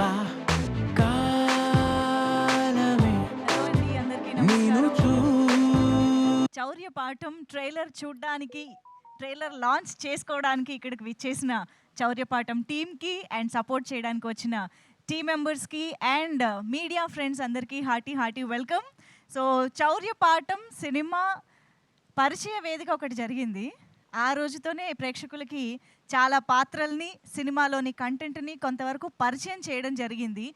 రావా కాలమే హలో అండి, అందరికీ నేను నమస్కారం. చౌర్య పాఠం ట్రైలర్ చూడడానికి, ట్రైలర్ లాంచ్ చేసుకోవడానికి ఇక్కడికి విచ్చేసిన చౌర్య పాఠం టీమ్కి అండ్ సపోర్ట్ చేయడానికి వచ్చిన టీమ్ మెంబర్స్కి అండ్ మీడియా ఫ్రెండ్స్ అందరికీ హార్టీ వెల్కమ్. సో చౌర్య పాఠం సినిమా పరిచయ వేదిక ఒకటి జరిగింది. ఆ రోజుతోనే ప్రేక్షకులకి చాలా పాత్రల్ని, సినిమాలోని కంటెంట్ని కొంతవరకు పరిచయం చేయడం జరిగింది.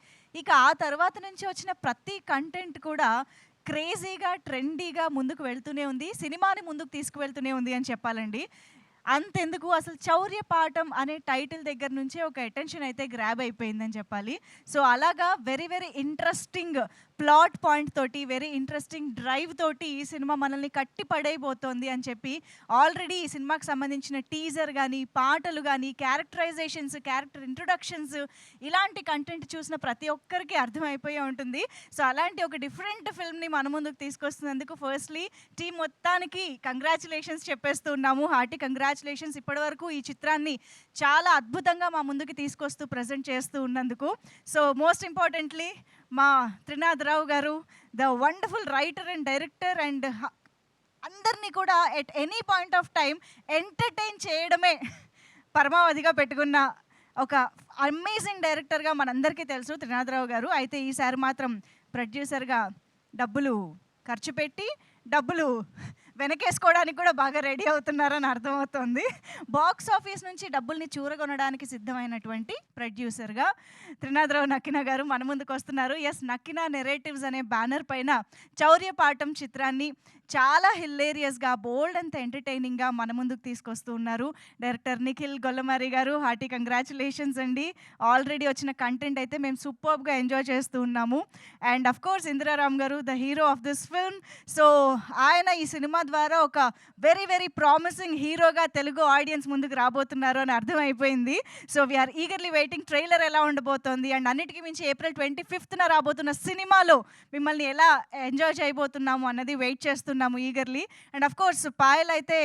ఇక ఆ తర్వాత నుంచి వచ్చిన ప్రతి కంటెంట్ కూడా క్రేజీగా, ట్రెండీగా ముందుకు వెళ్తూనే ఉంది. సినిమాని ముందుకు తీసుకువెళ్తూనే ఉంది అని చెప్పాలండి. అంతెందుకు, అసలు చౌర్య పాఠం అనే టైటిల్ దగ్గర నుంచే ఒక అటెన్షన్ అయితే గ్రాబ్ అయిపోయిందని చెప్పాలి. సో అలాగా వెరీ ఇంట్రెస్టింగ్ ప్లాట్ పాయింట్ తోటి, వెరీ ఇంట్రెస్టింగ్ డ్రైవ్ తోటి ఈ సినిమా మనల్ని కట్టి పడైపోతుంది అని చెప్పి ఆల్రెడీ ఈ సినిమాకి సంబంధించిన టీజర్ కానీ, పాటలు కానీ, క్యారెక్టరైజేషన్స్, క్యారెక్టర్ ఇంట్రొడక్షన్స్, ఇలాంటి కంటెంట్ చూసిన ప్రతి ఒక్కరికి అర్థమైపోయే ఉంటుంది. సో అలాంటి ఒక డిఫరెంట్ ఫిల్మ్ని మన ముందుకు తీసుకొస్తున్నందుకు ఫస్ట్లీ టీం మొత్తానికి కంగ్రాచులేషన్స్ చెప్పేస్తూ ఉన్నాము. Hearty congratulations. ఇప్పటివరకు ఈ చిత్రాన్ని చాలా అద్భుతంగా మా ముందుకు తీసుకొస్తూ ప్రజెంట్ చేస్తూ ఉన్నందుకు. సో మోస్ట్ ఇంపార్టెంట్లీ మా త్రినాథరావు గారు, the wonderful writer and director, and అందరినీ కూడా at any point of time entertain చేయడమే పరమావధిగా పెట్టుకున్న ఒక అమేజింగ్ డైరెక్టర్గా మనందరికీ తెలుసు త్రినాథరావు గారు. అయితే ఈసారి మాత్రం ప్రొడ్యూసర్గా డబ్బులు ఖర్చు పెట్టి, డబ్బులు వెనకేసుకోవడానికి కూడా బాగా రెడీ అవుతున్నారని అర్థమవుతుంది. బాక్స్ ఆఫీస్ నుంచి డబ్బుల్ని చూరగొనడానికి సిద్ధమైనటువంటి ప్రొడ్యూసర్గా త్రినాథరావు నక్కిన గారు మన ముందుకు వస్తున్నారు. ఎస్, నక్కిన నెరేటివ్స్ అనే బ్యానర్ పైన చౌర్య పాఠం చిత్రాన్ని చాలా హిల్లేరియస్గా, బోల్డ్ అండ్ ఎంటర్టైనింగ్గా మన ముందుకు తీసుకొస్తూ ఉన్నారు డైరెక్టర్ నిఖిల్ గొల్లమారి గారు. హార్టీ కంగ్రాచులేషన్స్ అండి. ఆల్రెడీ వచ్చిన కంటెంట్ అయితే మేము సూపర్బ్గా ఎంజాయ్ చేస్తూ ఉన్నాము. అండ్ అఫ్ కోర్స్ ఇందిరారామ్ గారు, the hero of this film. So ఆయన ఈ సినిమా ద్వారా ఒక వెరీ ప్రామిసింగ్ హీరోగా తెలుగు ఆడియన్స్ ముందుకు రాబోతున్నారు అని అర్థమైపోయింది. So we are eagerly waiting trailer ఎలా ఉండబోతోంది, అండ్ అన్నిటికీ మించి April 25th రాబోతున్న సినిమాలో మిమ్మల్ని ఎలా ఎంజాయ్ చేయబోతున్నాము అన్నది వెయిట్ చేస్తున్నాము eagerly. And of course Payal అయితే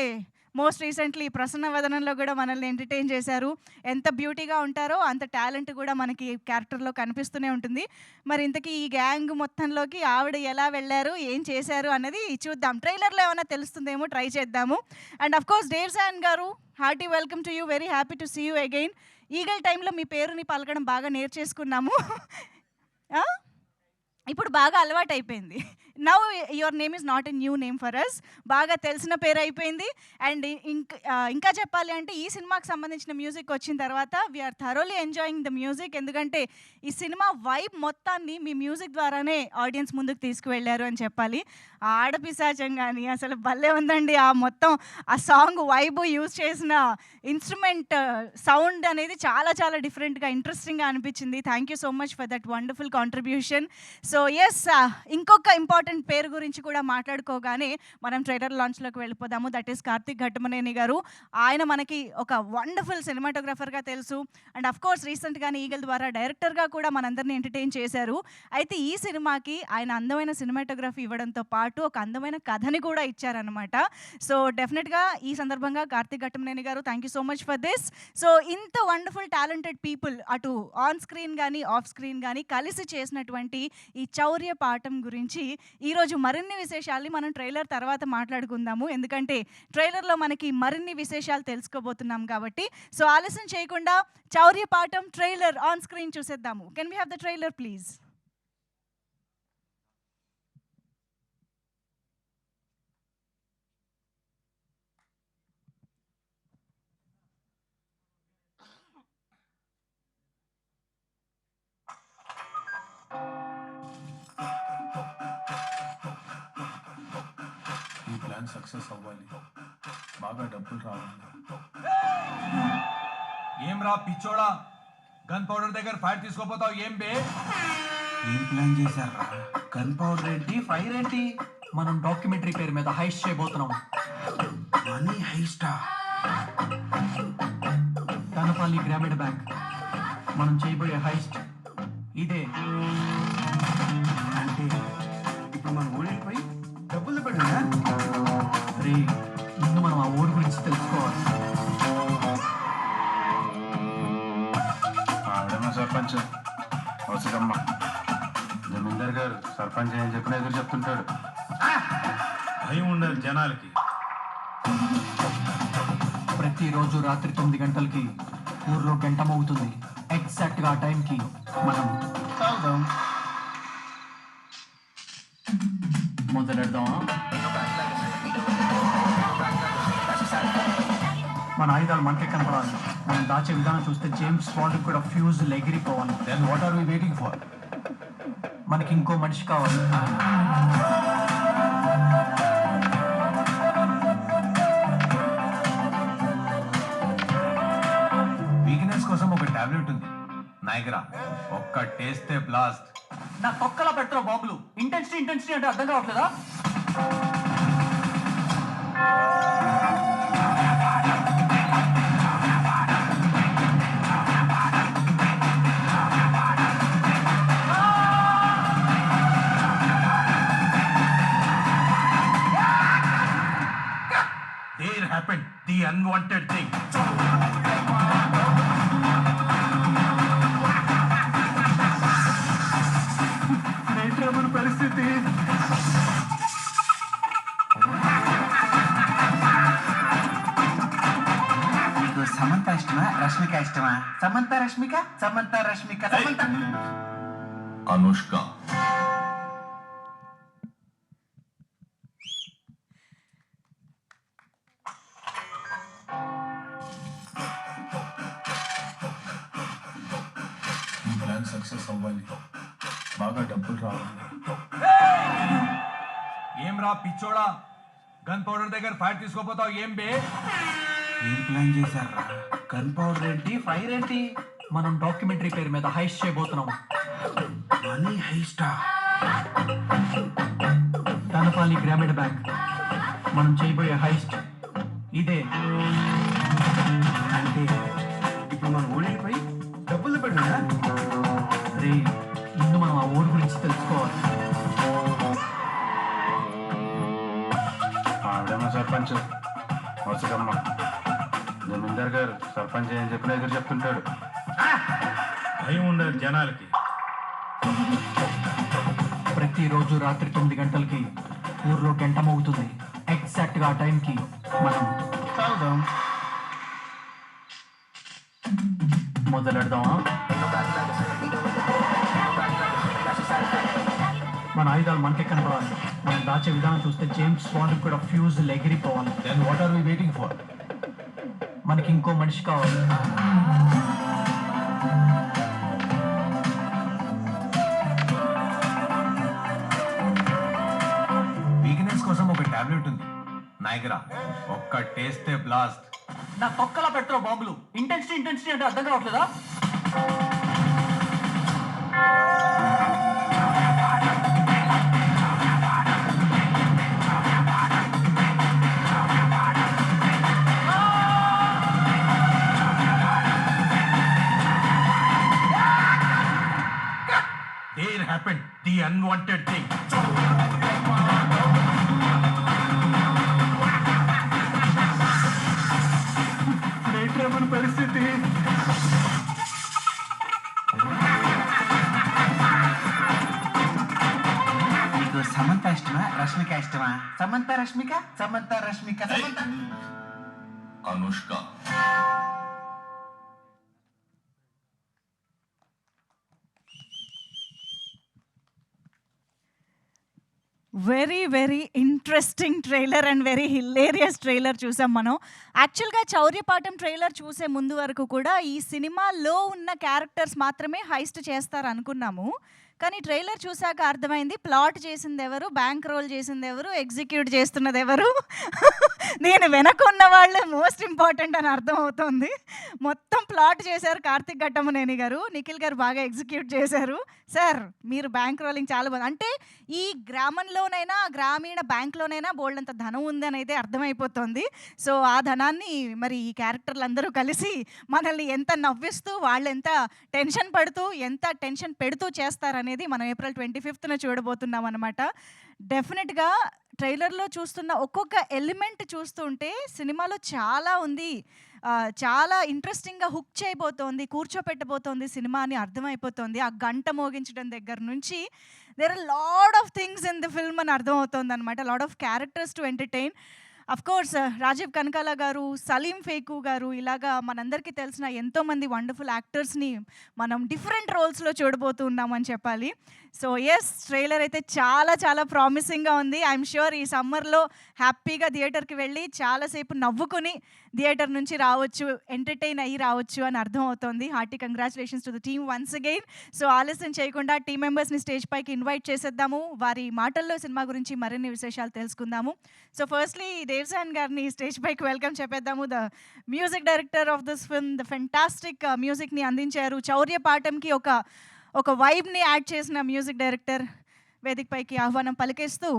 మోస్ట్ రీసెంట్లీ ప్రసన్న వదనంలో కూడా మనల్ని ఎంటర్టైన్ చేశారు. ఎంత బ్యూటీగా ఉంటారో అంత టాలెంట్ కూడా మనకి క్యారెక్టర్లో కనిపిస్తూనే ఉంటుంది. మరి ఇంతకీ ఈ గ్యాంగ్ మొత్తంలోకి ఆవిడ ఎలా వెళ్ళారు, ఏం చేశారు అన్నది చూద్దాం. ట్రైలర్లో ఏమైనా తెలుస్తుందేమో, ట్రై చేద్దాము. And of course Davzand గారు, hearty welcome to you. Very happy to see you again. Eagle టైంలో మీ పేరుని పలకడం బాగా నేర్చేసుకున్నాము. ఇప్పుడు బాగా అలవాటు అయిపోయింది. Now your name is not a new name for us. బాగా తెలిసిన పేరు అయిపోయింది. అండ్ ఇంకా చెప్పాలి అంటే ఈ సినిమాకి సంబంధించిన మ్యూజిక్ వచ్చిన తర్వాత we are thoroughly enjoying the music. ఎందుకంటే ఈ సినిమా వైబ్ మొత్తాన్ని మీ మ్యూజిక్ ద్వారానే ఆడియన్స్ ముందుకు తీసుకువెళ్ళారు అని చెప్పాలి. ఆ ఆడపిశాచం కానీ అసలు భలే ఉందండి. ఆ మొత్తం ఆ సాంగ్ వైబ్ యూజ్ చేసిన ఇన్స్ట్రుమెంట్ సౌండ్ అనేది చాలా డిఫరెంట్గా, ఇంట్రెస్టింగ్గా అనిపించింది. Thank you so much for that wonderful contribution. So yes, ఇంకొక ఇంపార్టెంట్ పేరు గురించి కూడా మాట్లాడుకోగానే మనం ట్రైలర్ లాంచ్లోకి వెళ్ళిపోదాము. దట్ ఈస్ కార్తిక్ ఘట్టమనేని గారు. ఆయన మనకి ఒక వండర్ఫుల్ సినిమాటోగ్రఫర్గా తెలుసు. అండ్ అఫ్ కోర్స్ రీసెంట్గానే ఈగల్ ద్వారా డైరెక్టర్గా కూడా మనందరినీ ఎంటర్టైన్ చేశారు. అయితే ఈ సినిమాకి ఆయన అందమైన సినిమాటోగ్రఫీ ఇవ్వడంతో పాటు ఒక అందమైన కథని కూడా ఇచ్చారనమాట. సో డెఫినెట్గా ఈ సందర్భంగా కార్తిక్ ఘట్టమనేని గారు, thank you so much for this. So ఇంత వండర్ఫుల్ టాలెంటెడ్ పీపుల్ అటు ఆన్ స్క్రీన్ కానీ, ఆఫ్ స్క్రీన్ కానీ కలిసి చేసినటువంటి ఈ చౌర్య పాఠం గురించి ఈరోజు మరిన్ని విశేషాల్ని మనం ట్రైలర్ తర్వాత మాట్లాడుకుందాము. ఎందుకంటే ట్రైలర్లో మనకి మరిన్ని విశేషాలు తెలుసుకోబోతున్నాం కాబట్టి. సో ఆలస్యం చేయకుండా చౌర్య పాఠం ట్రైలర్ ఆన్ స్క్రీన్ చూసేద్దాము. Can we have the trailer please? ఈ ప్లాన్ సక్సెస్ అవ్వాలి, బాగా డబ్బులు రావాలి. ఏం రా పిచ్చోడా, గన్ పౌడర్ దగ్గర ఫైర్ తీసుకోపోతావు ఏం బే? ఏం ప్లాన్ చేశారా? గన్ పౌడర్ ఏంటి, ఫైర్ ఏంటి? మనం డాక్యుమెంటరీ పేరు మీద హైస్ట్ చేయబోతున్నాం. మనీ హైస్టా? కనపల్లి గ్రామీణ బ్యాంక్. మనం చేయబోయే హైస్ట్ ఇదే. అంటే ఇప్పుడు మనం ఊరిపోయి డబ్బులు పెట్టా? రే, ముందు మనం ఆ ఊరు గురించి తెలుసుకోవాలి. ఆవిడేమో సర్పంచ్, వసగమ్మ జమీందార్ గారు సర్పంచ్ ఏం చెప్పినా ఎదురు చెప్తుంటాడు. భయం ఉండదు జనాలకి. ప్రతిరోజు రాత్రి 9 గంటలకి ఊర్లో గంట మోగుతుంది. ఎగ్జాక్ట్గా ఆ టైంకి మనం కలుద్దాం. మొదలెడదామా? మన ఆయుధాలు మనకే కనపడాలి. మనం దాచే విధానం చూస్తే జేమ్స్ బాండ్ కూడా ఫ్యూజ్ ఎగిరిపోవాలి. Then what are we waiting for? మనకి ఇంకో మనిషి కావాలి. వీక్నెస్ కోసం ఒక టాబ్లెట్ ఉంది, నైగ్రా. ఒక్క టేస్తే బ్లాస్ట్. నా తొక్కలా పెడతారు బాబులు. ఇంటెన్సిటీ అంటే అర్థం కావట్లేదా? There happened the unwanted thing. మన పరిస్థితి నీకు సమంత ఇష్టమా రష్మిక ఇష్టమా? సమంత రష్మిక సమంత. అనుష్క. ఈ ప్లాన్ సక్సెస్ అవ్వాలి, బాగా డబ్బులు రావాలి. ఏం రా పిచ్చోడా, గన్ పౌడర్ దగ్గర ఫైర్ తీసుకోపోతావు ఏం బే? ఏం ప్లాన్ చేశారా? గన్ పౌడర్ ఏంటి, ఫైర్ ఏంటి? మనం డాక్యుమెంటరీ పేరు మీద హైస్ట్ చేయబోతున్నాం. మనీ హైస్టా? ధనపాలి గ్రామీణ బ్యాంక్. మనం చేయబోయే హైస్ట్ ఇదే. అంటే ఇప్పుడు మనం ఊళ్ళిపోయి డబ్బులు పెడుతున్నా? రే, ముందు మనం ఆ ఊరు గురించి తెలుసుకోవాలి. ఆవిడేమో సర్పంచ్ వసగమ్మ జమీందార్ గారు సర్పంచ్ ఏం చెప్పినా ఎదురు చెప్తుంటాడు. భయం ఉండదు జనాలకి. ప్రతిరోజు రాత్రి 9 గంటలకి ఊర్లో గంట మోగుతుంది. ఎగ్జాక్ట్గా ఆ టైంకి మనం కలుద్దాం. మొదలెడదామా? మన ఆయుధాలు మనకే కనపడాలి. మనం దాచే విధానం చూస్తే జేమ్స్ బాండ్ కూడా ఫ్యూజ్ ఎగిరిపోవాలి. Then what are we waiting for? మనకి ఇంకో మనిషి కావాలి. వీక్నెస్ కోసం ఒక టాబ్లెట్ ఉంది, నైగ్రా. ఒక్క టేస్తే బ్లాస్ట్. నా తొక్కలా పెడతారు బాబులు. ఇంటెన్సిటీ అంటే అర్థం కావట్లేదా? There happened the unwanted thing. మన పరిస్థితి నీకు సమంత ఇష్టమా రష్మిక ఇష్టమా? Samantha Rashmika. Anushka. Very very interesting trailer and very hilarious trailer చూసాం మనం. యాక్చువల్గా చౌర్యపాఠం ట్రైలర్ చూసే ముందు వరకు కూడా ఈ సినిమాలో ఉన్న క్యారెక్టర్స్ మాత్రమే హైస్ట్ చేస్తారు అనుకున్నాము. కానీ ట్రైలర్ చూసాక అర్థమైంది ప్లాట్ చేసింది ఎవరు, బ్యాంక్ రోల్ చేసింది ఎవరు, ఎగ్జిక్యూట్ చేస్తున్నది ఎవరు. నేను వెనక ఉన్న వాళ్ళే మోస్ట్ ఇంపార్టెంట్ అని అర్థమవుతుంది. మొత్తం ప్లాట్ చేశారు కార్తిక్ ఘట్టమనేని గారు, నిఖిల్ గారు బాగా ఎగ్జిక్యూట్ చేశారు. సార్ మీరు బ్యాంక్ రోలింగ్ చాలా బాగుంది. అంటే ఈ గ్రామంలోనైనా గ్రామీణ బ్యాంక్లోనైనా బోల్డంత ధనం ఉందని అయితే అర్థమైపోతుంది. సో ఆ ధనాన్ని మరి ఈ క్యారెక్టర్లు అందరూ కలిసి మనల్ని ఎంత నవ్విస్తూ వాళ్ళు ఎంత టెన్షన్ పడుతూ ఎంత టెన్షన్ పెడుతూ చేస్తారనేది మనం ఏప్రిల్ 25న చూడబోతున్నాం అనమాట. డెఫినెట్గా ట్రైలర్లో చూస్తున్న ఒక్కొక్క ఎలిమెంట్ చూస్తుంటే సినిమాలో చాలా ఉంది. చాలా ఇంట్రెస్టింగ్గా హుక్ చేయబోతోంది, కూర్చోపెట్టబోతోంది సినిమా అని అర్థమైపోతుంది. ఆ గంట మోగించడం దగ్గర నుంచి there are lot of things in the film అని అర్థమవుతుంది అనమాట. Lot of characters to entertain. Of course Rajeev Kanakala గారు, సలీం ఫేకు గారు, ఇలాగా మనందరికీ తెలిసిన ఎంతోమంది వండర్ఫుల్ యాక్టర్స్ని మనం డిఫరెంట్ రోల్స్లో చూడబోతున్నామని చెప్పాలి. సో ఎస్, ట్రైలర్ అయితే చాలా చాలా ప్రామిసింగ్గా ఉంది. ఐఎమ్ షూర్ ఈ సమ్మర్లో హ్యాపీగా థియేటర్కి వెళ్ళి చాలాసేపు నవ్వుకొని థియేటర్ నుంచి రావచ్చు, ఎంటర్టైన్ అయ్యి రావచ్చు అని అర్థం అవుతుంది. Hearty congratulations to the team once again. So ఆలస్యం చేయకుండా టీమ్ మెంబర్స్ని స్టేజ్ పైకి ఇన్వైట్ చేసేద్దాము. వారి మాటల్లో సినిమా గురించి మరిన్ని విశేషాలు తెలుసుకుందాము. సో ఫస్ట్లీ దేవ్సాన్ గారిని స్టేజ్ పైకి వెల్కమ్ చెప్పేద్దాము. The music director of this film, the fantastic మ్యూజిక్ని అందించారు. చౌర్య పాఠంకి ఒక వైబ్ని యాడ్ చేసిన మ్యూజిక్ డైరెక్టర్ వేదిక పైకి ఆహ్వానం పలికేస్తూ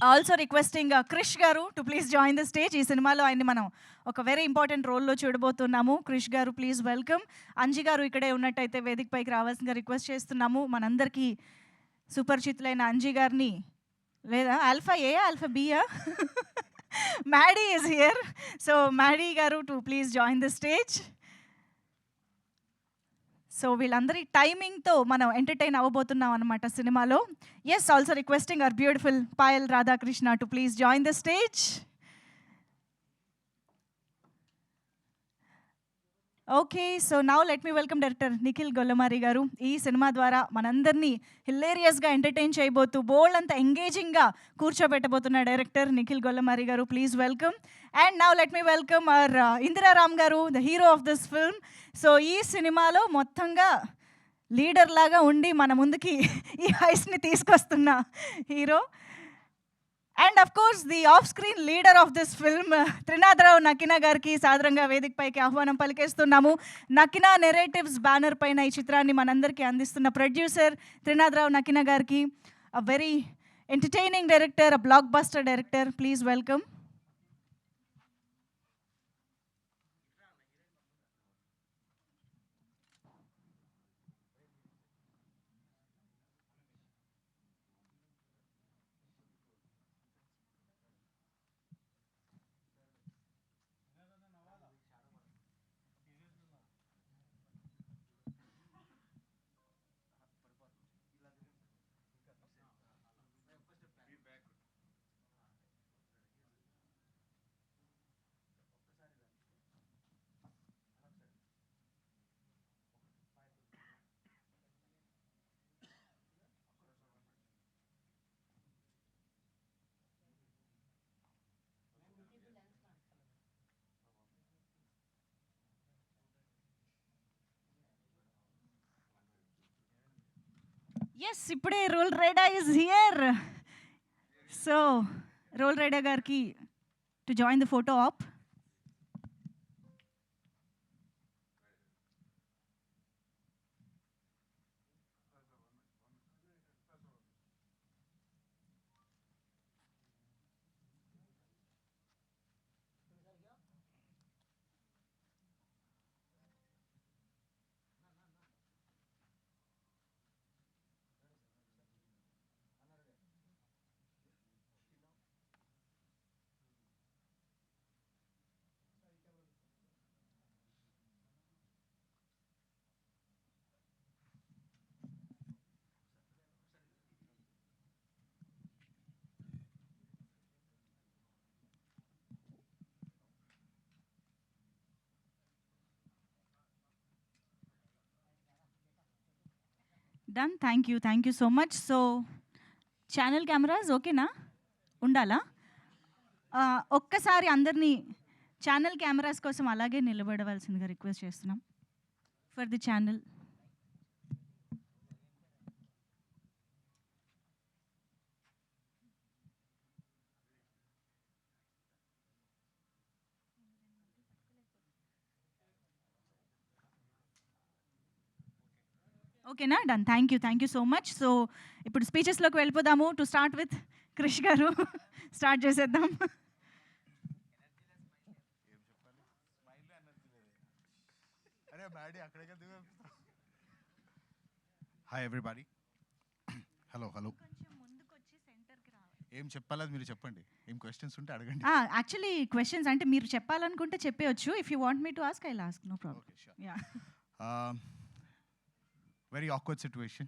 ఆల్సో రిక్వెస్టింగ్ క్రిష్ గారు to please join the stage. ఈ సినిమాలో ఆయన్ని మనం ఒక వెరీ ఇంపార్టెంట్ రోల్లో చూడబోతున్నాము. క్రిష్ గారు ప్లీజ్ వెల్కమ్. అంజి గారు ఇక్కడే ఉన్నట్టయితే వేదిక పైకి రావాల్సిందిగా రిక్వెస్ట్ చేస్తున్నాము. మనందరికీ సుపరిచితులైన అంజి గారిని, లేదా ఆల్ఫా ఏ ఆల్ఫా బియా Maddy is here. So Maddy గారు to please join the stage. So వీళ్ళందరి టైమింగ్తో మనం ఎంటర్టైన్ అవ్వబోతున్నాం అనమాట సినిమాలో. Yes, also requesting our beautiful Payal Radhakrishna to please join the stage. Okay, so now let me welcome director Nikhil Gollamari గారు. ఈ సినిమా ద్వారా మనందరినీ హిల్లేరియస్గా ఎంటర్టైన్ చేయబోతూ బోల్డ్ అంత ఎంగేజింగ్గా కూర్చోబెట్టబోతున్న డైరెక్టర్ నిఖిల్ గొల్లమారి గారు, please welcome. And now let me welcome our Indiraram గారు, the hero of this film. So ఈ సినిమాలో మొత్తంగా లీడర్ లాగా ఉండి మన ముందుకి ఈ హైస్ని తీసుకొస్తున్న hero. And of course the off screen leader of this film Trinatharao Nakina గారికి సాదరంగా వేదిక పైకి ఆహ్వానం పలికేస్తున్నాము. నకినా నెరేటివ్స్ బ్యానర్ పైన ఈ చిత్రాన్ని మనందరికీ అందిస్తున్న ప్రొడ్యూసర్ త్రినాథరావు నకినా గారికి, a very entertaining director, a blockbuster director, please welcome. Yes, ఇప్పుడే Roll Rida is here. So Roll Rida గారికి to join the photo op. Done, thank you so much. So channel cameras ఓకేనా, ఉండాలా? ఒక్కసారి అందరినీ ఛానల్ కెమెరాస్ కోసం అలాగే నిలబడవలసిందిగా రిక్వెస్ట్ చేస్తున్నాం ఫర్ ది ఛానల్. ఓకేనా, done, thank you so much. So ఇప్పుడు స్పీచెస్లోకి వెళ్ళిపోదాము. టు స్టార్ట్ విత్ క్రిష్ గారు స్టార్ట్ చేసేద్దాం. Hi everybody. Hello. ఏం చెప్పాలి మీరు చెప్పండి, ఏం క్వశ్చన్స్ ఉంటే అడగండి. యాక్చువల్లీ క్వశ్చన్స్ అంటే మీరు చెప్పాలనుకుంటే చెప్పేయచ్చు. If you want me to ask I ask, no problem. Okay, sure. Yeah Very awkward situation.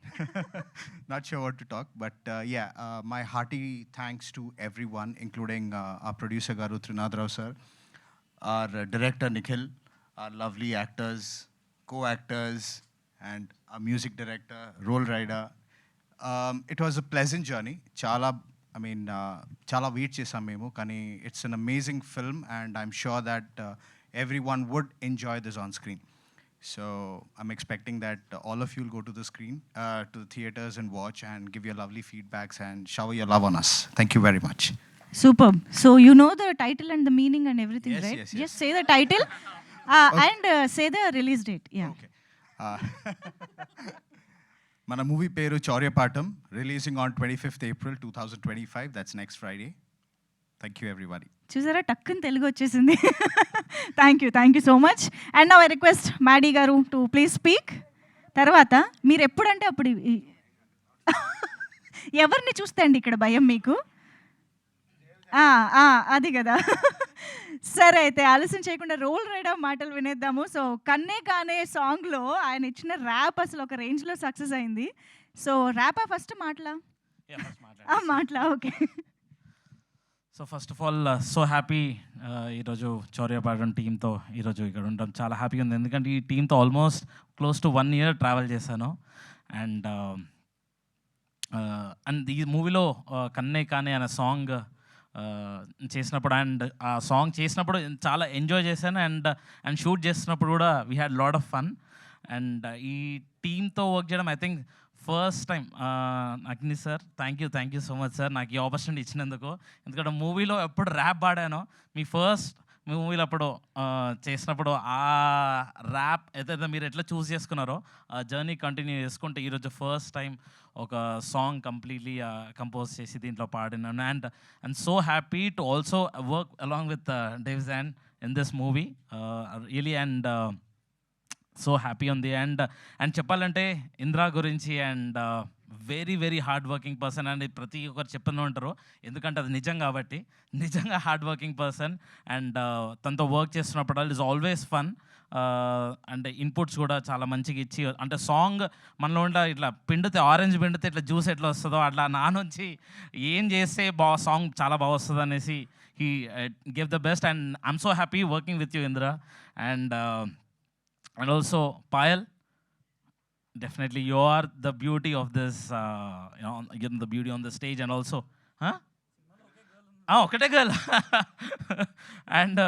Not sure what to talk, but my hearty thanks to everyone, including our producer Garu Trinath Rao sir, our director Nikhil, our lovely actors, co-actors, and our music director, role rider. It was a pleasant journey. Chala wait chesam memo, kani it's an amazing film, and I'm sure that everyone would enjoy this on screen. So I'm expecting that all of you will go to the screen, to the theaters and watch and give your lovely feedbacks and shower your love on us. Thank you very much. Superb. So you know the title and the meaning and everything, Yes, right? yes, yes. Just say the title and say the release date. Yeah. Okay. Mana movie peru Chauryapatam, releasing on 25th April 2025. That's next Friday. Thank you everybody. చూసారా, టక్కుని తెలుగు వచ్చేసింది. Thank you so much. And now I request Maddy గారు to please speak. తర్వాత మీరు ఎప్పుడంటే అప్పుడు ఎవరిని చూస్తే అండి ఇక్కడ భయం మీకు? అది కదా. సరే, అయితే ఆలస్యం చేయకుండా రోల్ రైడర్ మాటలు వినేద్దాము. సో కన్నే కానే సాంగ్లో ఆయన ఇచ్చిన ర్యాప్ అసలు ఒక రేంజ్లో సక్సెస్ అయింది. సో ర్యాపా ఫస్ట్ మాటలా? మాటలా, okay. So first of all so happy ఈరోజు చౌర్యపాటం టీంతో ఈరోజు ఇక్కడ ఉండడం చాలా హ్యాపీగా ఉంది. ఎందుకంటే ఈ టీంతో almost close to 1 year travel చేశాను. అండ్ ఈ మూవీలో కన్నే కానే అనే సాంగ్ చేసినప్పుడు అండ్ ఆ సాంగ్ చేసినప్పుడు చాలా ఎంజాయ్ చేశాను. అండ్ షూట్ చేసినప్పుడు కూడా we had lot of fun. And ఈ టీంతో వర్క్ చేయడం ఐ థింక్ ఫస్ట్ టైం. అగ్ని sir, thank you so much sir నాకు ఈ ఆపర్చునిటీ ఇచ్చినందుకు. ఎందుకంటే మూవీలో ఎప్పుడు ర్యాప్ పాడానో, మీ మూవీలో అప్పుడు చేసినప్పుడు ఆ ర్యాప్ ఏదైతే మీరు ఎట్లా చూస్ చేసుకున్నారో ఆ జర్నీ కంటిన్యూ చేసుకుంటే ఈరోజు ఫస్ట్ టైం ఒక సాంగ్ కంప్లీట్లీ కంపోజ్ చేసి దీంట్లో పాడినాను. And so happy to also work along with Davzand in this movie really. And so happy ఉంది. అండ్ చెప్పాలంటే ఇంద్రా గురించి and very hard working person and ప్రతి ఒక్కరు చెప్తూనే ఉంటారు, ఎందుకంటే అది నిజం కాబట్టి. నిజంగా హార్డ్ వర్కింగ్ పర్సన్. అండ్ తనతో వర్క్ చేస్తున్నప్పుడు is always fun. And inputs కూడా చాలా మంచిగా ఇచ్చి, అంటే సాంగ్ మనలో ఉండే ఇట్లా పిండితే ఆరెంజ్ పిండితే ఇట్లా జ్యూస్ ఎట్లా వస్తుందో అట్లా నా నుంచి ఏం చేస్తే సాంగ్ చాలా బాగా వస్తుంది అనేసి he give the best. And I'm so happy working with you Indra. And also Payal, definitely you are the beauty of this, the beauty on the stage. And also okate girl. And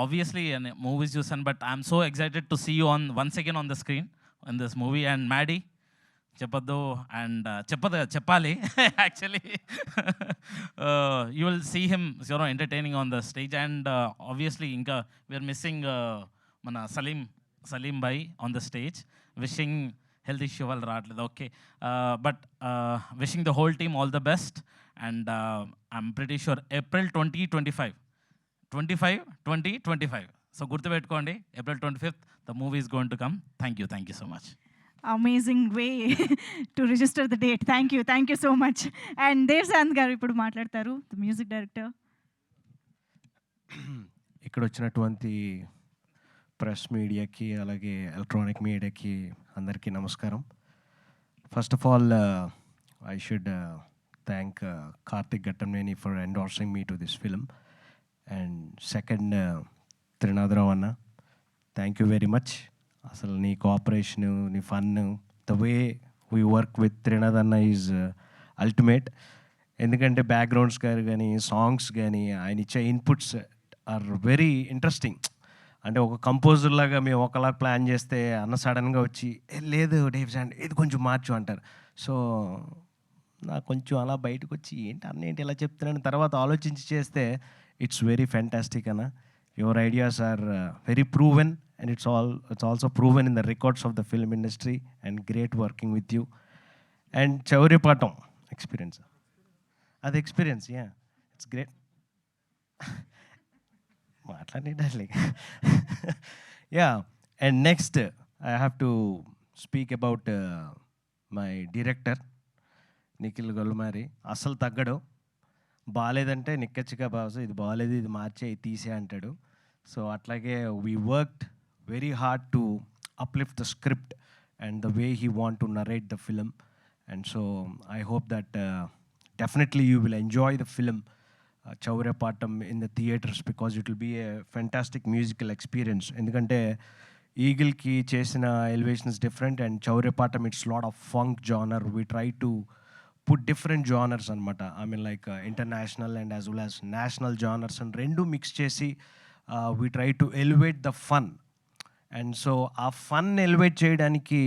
obviously movies చూసాను, but I'm so excited to see you once again on the screen in this movie. And Maddie చెప్పొద్దు and చెప్పాలి actually. you will see him entertaining on the stage. And obviously ఇంకా we're missing మన సలీం భాయ్ on the stage. Wishing health issue వాళ్ళు రావట్లేదు, okay. But wishing the whole team all the best. And I'm pretty sure April 2025. So గుర్తుపెట్టుకోండి, April 25th the movie is going to come. Thank you so much. Amazing way to register the date. Thank you so much. And Davzand గారు ఇప్పుడు మాట్లాడతారు, the music director. ఇక్కడ వచ్చినటువంటి press మీడియాకి అలాగే electronic మీడియాకి అందరికీ నమస్కారం. First of all I should thank Karthik Ghattamaneni for endorsing me to this film. And second Trinatha Rao అన్న, థ్యాంక్ యూ వెరీ మచ్. అసలు నీ కోఆపరేషను, నీ fun, the way we work with Trinath అన్న ఈజ్ అల్టిమేట్. ఎందుకంటే బ్యాక్గ్రౌండ్స్ కానీ సాంగ్స్ కానీ ఆయన ఇచ్చే ఇన్పుట్స్ ఆర్ వెరీ ఇంట్రెస్టింగ్. అంటే ఒక కంపోజర్ లాగా మేము ఒకలా ప్లాన్ చేస్తే అన్న సడన్గా వచ్చి లేదు డేవ్ జాన్ ఇది కొంచెం మార్చు అంటారు. సో నాకు కొంచెం అలా బయటకు వచ్చి ఏంటి అన్న ఏంటి ఇలా చెప్తున్నాను, తర్వాత ఆలోచించి చేస్తే ఇట్స్ వెరీ ఫ్యాంటాస్టిక్ అన్న. Your ideas are very proven and it's also proven in the records of the film industry and great working with you. And Chauryapaatam experience, అది ఎక్స్పీరియన్స్, ఇట్స్ గ్రేట్. మాట్లాడేటాలి. And next I have to speak about my director Nikhil Golmari. అస్సలు తగ్గడు, బాలేదంటే నిక్కచ్చిగా boss ఇది బాలేదు, ఇది మార్చే, ఇది తీసే అంటాడు. సో అట్లాగే we worked very hard to uplift the script and the way he want to narrate the film. And so I hope that definitely you will enjoy the film Chauryapatam in the theaters, because it will be a fantastic musical experience. ఎందుకంటే ఈగిల్కి చేసిన elevation is different and Chauryapaatam it's lot of funk genre. We try to put different genres అనమాట. I mean like international and as well as national genres and రెండు mix చేసి we try to elevate the fun. And so ఆ fun elevate చేయడానికి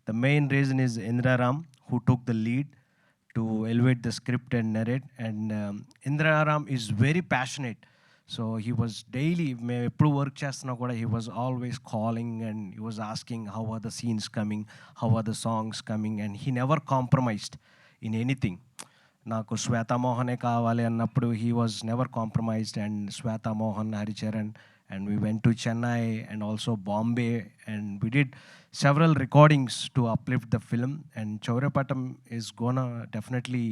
the main reason is Indraram who took the lead to elevate the script and narrate. And Indraram is very passionate. So he was daily, మేము ఎప్పుడు work చేస్తున్నా కూడా he was always calling and he was asking how are the scenes coming, how are the songs coming, and he never compromised in anything. నాకు శ్వేతామోహనే కావాలి అన్నప్పుడు he was never compromised, and Shweta Mohan, Haricharan, and we went to Chennai and also Bombay, and we did several recordings to uplift the film. And Chauryapatam is gonna definitely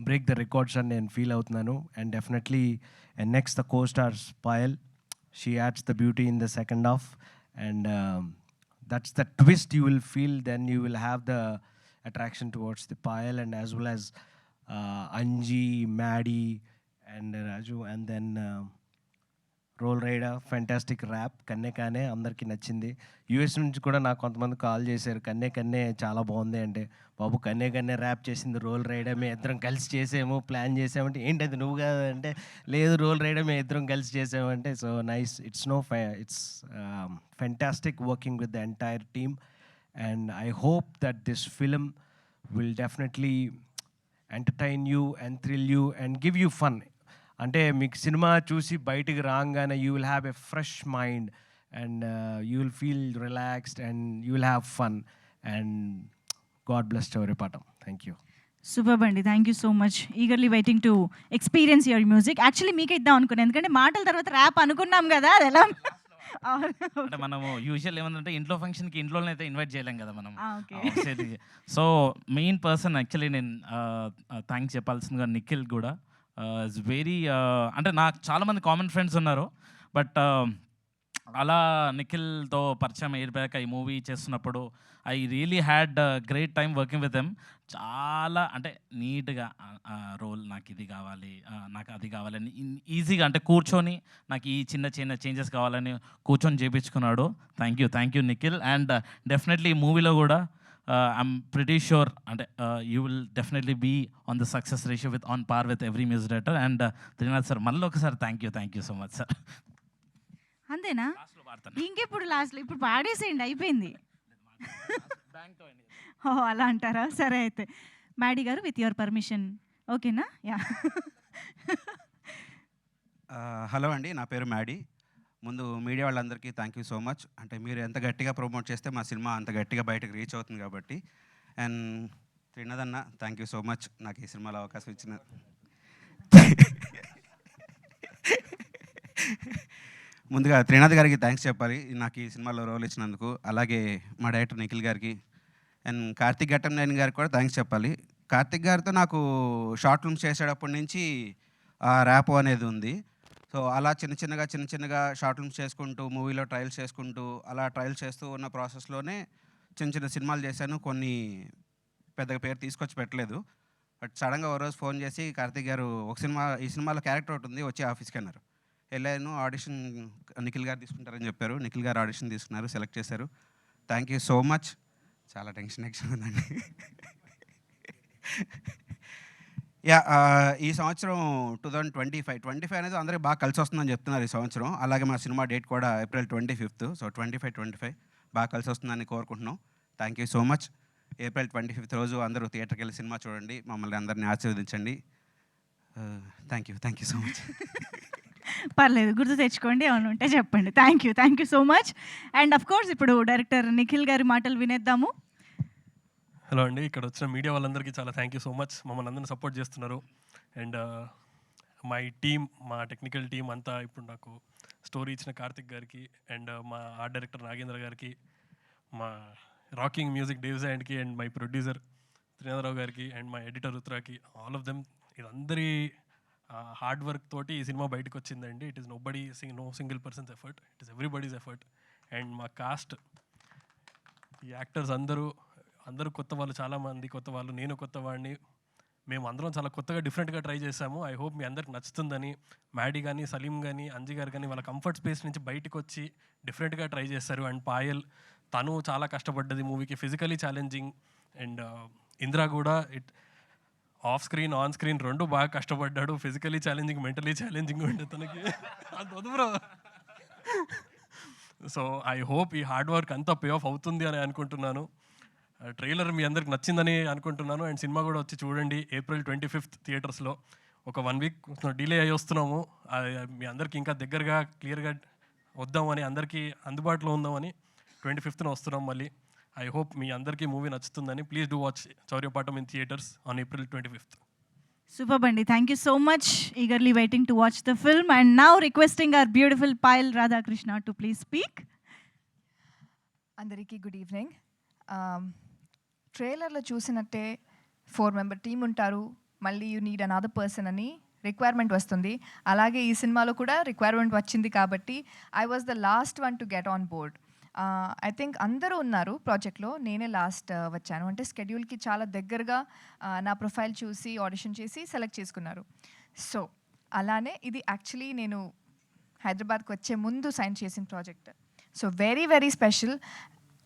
break the records and then feel outunanu. And definitely and next the co-stars Payal, she adds the beauty in the second half, and that's the twist you will feel. Then you will have the attraction towards the Payal, and as well as Anji, Maddie and Raju, and then Roll Rida fantastic rap కన్నే కానే అందరికీ నచ్చింది. US నుంచి కూడా నాకు కొంతమంది call చేశారు, కన్నే కన్నే చాలా బాగుంది అంటే, బాబు కన్నే కన్నే ర్యాప్ చేసింది రోల్ రైడర్, మేము ఇద్దరం కలిసి చేసాము, ప్లాన్ చేసామంటే ఏంటి అది నువ్వు కాదంటే లేదు రోల్ రైడర్ మేము ఇద్దరం కలిసి చేసామంటే. So nice, it's it's fantastic working with the entire team. And I hope that this film will definitely entertain you and thrill you and give you fun. అంటే మీకు సినిమా చూసి బయటికి రాగానే you will have a fresh mind and you will feel relaxed and you will have fun. And God bless Chauryapaatam. Thank you. Super అండి, thank you so much. Eagerly waiting to experience your music. Actually మీకే ఇద్దాం అనుకున్నాను, ఎందుకంటే మాటల తర్వాత rap అనుకున్నాం కదా, అది ఎలా అంటే మనము యూజువల్ ఏమంటే ఇంట్లో ఫంక్షన్కి ఇంట్లోనే అయితే ఇన్వైట్ చేయలేం కదా మనం. Okay. So main person actually నేను థ్యాంక్స్ చెప్పాల్సిందిగా నిఖిల్ కూడా. ఇట్స్ వెరీ అంటే నాకు చాలామంది కామన్ ఫ్రెండ్స్ ఉన్నారు, బట్ అలా నిఖిల్తో పరిచయం అయిపోయాక ఈ మూవీ చేస్తున్నప్పుడు I really had great time working with them. చాలా అంటే నీట్గా రోల్ నాకు ఇది కావాలి, నాకు అది కావాలని ఈజీగా అంటే కూర్చొని నాకు ఈ చిన్న చిన్న చేంజెస్ కావాలని కూర్చొని చేయించుకున్నాడు. Thank you Nikhil. And definitely ఈ మూవీలో కూడా I'm pretty sure and you will definitely be on the success ratio with on par with every music director. And Trinath sir, Malloka sir, thank you so much sir. అంతేనా? ఇంకెప్పుడు లాస్ట్లో ఇప్పుడు పాడేసేయండి, అయిపోయింది. ఓ అలా అంటారా? సరే అయితే మ్యాడీ గారు విత్ యువర్ పర్మిషన్ ఓకేనా? యా. హలో అండి, నా పేరు మ్యాడీ. ముందు మీడియా వాళ్ళందరికీ థ్యాంక్ యూ సో మచ్. అంటే మీరు ఎంత గట్టిగా ప్రమోట్ చేస్తే మా సినిమా అంత గట్టిగా బయటకు రీచ్ అవుతుంది కాబట్టి. అండ్ త్రినాథ్ అన్న, థ్యాంక్ యూ సో మచ్ నాకు ఈ సినిమాలో అవకాశం ఇచ్చిన. ముందుగా త్రినాథ్ గారికి థ్యాంక్స్ చెప్పాలి నాకు ఈ సినిమాలో రోల్ ఇచ్చినందుకు. అలాగే మా డైరెక్టర్ నిఖిల్ గారికి అండ్ కార్తిక్ ఘట్టంనేని గారికి కూడా థ్యాంక్స్ చెప్పాలి. కార్తిక్ గారితో నాకు షార్ట్ ఫిల్మ్స్ చేసేటప్పటి నుంచి ర్యాప్ అనేది ఉంది. సో అలా చిన్న చిన్నగా షార్ట్ ఫిల్మ్స్ చేసుకుంటూ మూవీలో ట్రయల్స్ చేసుకుంటూ అలా ట్రయల్స్ చేస్తూ ఉన్న ప్రాసెస్లోనే చిన్న సినిమాలు చేశాను. కొన్ని పెద్దగా పేరు తీసుకొచ్చి పెట్టలేదు. బట్ సడన్గా ఓ రోజు ఫోన్ చేసి కార్తిక్ గారు ఈ సినిమాలో క్యారెక్టర్ ఒకటి ఉంది వచ్చి ఆఫీస్కి అన్నారు. వెళ్ళాను, ఆడిషన్ నిఖిల్ గారు తీసుకుంటారని చెప్పారు. నిఖిల్ గారు ఆడిషన్ తీసుకున్నారు, సెలెక్ట్ చేశారు. Thank you so much. చాలా టెన్షన్ ఉందండి. యా, ఈ సంవత్సరం 2025 అనేది అందరికీ బాగా కలిసి వస్తుందని చెప్తున్నారు ఈ సంవత్సరం. అలాగే మా సినిమా డేట్ కూడా April 25th. సో 25 బాగా కలిసి వస్తుందని కోరుకుంటున్నాం. Thank you so much. April 25th రోజు అందరూ థియేటర్కి వెళ్ళి సినిమా చూడండి, మమ్మల్ని అందరినీ ఆశీర్వదించండి. Thank you so much. పర్లేదు, గుర్తు తెచ్చుకోండి, ఏమైనా ఉంటే చెప్పండి. Thank you so much. And of course ఇప్పుడు డైరెక్టర్ నిఖిల్ గారి మాటలు వినేద్దాము. హలో అండి, ఇక్కడ వచ్చిన మీడియా వాళ్ళందరికీ చాలా థ్యాంక్ యూ సో మచ్. మమ్మల్ని అందరినీ సపోర్ట్ చేస్తున్నారు. అండ్ మై టీమ్, మా టెక్నికల్ టీమ్ అంతా, ఇప్పుడు నాకు స్టోరీ ఇచ్చిన కార్తిక్ గారికి అండ్ మా ఆర్ట్ డైరెక్టర్ నాగేంద్ర గారికి, మా రాకింగ్ మ్యూజిక్ డేవ్స్ అండ్కి, అండ్ మై ప్రొడ్యూసర్ త్రినాథరావు గారికి, అండ్ మై ఎడిటర్ రుత్రాకి, ఆల్ ఆఫ్ దెమ్ ఇదందరి హార్డ్ వర్క్ తోటి ఈ సినిమా బయటకు వచ్చిందండి. It is no single person's effort, it is everybody's effort. And మా కాస్ట్, ఈ యాక్టర్స్ అందరూ కొత్త వాళ్ళు, చాలామంది కొత్త వాళ్ళు, నేను కొత్త వాడిని. మేము అందరం చాలా కొత్తగా డిఫరెంట్గా ట్రై చేసాము. ఐ హోప్ మీ అందరికి నచ్చుతుందని. మ్యాడీ కానీ, సలీం కానీ, అంజీ గారు కానీ వాళ్ళ కంఫర్ట్ స్పేస్ నుంచి బయటకు వచ్చి డిఫరెంట్గా ట్రై చేశారు. అండ్ పాయల్ తను చాలా కష్టపడ్డది మూవీకి, ఫిజికలీ ఛాలెంజింగ్. అండ్ ఇంద్రా కూడా ఆఫ్ స్క్రీన్ ఆన్ స్క్రీన్ రెండు బాగా కష్టపడ్డాడు. ఫిజికలీ ఛాలెంజింగ్, మెంటలీ ఛాలెంజింగ్ ఉండే తనకి. అంత వద్దు బ్రో. సో ఐ హోప్ ఈ హార్డ్ వర్క్ అంతా పే ఆఫ్ అవుతుంది అని అనుకుంటున్నాను. ట్రైలర్ మీ అందరికి నచ్చిందని అనుకుంటున్నాను. అండ్ సినిమా కూడా వచ్చి చూడండి. April 25th థియేటర్స్లో. ఒక 1 week డిలే అయ్యి వస్తున్నాము. మీ అందరికి ఇంకా దగ్గరగా క్లియర్గా వద్దామని, అందరికీ అందుబాటులో ఉందామని 25th వస్తున్నాం మళ్ళీ. ఐ హోప్ మీ అందరికీ మూవీ నచ్చుతుందని. Please do watch Chauryapaatam in theatres on April 25th. Superb Bandi, thank you so much. Eagerly waiting to watch the film, and now requesting our beautiful Payal Radhakrishna to please speak. Andariki good evening. ట్రైలర్లో చూసినట్టే 4-member team ఉంటారు, మళ్ళీ you need another person అని requirement వస్తుంది. అలాగే ఈ సినిమాలో కూడా రిక్వైర్మెంట్ వచ్చింది కాబట్టి I was the last one to get on board. I think అందరూ ఉన్నారు ప్రాజెక్ట్లో, నేనే లాస్ట్ వచ్చాను. అంటే స్కెడ్యూల్కి చాలా దగ్గరగా నా ప్రొఫైల్ చూసి ఆడిషన్ చేసి సెలెక్ట్ చేసుకున్నారు. సో అలానే ఇది యాక్చువల్లీ నేను హైదరాబాద్కి వచ్చే ముందు సైన్ చేసిన project. So very very special.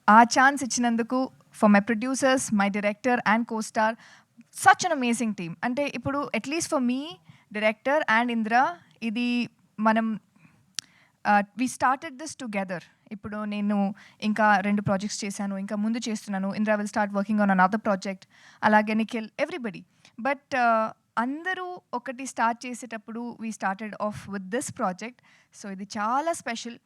ఆ ఛాన్స్ ఇచ్చినందుకు for my producers, my director and co-star, such an amazing team. అంటే ఇప్పుడు at least for me, director and Indra, ఇది మనం వీ స్టార్టెడ్ దిస్ టుగెదర్. ఇప్పుడు నేను ఇంకా 2 ప్రాజెక్ట్స్ చేశాను, ఇంకా ముందు చేస్తున్నాను. Indra will start working on another project, అలాగే నిఖిల్, ఎవ్రీబడి. బట్ అందరూ ఒకటి స్టార్ట్ చేసేటప్పుడు we started off with this project. So ఇది చాలా స్పెషల్.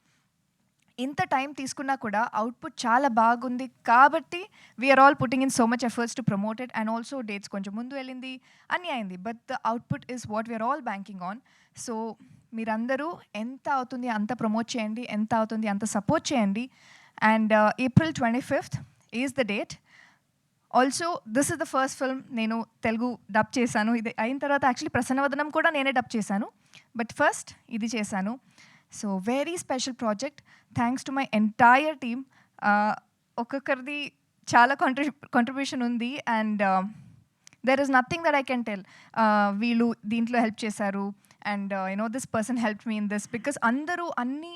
ఇంత టైం తీసుకున్నా కూడా అవుట్పుట్ చాలా బాగుంది కాబట్టి we are all putting in so much efforts to promote it. And also dates కొంచెం ముందు వెళ్ళింది, అన్నీ అయింది. But the output is what we are all banking on. So మీరందరూ ఎంత అవుతుంది అంత ప్రమోట్ చేయండి, ఎంత అవుతుంది అంత సపోర్ట్ చేయండి. And April 25th is the date. Also this is the first film నేను తెలుగు డబ్ చేశాను. ఇది అయిన తర్వాత యాక్చువల్లీ ప్రసన్నవదనం కూడా నేనే డబ్ చేశాను, బట్ ఫస్ట్ ఇది చేశాను. So very special project. Thanks to my entire team. ఒక్కొక్కరిది చాలా కాంట్రిబ్యూషన్ ఉంది. And there is nothing that I can tell. వీళ్ళు దీంట్లో హెల్ప్ చేశారు, and this person help me in this, because అందరూ అన్ని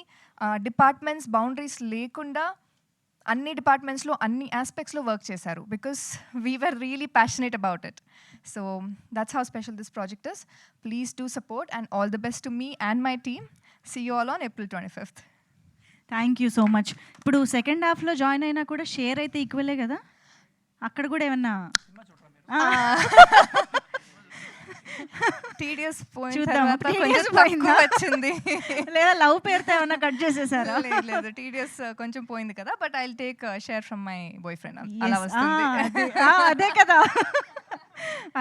డిపార్ట్మెంట్స్ బౌండరీస్ లేకుండా అన్ని డిపార్ట్మెంట్స్లో అన్ని ఆస్పెక్ట్స్లో వర్క్ చేశారు, because we were really passionate about it. So that's how special this project is. Please do support and all the best to me and my team. See you all on April 25th. Thank you so much. ఇప్పుడు second హాఫ్లో join అయినా కూడా share అయితే ఈక్వలే కదా, అక్కడ కూడా ఏమన్నా TDS చూద్దాం. వచ్చింది లేదా లవ్ పేరుతో ఏమన్నా కట్ చేసేసారా? లేదు, టీడీఎస్ కొంచెం పోయింది కదా, but I will take share from my boyfriend. అలా వస్తుంది. అదే కదా,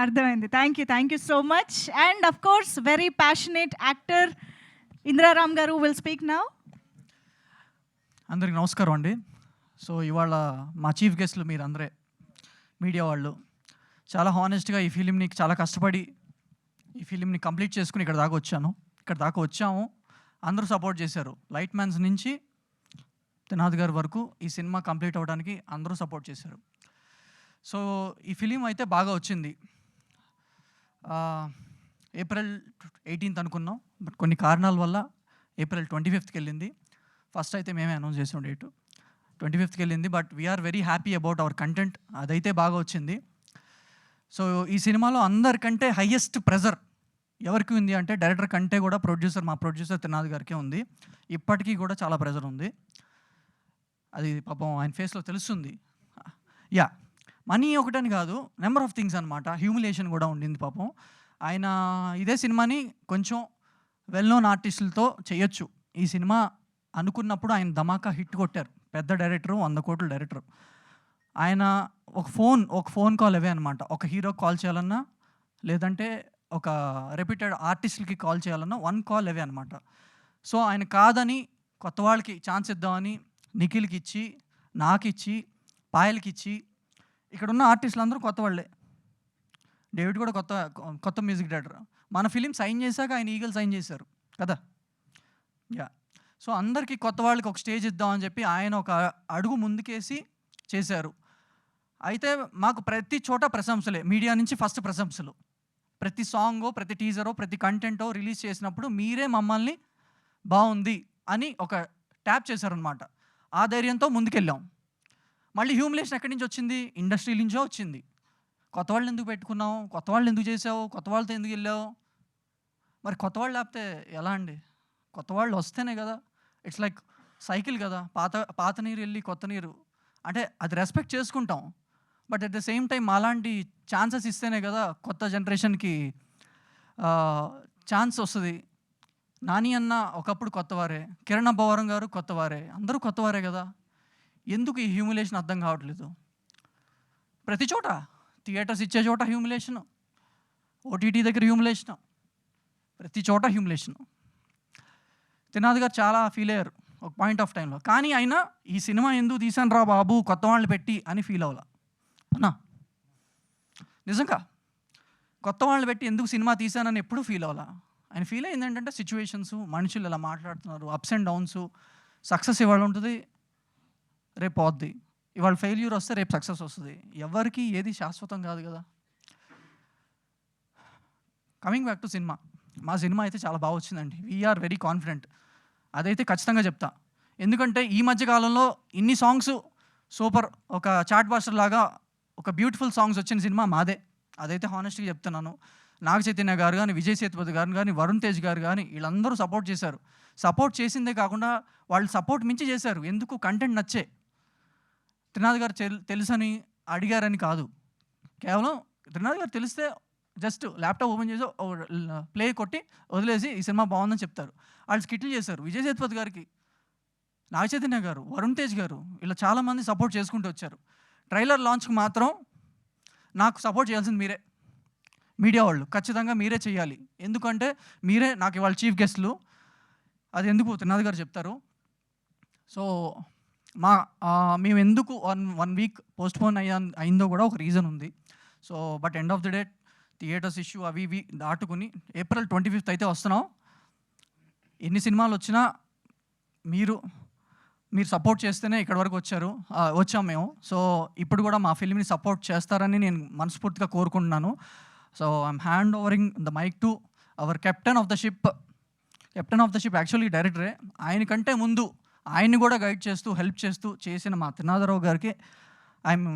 అర్థమైంది. Thank you so much. And of course very passionate actor Indraram గారు విల్ స్పీక్ నౌ. అందరికి నమస్కారం అండి. సో ఇవాళ మా చీఫ్ గెస్ట్లు మీరు అందరే, మీడియా వాళ్ళు. చాలా హానెస్ట్గా ఈ ఫిలింని చాలా కష్టపడి ఈ ఫిలింని కంప్లీట్ చేసుకుని ఇక్కడ దాకా వచ్చాము. అందరూ సపోర్ట్ చేశారు. లైట్ మ్యాన్స్ నుంచి త్రినాథ్ గారి వరకు ఈ సినిమా కంప్లీట్ అవ్వడానికి అందరూ సపోర్ట్ చేశారు. సో ఈ ఫిలిం అయితే బాగా వచ్చింది. April 18th అనుకున్నాం, బట్ కొన్ని కారణాల వల్ల April 25th వెళ్ళింది. ఫస్ట్ అయితే మేమే అనౌన్స్ చేసాం డేటు, 25th వెళ్ళింది. But we are very happy about our content. అదైతే బాగా వచ్చింది. సో ఈ సినిమాలో అందరికంటే హయ్యెస్ట్ ప్రెజర్ ఎవరికి ఉంది అంటే డైరెక్టర్ కంటే కూడా మా ప్రొడ్యూసర్ త్రినాథ్ గారికే ఉంది. ఇప్పటికీ కూడా చాలా ప్రెజర్ ఉంది. అది పాపం ఆయన ఫేస్లో తెలుస్తుంది. యా, మనీ ఒకటని కాదు, నెంబర్ ఆఫ్ థింగ్స్ అనమాట. హ్యూమిలేషన్ కూడా ఉండింది పాపం. ఆయన ఇదే సినిమాని కొంచెం వెల్ నోన్ ఆర్టిస్టులతో చేయొచ్చు. ఈ సినిమా అనుకున్నప్పుడు ఆయన ధమాకా హిట్ కొట్టారు. పెద్ద డైరెక్టరు, 100 కోట్ల డైరెక్టరు. ఆయన ఒక ఫోన్ కాల్ అవే అనమాట. ఒక హీరోకి కాల్ చేయాలన్నా, లేదంటే ఒక రెప్యూటెడ్ ఆర్టిస్టులకి కాల్ చేయాలన్నా 1 కాల్ అవే అనమాట. సో ఆయన కాదని కొత్త వాళ్ళకి ఛాన్స్ ఇద్దామని నిఖిల్కి ఇచ్చి, నాకు ఇచ్చి, పాయల్కి ఇచ్చి, ఇక్కడ ఉన్న ఆర్టిస్టులు అందరూ కొత్త వాళ్ళే. డేవిడ్ కూడా కొత్త మ్యూజిక్ డైరెక్టర్. మన ఫిలిం సైన్ చేశాక ఆయన ఈగల్ సైన్ చేశారు కదా. యా, సో అందరికీ కొత్త వాళ్ళకి ఒక స్టేజ్ ఇద్దామని చెప్పి ఆయన ఒక అడుగు ముందుకేసి చేశారు. అయితే మాకు ప్రతి చోట ప్రశంసలే, మీడియా నుంచి ఫస్ట్ ప్రశంసలు. ప్రతి సాంగో, ప్రతి టీజరో, ప్రతి కంటెంటో రిలీజ్ చేసినప్పుడు మీరే మమ్మల్ని బాగుంది అని ఒక ట్యాప్ చేశారనమాట. ఆ ధైర్యంతో ముందుకెళ్ళాం. మళ్ళీ హ్యూమిలేషన్ ఎక్కడి నుంచి వచ్చింది? ఇండస్ట్రీ నుంచో వచ్చింది. కొత్త వాళ్ళు ఎందుకు పెట్టుకున్నావు, కొత్త వాళ్ళు ఎందుకు చేసావు, కొత్త వాళ్ళతో ఎందుకు వెళ్ళావు? మరి కొత్త వాళ్ళు లేకపోతే ఎలా అండి? కొత్త వాళ్ళు వస్తేనే కదా. ఇట్స్ లైక్ సైకిల్ కదా, పాత నీరు వెళ్ళి కొత్త నీరు అంటే అది రెస్పెక్ట్ చేసుకుంటాం. But at the same time అలాంటి ఛాన్సెస్ ఇస్తేనే కదా కొత్త జనరేషన్కి ఛాన్స్ వస్తుంది. నాని అన్న ఒకప్పుడు కొత్తవారే, కిరణ్ అబ్బవరం గారు కొత్తవారే, అందరూ కొత్తవారే కదా. ఎందుకు ఈ హ్యూమిలేషన్ అర్థం కావట్లేదు? ప్రతి చోట థియేటర్స్ ఇచ్చే చోట హ్యూమిలేషను, ఓటీటీ దగ్గర హ్యూమిలేషను, ప్రతి చోట హ్యూమిలేషను. త్రినాథ్ గారు చాలా ఫీల్ అయ్యారు ఒక పాయింట్ ఆఫ్ టైంలో. కానీ అయినా ఈ సినిమా ఎందుకు తీసాను రా బాబు కొత్త వాళ్ళని పెట్టి అని ఫీల్ అవ్వాల అన్నా. నిజంగా కొత్త వాళ్ళని పెట్టి ఎందుకు సినిమా తీసానని ఎప్పుడూ ఫీల్ అవ్వాల. ఆయన ఫీల్ అయింది ఏంటంటే సిచ్యువేషన్స్, మనుషులు ఇలా మాట్లాడుతున్నారు, అప్స్ అండ్ డౌన్స్. సక్సెస్ ఇవాళ ఉంటుంది, రేపు పోద్ది. ఇవాళ ఫెయిల్యూర్ వస్తే రేపు సక్సెస్ వస్తుంది. ఎవరికి ఏది శాశ్వతం కాదు కదా. కమింగ్ బ్యాక్ టు సినిమా, మా సినిమా అయితే చాలా బాగా వచ్చిందండి. వీఆర్ వెరీ కాన్ఫిడెంట్, అదైతే ఖచ్చితంగా చెప్తా. ఎందుకంటే ఈ మధ్యకాలంలో ఇన్ని సాంగ్స్ సూపర్, ఒక చాట్ బాస్టర్ లాగా ఒక బ్యూటిఫుల్ సాంగ్స్ వచ్చిన సినిమా మాదే. అదైతే హానెస్ట్గా చెప్తున్నాను. నాగ చైతన్య గారు కానీ, విజయ్ సేతుపతి గారు కానీ, వరుణ్ తేజ్ గారు కానీ వీళ్ళందరూ సపోర్ట్ చేశారు. సపోర్ట్ చేసిందే కాకుండా వాళ్ళు సపోర్ట్ మించి చేశారు. ఎందుకు? కంటెంట్ నచ్చే. త్రినాథ్ గారు తెలుసని అడిగారని కాదు, కేవలం త్రినాథ్ గారు తెలిస్తే జస్ట్ ల్యాప్టాప్ ఓపెన్ చేసి ప్లే కొట్టి వదిలేసి ఈ సినిమా బాగుందని చెప్తారు. వాళ్ళు స్కిట్లు చేశారు. విజయ్ సేతుపతి గారికి, నాగ చైతన్య గారు, వరుణ్ తేజ్ గారు ఇలా చాలామంది సపోర్ట్ చేసుకుంటూ వచ్చారు. ట్రైలర్ లాంచ్కి మాత్రం నాకు సపోర్ట్ చేయాల్సింది మీరే, మీడియా వాళ్ళు. ఖచ్చితంగా మీరే చేయాలి. ఎందుకంటే మీరే నాకు ఇవాళ చీఫ్ గెస్ట్లు. అది ఎందుకు త్రినాథ్ గారు చెప్తారు. సో మేము ఎందుకు వన్ వీక్ పోస్ట్పోన్ అయిందో కూడా ఒక రీజన్ ఉంది. So but end of the day theatres issue అవి ఇవి దాటుకుని April 25th అయితే వస్తున్నాం. ఎన్ని సినిమాలు వచ్చినా మీరు సపోర్ట్ చేస్తేనే ఇక్కడి వరకు వచ్చాం మేము. సో ఇప్పుడు కూడా మా ఫిల్మ్ని సపోర్ట్ చేస్తారని నేను మనస్ఫూర్తిగా కోరుకుంటున్నాను. So I'm hand overing the mic to our captain of the ship. Actually డైరెక్టరే. ఆయనకంటే ముందు ఆయన్ని కూడా గైడ్ చేస్తూ హెల్ప్ చేస్తూ చేసిన మా త్రినాథరావు గారికి I'm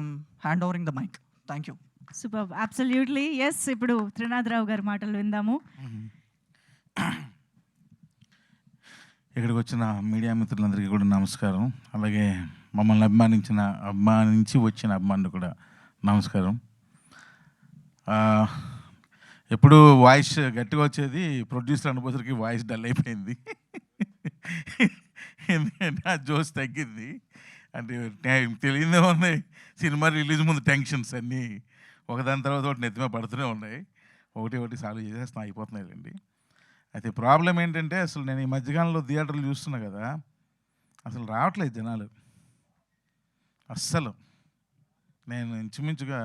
hand overing the mic. Thank you. Super, absolutely yes. ఇప్పుడు త్రినాథరావు గారి మాటలు విందాము. ఇక్కడికి వచ్చిన మీడియా మిత్రులందరికీ కూడా నమస్కారం. అలాగే మమ్మల్ని అభిమానించి వచ్చిన అభిమానులు కూడా నమస్కారం. ఎప్పుడు వాయిస్ గట్టిగా వచ్చేది, ప్రొడ్యూసర్ అనుభూతికి వాయిస్ డల్ అయిపోయింది. ఎందుకంటే ఆ జోస్ తగ్గింది. అంటే తెలియదే ఉన్నాయి. సినిమా రిలీజ్ ముందు టెన్షన్స్ అన్నీ ఒకదాని తర్వాత ఒకటి నెత్తిమే పడుతూనే ఉన్నాయి. ఒకటి సాల్వ్ చేసేస్తాం, అయిపోతున్నాయండి. అయితే ప్రాబ్లం ఏంటంటే అసలు నేను ఈ మధ్యకాలంలో థియేటర్లు చూస్తున్నా కదా, అసలు రావట్లేదు జనాలు అస్సలు. నేను ఇంచుమించుగా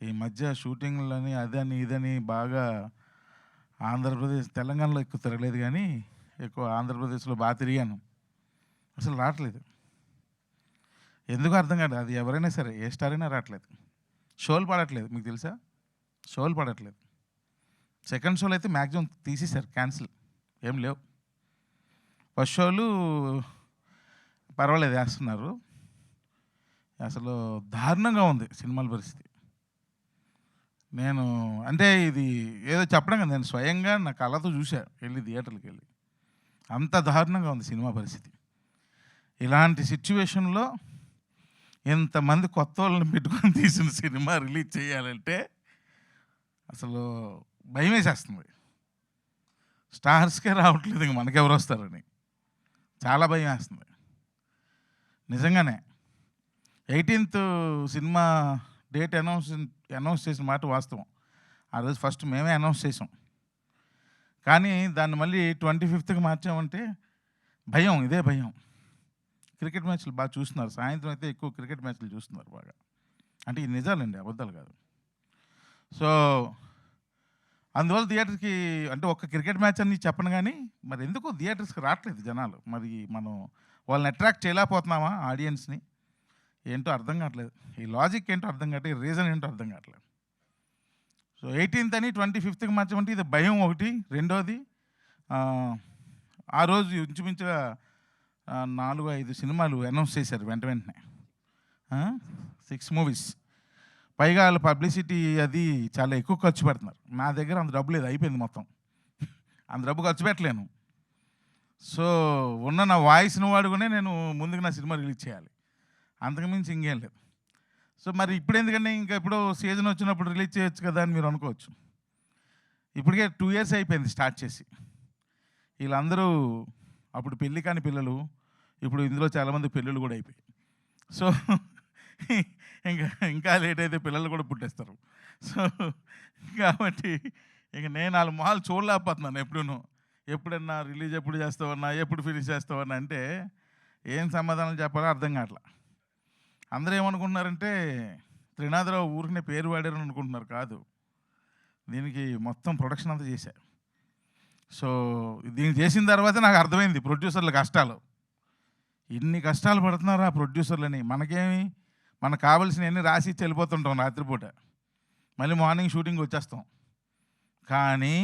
ఈ మధ్య షూటింగ్లని అదని ఇదని బాగా తెలంగాణలో ఎక్కువ తిరగలేదు, కానీ ఎక్కువ ఆంధ్రప్రదేశ్లో బాగా తిరిగాను. అసలు రావట్లేదు. ఎందుకు అర్థం కాదు. అది ఎవరైనా సరే, ఏ స్టార్ అయినా రావట్లేదు. షోలు పడట్లేదు, మీకు తెలుసా? షోలు పడట్లేదు. సెకండ్ షోలు అయితే మ్యాక్సిమం తీసేశారు, క్యాన్సిల్, ఏం లేవు. ఫస్ట్ షోలు పర్వాలేదు వేస్తున్నారు. అసలు దారుణంగా ఉంది సినిమాల పరిస్థితి. నేను అంటే ఇది ఏదో చెప్పడం కదా, నేను స్వయంగా నా కళ్ళతో చూసా వెళ్ళి థియేటర్కి వెళ్ళి. అంత దారుణంగా ఉంది సినిమా పరిస్థితి. ఇలాంటి సిచ్యువేషన్లో ఎంతమంది కొత్త వాళ్ళని పెట్టుకొని తీసిన సినిమా రిలీజ్ చేయాలంటే అసలు భయం వేసేస్తుంది. స్టార్స్కే రావట్లేదు, ఇంక మనకెవరు వస్తారని చాలా భయం వేస్తుంది నిజంగానే. 18th సినిమా డేట్ అనౌన్స్ చేసిన మాట వాస్తవం. ఆ రోజు ఫస్ట్ మేమే అనౌన్స్ చేసాం, కానీ దాన్ని మళ్ళీ 25th మార్చామంటే భయం, ఇదే భయం. క్రికెట్ మ్యాచ్లు బాగా చూస్తున్నారు, సాయంత్రం అయితే ఎక్కువ క్రికెట్ మ్యాచ్లు చూస్తున్నారు బాగా. అంటే ఇది నిజాలండి, అబద్ధాలు కాదు. సో అందువల్ల థియేటర్కి అంటే ఒక క్రికెట్ మ్యాచ్ అని చెప్పను కానీ మరి ఎందుకు థియేటర్స్కి రావట్లేదు జనాలు. మరి మనం వాళ్ళని అట్రాక్ట్ చేయలేకపోతున్నామా ఆడియన్స్ని? ఏంటో అర్థం కావట్లేదు. ఈ లాజిక్ ఏంటో అర్థం కావట్లేదు, ఈ రీజన్ ఏంటో అర్థం కావట్లేదు. సో 18th అని 25th మధ్య అంటే ఇది భయం ఒకటి. రెండోది ఆ రోజు ఇంచుమించుగా 4-5 సినిమాలు అనౌన్స్ చేశారు వెంటనే, 6 మూవీస్. పైగా వాళ్ళ పబ్లిసిటీ అది చాలా ఎక్కువ ఖర్చు పెడుతున్నారు. నా దగ్గర అంత డబ్బు లేదు, అయిపోయింది మొత్తం. అంత డబ్బు ఖర్చు పెట్టలేను. సో ఉన్న నా వాయిస్ని వాడుకునే నేను ముందుకు నా సినిమా రిలీజ్ చేయాలి, అంతకుమించి ఇంకేం లేదు. సో మరి ఇప్పుడు ఎందుకంటే ఇంకా ఎప్పుడో సీజన్ వచ్చినప్పుడు రిలీజ్ చేయొచ్చు కదా అని మీరు అనుకోవచ్చు. ఇప్పటికే 2 years అయిపోయింది స్టార్ట్ చేసి. వీళ్ళందరూ అప్పుడు పెళ్ళి కాని పిల్లలు, ఇప్పుడు ఇందులో చాలామంది పెళ్ళిళ్ళు కూడా అయిపోయాయి. సో ఇంకా లేట్ అయితే పిల్లలు కూడా పుట్టేస్తారు. సో కాబట్టి ఇంక నేను వాళ్ళ మొహాలు చూడలేకపోతున్నాను. ఎప్పుడన్నా రిలీజ్ ఎప్పుడు చేస్తావన్నా, ఎప్పుడు ఫినిష్ చేస్తావన్నా అంటే ఏం సమాధానం చెప్పాలో అర్థం కావట్లా. అందరూ ఏమనుకుంటున్నారంటే త్రినాథరావు ఊరికనే పేరు వాడారని అనుకుంటున్నారు. కాదు, దీనికి మొత్తం ప్రొడక్షన్ అంతా చేశారు. సో దీన్ని చేసిన తర్వాత నాకు అర్థమైంది ప్రొడ్యూసర్ల కష్టాలు. ఇన్ని కష్టాలు పడుతున్నారు ఆ ప్రొడ్యూసర్లని. మనకేమి, మనకు కావాల్సినవన్నీ రాసి ఇచ్చి వెళ్ళిపోతుంటాం రాత్రిపూట, మళ్ళీ మార్నింగ్ షూటింగ్ వచ్చేస్తాం. కానీ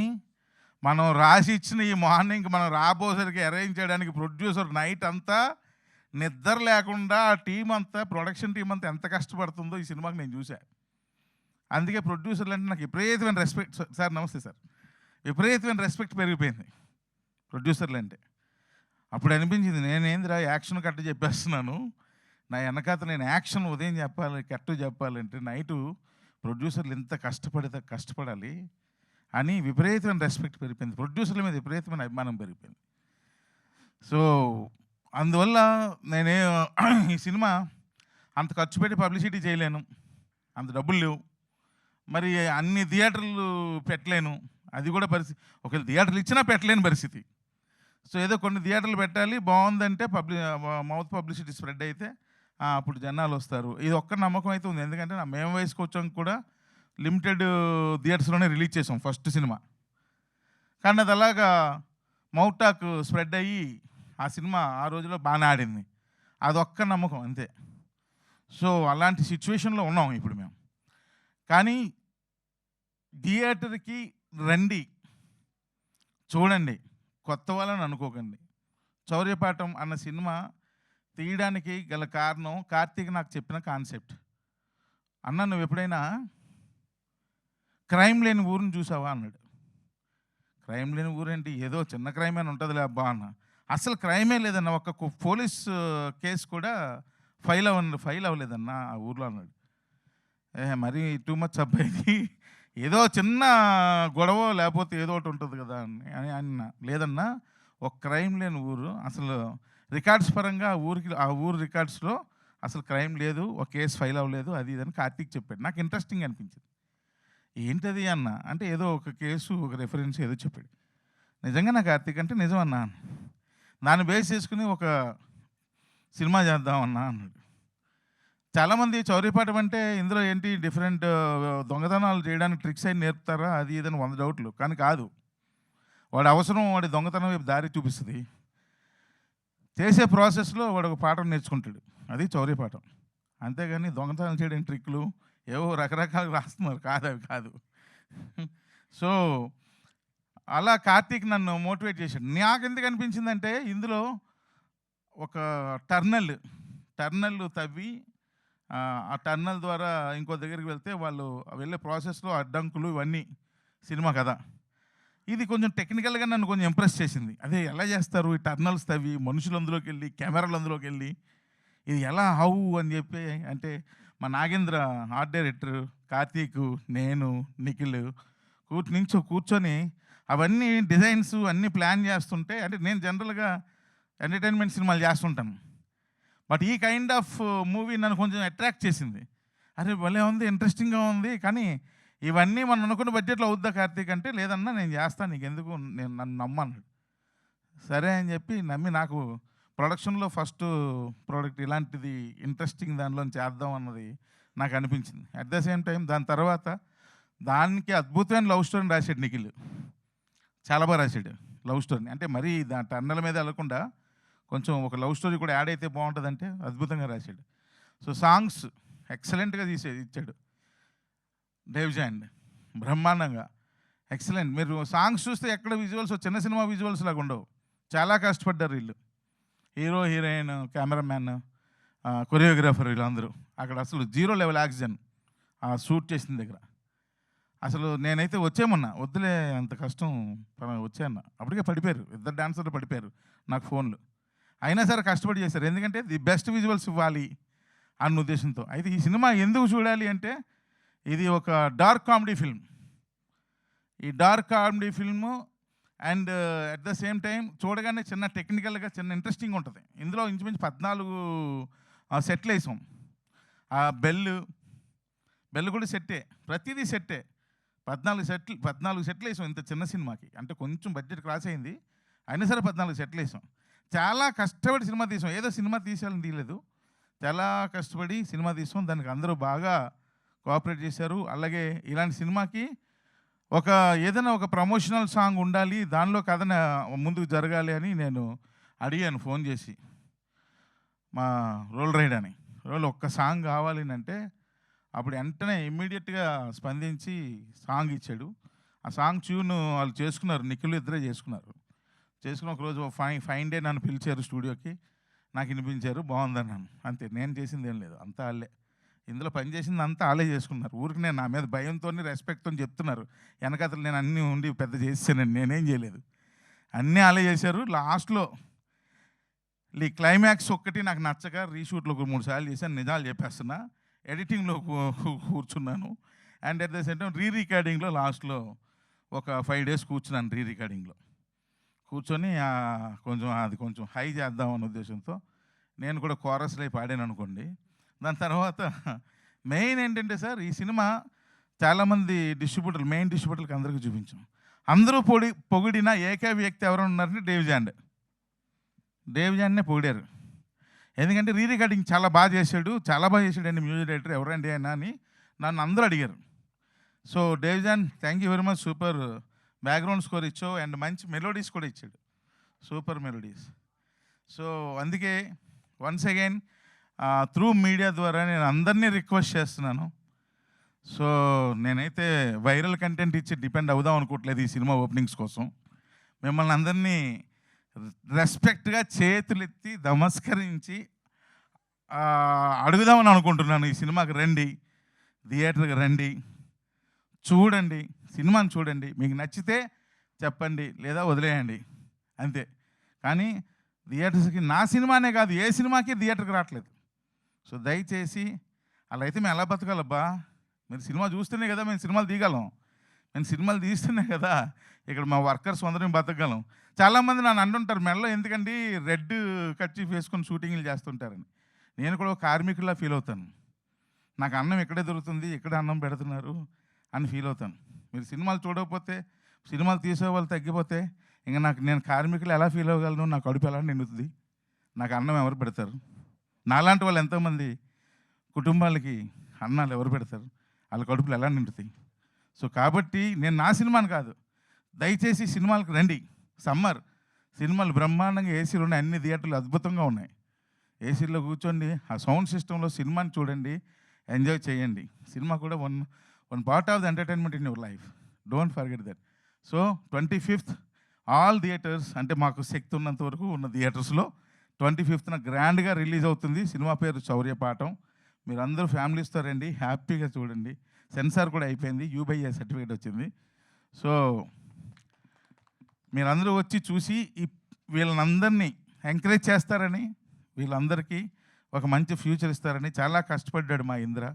మనం రాసి ఇచ్చిన ఈ మార్నింగ్ మనం రాబోసరికి అరేంజ్ చేయడానికి ప్రొడ్యూసర్ నైట్ అంతా నిద్ర లేకుండా ఆ టీం అంతా, ప్రొడక్షన్ టీం అంతా ఎంత కష్టపడుతుందో ఈ సినిమాకి నేను చూశాను. అందుకే ప్రొడ్యూసర్లు అంటే నాకు విపరీతమైన రెస్పెక్ట్. సార్ నమస్తే సార్. విపరీతమైన రెస్పెక్ట్ పెరిగిపోయింది ప్రొడ్యూసర్లు అంటే. అప్పుడు అనిపించింది నేనేందిరా యాక్షన్ కట్ట చెప్పేస్తున్నాను, నా వెనకాత నేను యాక్షన్ ఉదయం చెప్పాలి, కట్టు చెప్పాలంటే నైటు ప్రొడ్యూసర్లు ఎంత కష్టపడాలి అని విపరీతమైన రెస్పెక్ట్ పెరిగిపోయింది. ప్రొడ్యూసర్ల మీద విపరీతమైన అభిమానం పెరిగిపోయింది. సో అందువల్ల నేనే ఈ సినిమా అంత ఖర్చు పెట్టి పబ్లిసిటీ చేయలేను, అంత డబ్బులు లేవు, మరి అన్ని థియేటర్లు పెట్టలేను. అది కూడా పరిస్థితి, ఒకవేళ థియేటర్లు ఇచ్చినా పెట్టలేని పరిస్థితి. సో ఏదో కొన్ని థియేటర్లు పెట్టాలి, బాగుందంటే మౌత్ పబ్లిసిటీ స్ప్రెడ్ అయితే అప్పుడు జనాలు వస్తారు. ఇది ఒక్క నమ్మకం అయితే ఉంది. ఎందుకంటే మేము వయసుకు వచ్చాక కూడా లిమిటెడ్ థియేటర్స్లోనే రిలీజ్ చేసాం ఫస్ట్ సినిమా. కానీ అది అలాగా మౌత్ టాక్ స్ప్రెడ్ అయ్యి ఆ సినిమా ఆ రోజులో బాగానే ఆడింది. అదొక్క నమ్మకం అంతే. సో అలాంటి సిచ్యువేషన్లో ఉన్నాం ఇప్పుడు మేము. కానీ థియేటర్కి రండి, చూడండి, కొత్త వాళ్ళని అనుకోకండి. చౌర్యపాఠం అన్న సినిమా తీయడానికి గల కారణం కార్తీక్ నాకు చెప్పిన కాన్సెప్ట్. అన్న నువ్వు ఎప్పుడైనా క్రైమ్ లేని ఊరిని చూసావా అన్నాడు. క్రైమ్ లేని ఊరేంటి, ఏదో చిన్న క్రైమ్ అని ఉంటుందిలే అబ్బా అన్న. అసలు క్రైమే లేదన్న, ఒక పోలీస్ కేసు కూడా ఫైల్ అవ్వలేదన్న ఆ ఊర్లో అన్నాడు. మరీ టూ మచ్ అబ్బాయిది, ఏదో చిన్న గొడవ లేకపోతే ఏదో ఒకటి ఉంటుంది కదా అని అన్న. లేదన్నా, ఒక క్రైమ్ లేని ఊరు, అసలు రికార్డ్స్ పరంగా ఆ ఊరు రికార్డ్స్లో అసలు క్రైమ్ లేదు, ఒక కేసు ఫైల్ అవ్వలేదు, అది ఇదని కార్తీక్ చెప్పాడు. నాకు ఇంట్రెస్టింగ్ అనిపించింది. ఏంటది అన్న అంటే ఏదో ఒక కేసు, ఒక రెఫరెన్స్ ఏదో చెప్పాడు. నిజంగా నా కార్తీక్ అంటే నిజం అన్నా, దాన్ని బేస్ చేసుకుని ఒక సినిమా చేద్దామన్నా అన్నాడు. చాలామంది చౌర్యపాఠం అంటే ఇందులో ఏంటి డిఫరెంట్ దొంగతనాలు చేయడానికి ట్రిక్స్ అయి నేర్పుతారా, అది ఇదని 100 డౌట్లు. కానీ కాదు, వాడి అవసరం వాడి దొంగతనం వైపు దారి చూపిస్తుంది. చేసే ప్రాసెస్లో వాడు ఒక పాఠం నేర్చుకుంటాడు, అది చౌర్యపాఠం. అంతేగాని దొంగతనం చేయడానికి ట్రిక్లు ఏవో రకరకాలు రాస్తున్నారు, కాదు అవి కాదు. సో అలా కార్తీక్ నన్ను మోటివేట్ చేశాడు. నాకు ఎందుకు అనిపించిందంటే ఇందులో ఒక టర్నల్ తవ్వి ఆ టర్నల్ ద్వారా ఇంకో దగ్గరికి వెళ్తే వాళ్ళు వెళ్ళే ప్రాసెస్లో అడ్డంకులు ఇవన్నీ సినిమా కదా. ఇది కొంచెం టెక్నికల్గా నన్ను కొంచెం ఇంప్రెస్ చేసింది. అదే ఎలా చేస్తారు ఈ టర్నల్స్ తవ్వి, మనుషులు అందులోకి వెళ్ళి, కెమెరాలు అందులోకి వెళ్ళి, ఇది ఎలా హౌ అని చెప్పి అంటే మా నాగేంద్ర ఆర్ట్ డైరెక్టర్, కార్తీక్, నేను, నిఖిల్ కూర్చొని అవన్నీ డిజైన్స్ అన్నీ ప్లాన్ చేస్తుంటే, అంటే నేను జనరల్గా ఎంటర్టైన్మెంట్ సినిమాలు చేస్తుంటాను, బట్ ఈ కైండ్ ఆఫ్ మూవీ నన్ను కొంచెం అట్రాక్ట్ చేసింది. అరే భలే ఉంది, ఇంట్రెస్టింగ్గా ఉంది, కానీ ఇవన్నీ మనం అనుకున్న బడ్జెట్లో అవుద్దా కార్తీక్ అంటే, లేదన్నా నేను చేస్తాను, నీకు ఎందుకు, నేను నన్ను నమ్మన్నాడు. సరే అని చెప్పి నమ్మి నాకు ప్రొడక్షన్లో ఫస్ట్ ప్రోడక్ట్ ఇలాంటిది ఇంట్రెస్టింగ్ దానిలో చేద్దాం అన్నది నాకు అనిపించింది. అట్ ద సేమ్ టైం దాని తర్వాత దానికి అద్భుతమైన లవ్ స్టోరీని రాశాడు నిఖిల్. చాలా బాగా రాశాడు లవ్ స్టోరీని. అంటే మరీ టన్నల మీద వెళ్ళకుండా కొంచెం ఒక లవ్ స్టోరీ కూడా యాడ్ అయితే బాగుంటుందంటే అద్భుతంగా రాశాడు. సో సాంగ్స్ ఎక్సలెంట్గా ఇచ్చాడు డేవ్ జాన్, బ్రహ్మాండంగా ఎక్సలెంట్. మీరు సాంగ్స్ చూస్తే ఎక్కడ విజువల్స్ చిన్న సినిమా విజువల్స్ లాగా ఉండవు. చాలా కష్టపడ్డారు వీళ్ళు, హీరో హీరోయిన్, కెమెరామ్యాన్, కొరియోగ్రాఫర్, వీళ్ళందరూ. అక్కడ అసలు 0 లెవెల్ ఆక్సిజన్ ఆ షూట్ చేసిన దగ్గర. అసలు నేనైతే వచ్చేమన్నా, వద్దులే అంత కష్టం వచ్చాను. అప్పటికే పడిపోయారు, ఇద్దరు డాన్సర్లు పడిపోయారు నాకు ఫోన్లు. అయినా సరే కష్టపడి చేశారు, ఎందుకంటే ది బెస్ట్ విజువల్స్ ఇవ్వాలి అన్న ఉద్దేశంతో. అయితే ఈ సినిమా ఎందుకు చూడాలి అంటే, ఇది ఒక డార్క్ కామెడీ ఫిల్మ్. ఈ dark comedy film and at the same time చూడగానే చిన్న టెక్నికల్గా చిన్న ఇంట్రెస్టింగ్ ఉంటుంది. ఇందులో ఇంచుమించు 14 సెట్లు వేసాం. ఆ బెల్ కూడా సెట్టే, ప్రతిదీ సెట్టే. 14 సెట్లు వేసాం ఇంత చిన్న సినిమాకి. అంటే కొంచెం బడ్జెట్ క్రాస్ అయింది, అయినా సరే 14 సెట్లు వేసాం. చాలా కష్టపడి సినిమా తీసాం, ఏదో సినిమా తీసేయాలని తీయలేదు, చాలా కష్టపడి సినిమా తీసాం. దానికి అందరూ బాగా కోఆపరేట్ చేశారు. అలాగే ఇలాంటి సినిమాకి ఏదైనా ఒక ప్రమోషనల్ సాంగ్ ఉండాలి, దానిలో కథ ముందుకు జరగాలి అని నేను అడిగాను ఫోన్ చేసి మా రోల్ రైడ్ అని. ఒక్క సాంగ్ కావాలి అంటే అప్పుడు వెంటనే ఇమ్మీడియట్గా స్పందించి సాంగ్ ఇచ్చాడు. ఆ సాంగ్ ట్యూన్ వాళ్ళు చేసుకున్నారు, నిఖిల్ ఇద్దరే చేసుకున్నారు. చేసుకుని ఒకరోజు ఫైన్ డే నన్ను పిలిచారు స్టూడియోకి, నాకు వినిపించారు, బాగుందన్నాను. అంతే, నేను చేసింది ఏం లేదు, అంతా వాళ్ళే. ఇందులో పని చేసింది అంతా వాళ్ళే చేసుకున్నారు. ఊరికి నేను నా మీద భయంతో రెస్పెక్ట్తో చెప్తున్నారు, వెనకతలు నేను అన్నీ ఉండి పెద్ద చేసానండి, నేనేం చేయలేదు, అన్నీ వాళ్ళే చేశారు. లాస్ట్లో ఈ క్లైమాక్స్ ఒక్కటి నాకు నచ్చక రీషూట్లో 3 సార్లు చేశాను, నిజాలు చెప్పేస్తున్నా. ఎడిటింగ్లో కూర్చున్నాను and at the same time రికార్డింగ్లో లాస్ట్లో ఒక 5 days కూర్చున్నాను. రికార్డింగ్లో కూర్చొని కొంచెం హై చేద్దామన్న ఉద్దేశంతో నేను కూడా కోరస్లో పాడాను అనుకోండి. దాని తర్వాత మెయిన్ ఏంటంటే సార్, ఈ సినిమా చాలామంది మెయిన్ డిస్ట్రిబ్యూటర్లకు అందరికీ చూపించాం. అందరూ పొగిడిన ఏకైక వ్యక్తి ఎవరైనా ఉన్నారంటే డేవ్ జాన్నే పొగిడారు. ఎందుకంటే రికార్డింగ్ చాలా బాగా చేశాడు అండి మ్యూజిక్ డైరెక్టర్ ఎవరండి అయినా అని నన్ను అందరూ అడిగారు. So Davzand, thank you very much, super background score ఇచ్చావు అండ్ మంచి మెలోడీస్ కూడా ఇచ్చాడు, సూపర్ మెలోడీస్. సో అందుకే వన్స్ అగైన్ త్రూ మీడియా ద్వారా నేను అందరినీ రిక్వెస్ట్ చేస్తున్నాను. సో నేనైతే వైరల్ కంటెంట్ ఇచ్చి డిపెండ్ అవుదాం అనుకోవట్లేదు ఈ సినిమా ఓపెనింగ్స్ కోసం. మిమ్మల్ని అందరినీ రెస్పెక్ట్గా చేతులెత్తి నమస్కరించి అడుగుదామని అనుకుంటున్నాను. ఈ సినిమాకి రండి, థియేటర్కి రండి, చూడండి, సినిమాని చూడండి, మీకు నచ్చితే చెప్పండి లేదా వదిలేయండి అంతే. కానీ థియేటర్స్కి నా సినిమానే కాదు ఏ సినిమాకి థియేటర్కి రావట్లేదు. సో దయచేసి అలా అయితే మేము ఎలా బతకాలబ్బా? మీరు సినిమా చూస్తేనే కదా మేము సినిమాలు తీయగలం, మేము సినిమాలు తీస్తేనే కదా ఇక్కడ మా వర్కర్స్ అందరం బతకగలం. చాలామంది నన్ను అంటుంటారు, మెడలో ఎందుకండి రెడ్ కర్చీఫ్ వేసుకొని షూటింగ్లు చేస్తుంటారని. నేను కూడా ఒక కార్మికుల్లా ఫీల్ అవుతాను. నాకు అన్నం ఎక్కడే దొరుకుతుంది, ఎక్కడ అన్నం పెడుతున్నారు అని ఫీల్ అవుతాను. మీరు సినిమాలు చూడకపోతే, సినిమాలు తీసే వాళ్ళు తగ్గిపోతే ఇంకా నేను కార్మికులు ఎలా ఫీల్ అవ్వగలను? నా కడుపు ఎలా నిండుతుంది? నాకు అన్నం ఎవరు పెడతారు? నాలాంటి వాళ్ళు ఎంతోమంది కుటుంబాలకి అన్నాలు ఎవరు పెడతారు? వాళ్ళ కడుపులు ఎలా నిండుతాయి? సో కాబట్టి నేను నా సినిమాని కాదు, దయచేసి సినిమాలకు రండి. సమ్మర్ సినిమాలు బ్రహ్మాండంగా ఏసీలు ఉన్నాయి, అన్ని థియేటర్లు అద్భుతంగా ఉన్నాయి. ఏసీలో కూర్చోండి, ఆ సౌండ్ సిస్టంలో సినిమాని చూడండి, ఎంజాయ్ చేయండి. సినిమా కూడా one part of the entertainment in your life, don't forget that. So 25th all theatres, అంటే మాకు శక్తి ఉన్నంత వరకు ఉన్న థియేటర్స్లో 25th గ్రాండ్గా రిలీజ్ అవుతుంది. సినిమా పేరు శౌర్యపాఠం. మీరు అందరూ ఫ్యామిలీస్తో రండి, హ్యాపీగా చూడండి. సెన్సార్ కూడా అయిపోయింది, UBI సర్టిఫికేట్ వచ్చింది. సో మీరందరూ వచ్చి చూసి వీళ్ళందరినీ ఎంకరేజ్ చేస్తారని, వీళ్ళందరికీ ఒక మంచి ఫ్యూచర్ ఇస్తారని. చాలా కష్టపడ్డాడు మా ఇంద్ర,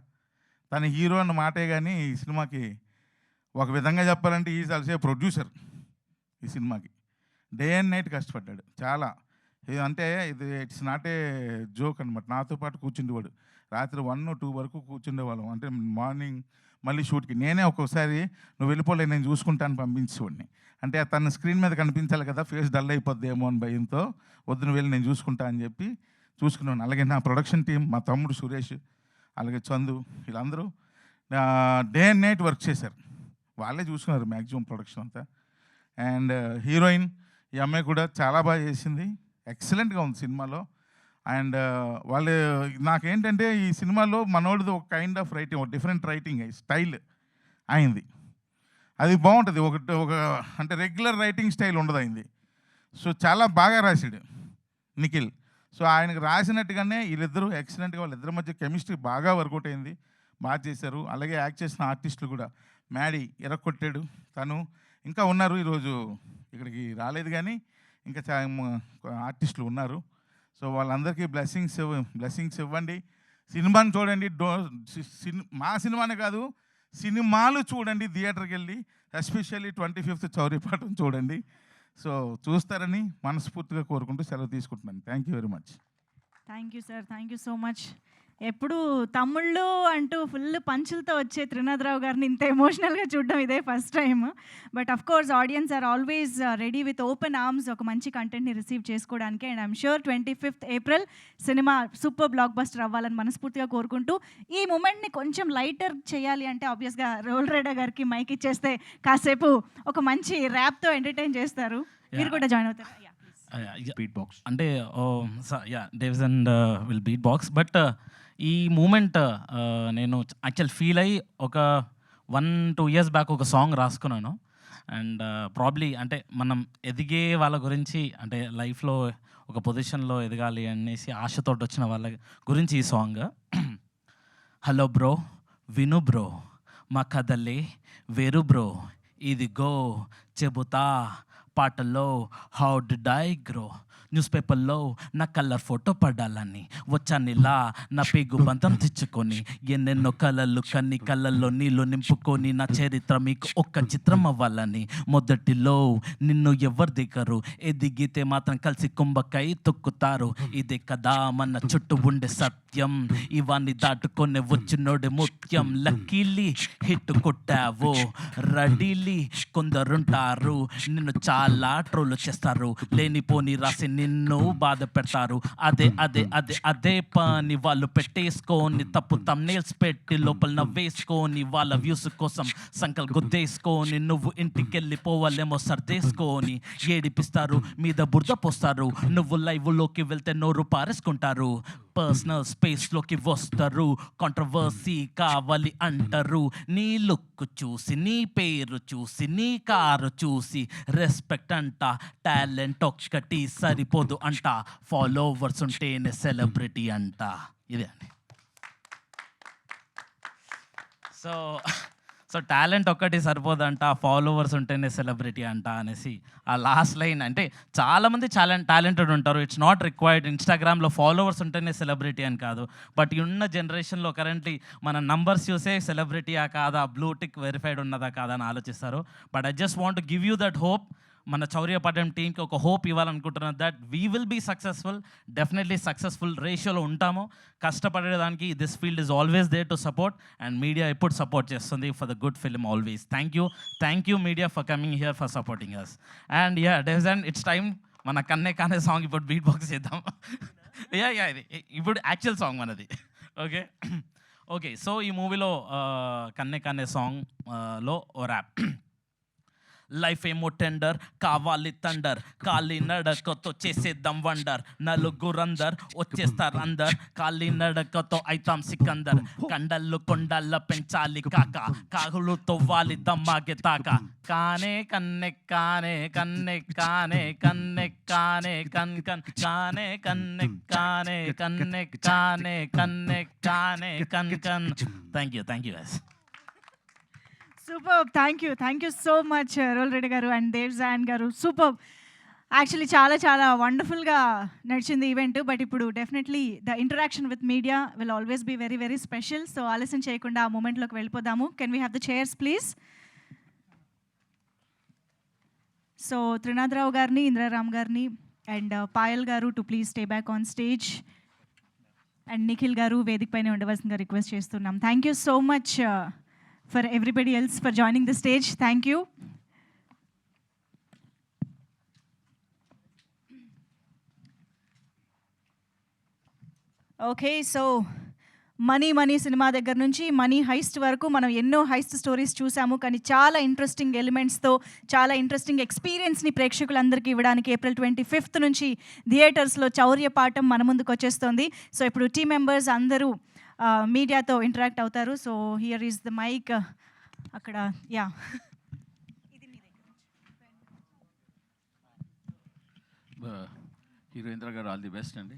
తన హీరో అన్న మాటే కానీ ఈ సినిమాకి ఒక విధంగా చెప్పాలంటే ఈజ్ ఆల్సో ప్రొడ్యూసర్. ఈ సినిమాకి డే అండ్ నైట్ కష్టపడ్డాడు చాలా. అంటే ఇట్స్ నాట్ ఏ జోక్ అనమాట. నాతో పాటు కూర్చుండేవాడు, రాత్రి 1 or 2 వరకు కూర్చుండేవాళ్ళం. అంటే మార్నింగ్ మళ్ళీ షూట్కి నేనే ఒక్కోసారి నువ్వు వెళ్ళిపోలే నేను చూసుకుంటాను పంపించేవాడిని. అంటే తన స్క్రీన్ మీద కనిపించాలి కదా, ఫేస్ డల్ అయిపోద్దేమో అని భయంతో వద్దు నువ్వు వెళ్ళి నేను చూసుకుంటా అని చెప్పి చూసుకున్నాను. అలాగే నా ప్రొడక్షన్ టీం, మా తమ్ముడు సురేష్, అలాగే చందు, వీళ్ళందరూ డే అండ్ నైట్ వర్క్ చేశారు. వాళ్ళే చూసుకున్నారు మ్యాక్సిమం ప్రొడక్షన్ అంతా. అండ్ హీరోయిన్ ఈ అమ్మాయి కూడా చాలా బాగా చేసింది, ఎక్సలెంట్గా ఉంది సినిమాలో. అండ్ వాళ్ళు నాకేంటంటే ఈ సినిమాలో మనోడిది ఒక కైండ్ ఆఫ్ రైటింగ్, ఒక డిఫరెంట్ రైటింగ్ స్టైల్ అయింది. అది బాగుంటుంది. ఒక అంటే రెగ్యులర్ రైటింగ్ స్టైల్ ఉండదు అయింది. సో చాలా బాగా రాశాడు నిఖిల్. సో ఆయనకు రాసినట్టుగానే వీళ్ళిద్దరూ ఎక్సలెంట్గా, వాళ్ళిద్దరి మధ్య కెమిస్ట్రీ బాగా వర్కౌట్ అయింది, బాగా చేశారు. అలాగే యాక్ట్ చేసిన ఆర్టిస్టులు కూడా మ్యాడీ ఎరక్కొట్టాడు, తను ఇంకా ఉన్నారు, ఈరోజు ఇక్కడికి రాలేదు కానీ ఇంకా ఆర్టిస్టులు ఉన్నారు. సో వాళ్ళందరికీ బ్లెస్సింగ్స్ ఇవ్వండి. సినిమాని చూడండి, మా సినిమానే కాదు సినిమాలు చూడండి థియేటర్కి వెళ్ళి, ఎస్పెషల్లీ 25th చౌర్యపాఠం చూడండి. సో చూస్తారని మనస్ఫూర్తిగా కోరుకుంటూ సెలవు తీసుకుంటున్నాను. Thank you very much. Thank you sir, thank you so much. ఎప్పుడు తమ్ముళ్ళు అంటూ ఫుల్ పంచులతో వచ్చే త్రినాథరావు గారిని ఇంత ఎమోషనల్గా చూడడం ఇదే first time. But of course audience are always ready with open arms ఒక మంచి కంటెంట్ని రిసీవ్ చేసుకోవడానికి. And I'm sure 25th April cinema super blockbuster అవ్వాలని మనస్ఫూర్తిగా కోరుకుంటూ, ఈ మూమెంట్ని కొంచెం లైటర్ చేయాలి అంటే ఆబ్వియస్గా రోల్ రైడర్ గారికి మైక్ ఇచ్చేస్తే కాసేపు ఒక మంచి ర్యాప్తో ఎంటర్టైన్ చేస్తారు. మీరు కూడా జాయిన్ అవుతారు. బీట్ బాక్స్ అంటే Davzand will beat box. But ఈ మూమెంట్ నేను యాక్చువల్ ఫీల్ అయ్యి ఒక 1-2 years బ్యాక్ ఒక సాంగ్ రాసుకున్నాను. అండ్ ప్రాబ్లీ అంటే మనం ఎదిగే వాళ్ళ గురించి, అంటే లైఫ్లో ఒక పొజిషన్లో ఎదగాలి అనేసి ఆశతో వచ్చిన వాళ్ళ గురించి ఈ సాంగ్. హలో బ్రో, విను బ్రో, మా కథలే వేరు బ్రో, ఇదిగో చెబుతా పాటల్లో how did I grow, news పేపర్లో నా కలర్ ఫోటో పడాలని వచ్చానిలా నా పేగు బంధం తెచ్చుకొని, ఎన్నెన్నో కళలు కన్ని కళ్ళల్లో నీళ్ళు నింపుకొని, నా చరిత్ర మీకు ఒక్క చిత్రం అవ్వాలని. మొదటిలో నిన్ను ఎవరు దిగరు, ఎదిగితే మాత్రం కలిసి కుంభకై తొక్కుతారు, ఇదే కదా మన చుట్టూ ఉండే సత్యం, ఇవన్నీ దాటుకొని వచ్చినోడే ముత్యం. లక్కీలీ హిట్ కొట్టావో రెడీలీ కొందరుంటారు, నిన్ను చాలా ట్రోల్ చేస్తారు, లేనిపోని రాసి నిన్ను బాధ పెడతారు. అదే అదే అదే అదే పని వాళ్ళు పెట్టేసుకొని, తప్పు తమ్నేల్స్ పెట్టి లోపల నవ్వేసుకొని, వాళ్ళ వ్యూస్ కోసం సంకల్ గుద్దేసుకొని, నువ్వు ఇంటికి వెళ్ళిపోవాలేమో సర్దేసుకొని, ఏడిపిస్తారు మీద బురద పోస్తారు, నువ్వు లైవ్లోకి వెళ్తే నోరు పారేసుకుంటారు, పర్సనల్ స్పేస్లోకి వస్తారు, కాంట్రవర్సీ కావాలి అంటారు, నీ లుక్ చూసి నీ పేరు చూసి నీ కారు చూసి రెస్పెక్ట్ అంట, టాలెంట్ ఒక్కటి సరిపోదు అంట, ఫాలోవర్స్ ఉంటేనే సెలబ్రిటీ అంట. ఇదే అండి. సో టాలెంట్ ఒక్కటి సరిపోదంట, ఫాలోవర్స్ ఉంటేనే సెలబ్రిటీ అంట అనేసి ఆ లాస్ట్ లైన్. అంటే చాలామంది టాలెంటెడ్ ఉంటారు, ఇట్స్ నాట్ రిక్వైర్డ్ ఇన్స్టాగ్రామ్లో ఫాలోవర్స్ ఉంటేనే సెలబ్రిటీ అని కాదు. బట్ ఉన్న జనరేషన్లో కరెంట్లీ మన నంబర్స్ చూసే సెలబ్రిటీయా కాదా, బ్లూ టిక్ వెరిఫైడ్ ఉన్నదా కాదా అని ఆలోచిస్తారు. But I just want to give you that hope. మన చౌర్యపాఠం టీంకి ఒక హోప్ ఇవ్వాలనుకుంటున్నాను, that we will be successful, definitely successful రేషియోలో ఉంటాము. కష్టపడేదానికి this field is always there to support, and media ఎప్పుడు సపోర్ట్ చేస్తుంది for the good film always. Thank you media for coming here for supporting us. And డెస్ and it's time మన కన్నే కానే song ఇప్పుడు బీట్ బాక్స్ చేద్దాం. ఇది ఇప్పుడు యాక్చువల్ సాంగ్ మనది. ఓకే సో ఈ మూవీలో కన్నే కానే సాంగ్లో ఓ ర్యాప్. లైఫ్ ఏమో టెండర్, కావాలి థండర్, ఖాళీ నడకతో చేసేద్దాం వండర్, నలుగురందర్ వచ్చేస్తారు అందర్, ఖాళీ నడకతో అయితాం సికందర్, కండళ్ళు కొండల్ల పెంచాలి కాక, కాకులతో వాలి దమ్మాగే తాక, కానే కన్నె కానే కన్నె కానే కన్నె కానే కన్ కన్ కానే కన్నె కానే కన్నె కానే కన్నె కానే కన్ కన్. Thank you guys. Super, thank you so much రోల్ Reddy garu and Davzand garu. Super, actually చాలా వండర్ఫుల్గా నడిచింది ఈవెంట్. బట్ ఇప్పుడు definitely the interaction with media will always be very special. So ఆలస్యం చేయకుండా ఆ మూమెంట్లోకి వెళ్ళిపోదాము. Can we have the chairs please? So Trinadharao గారిని, ఇంద్రారామ్ గారిని and Payal garu to please stay back on stage, and Nikhil garu వేదిక పైన ఉండవలసిందిగా రిక్వెస్ట్ చేస్తున్నాం. Thank you so much for everybody else for joining the stage. Thank you. Okay, so money cinema దగ్గర నుంచి money heist వరకు మనం ఎన్నో హైస్ట్ స్టోరీస్ చూసాము. కానీ చాలా ఇంట్రెస్టింగ్ ఎలిమెంట్స్తో చాలా ఇంట్రెస్టింగ్ ఎక్స్పీరియన్స్ని ప్రేక్షకులందరికీ ఇవ్వడానికి April 25th నుంచి థియేటర్స్లో చౌర్యపాఠం మన ముందుకు వచ్చేస్తుంది. సో ఇప్పుడు టీమ్ మెంబర్స్ అందరూ మీడియాతో ఇంటరాక్ట్ అవుతారు. So here is the mic. అక్కడ యా హీరోయింద్ర గారు ఆల్ ది బెస్ట్ అండి.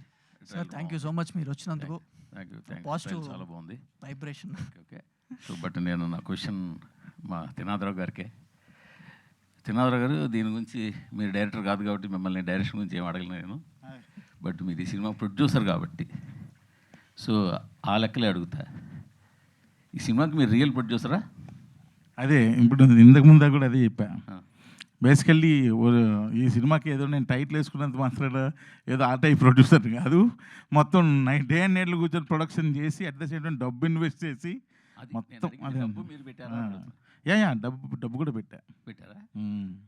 Sir thank you so much మీరు వచ్చినందుకు. థ్యాంక్ యూ పాజిటివ్ చాలా బాగుంది వైబ్రేషన్. ఓకే సో బట్ నేను నా క్వశ్చన్ మా త్రినాథరావు గారికే. త్రినాథరావు గారు దీని గురించి మీరు డైరెక్టర్ కాదు కాబట్టి మిమ్మల్ని డైరెక్షన్ గురించి ఏం అడగలను నేను, బట్ మీరు ఈ సినిమా ప్రొడ్యూసర్ కాబట్టి సో ఆ లెక్కలే అడుగుతా. ఈ సినిమాకి మీరు రియల్ ప్రొడ్యూసరా? అదే ఇప్పుడు ఇంతకు ముందు కూడా అదే చెప్పా. బేసికల్లీ ఈ సినిమాకి ఏదో నేను టైటిల్ వేసుకున్నంత మాత్రాన ఏదో ఆ టైప్ ప్రొడ్యూసర్ కాదు. మొత్తం డే అండ్ నైట్లు కూర్చొని ప్రొడక్షన్ చేసి అట్ ద సేమ్ టైం డబ్బు ఇన్వెస్ట్ చేసి మొత్తం అదే యా డబ్బు కూడా పెట్టారా?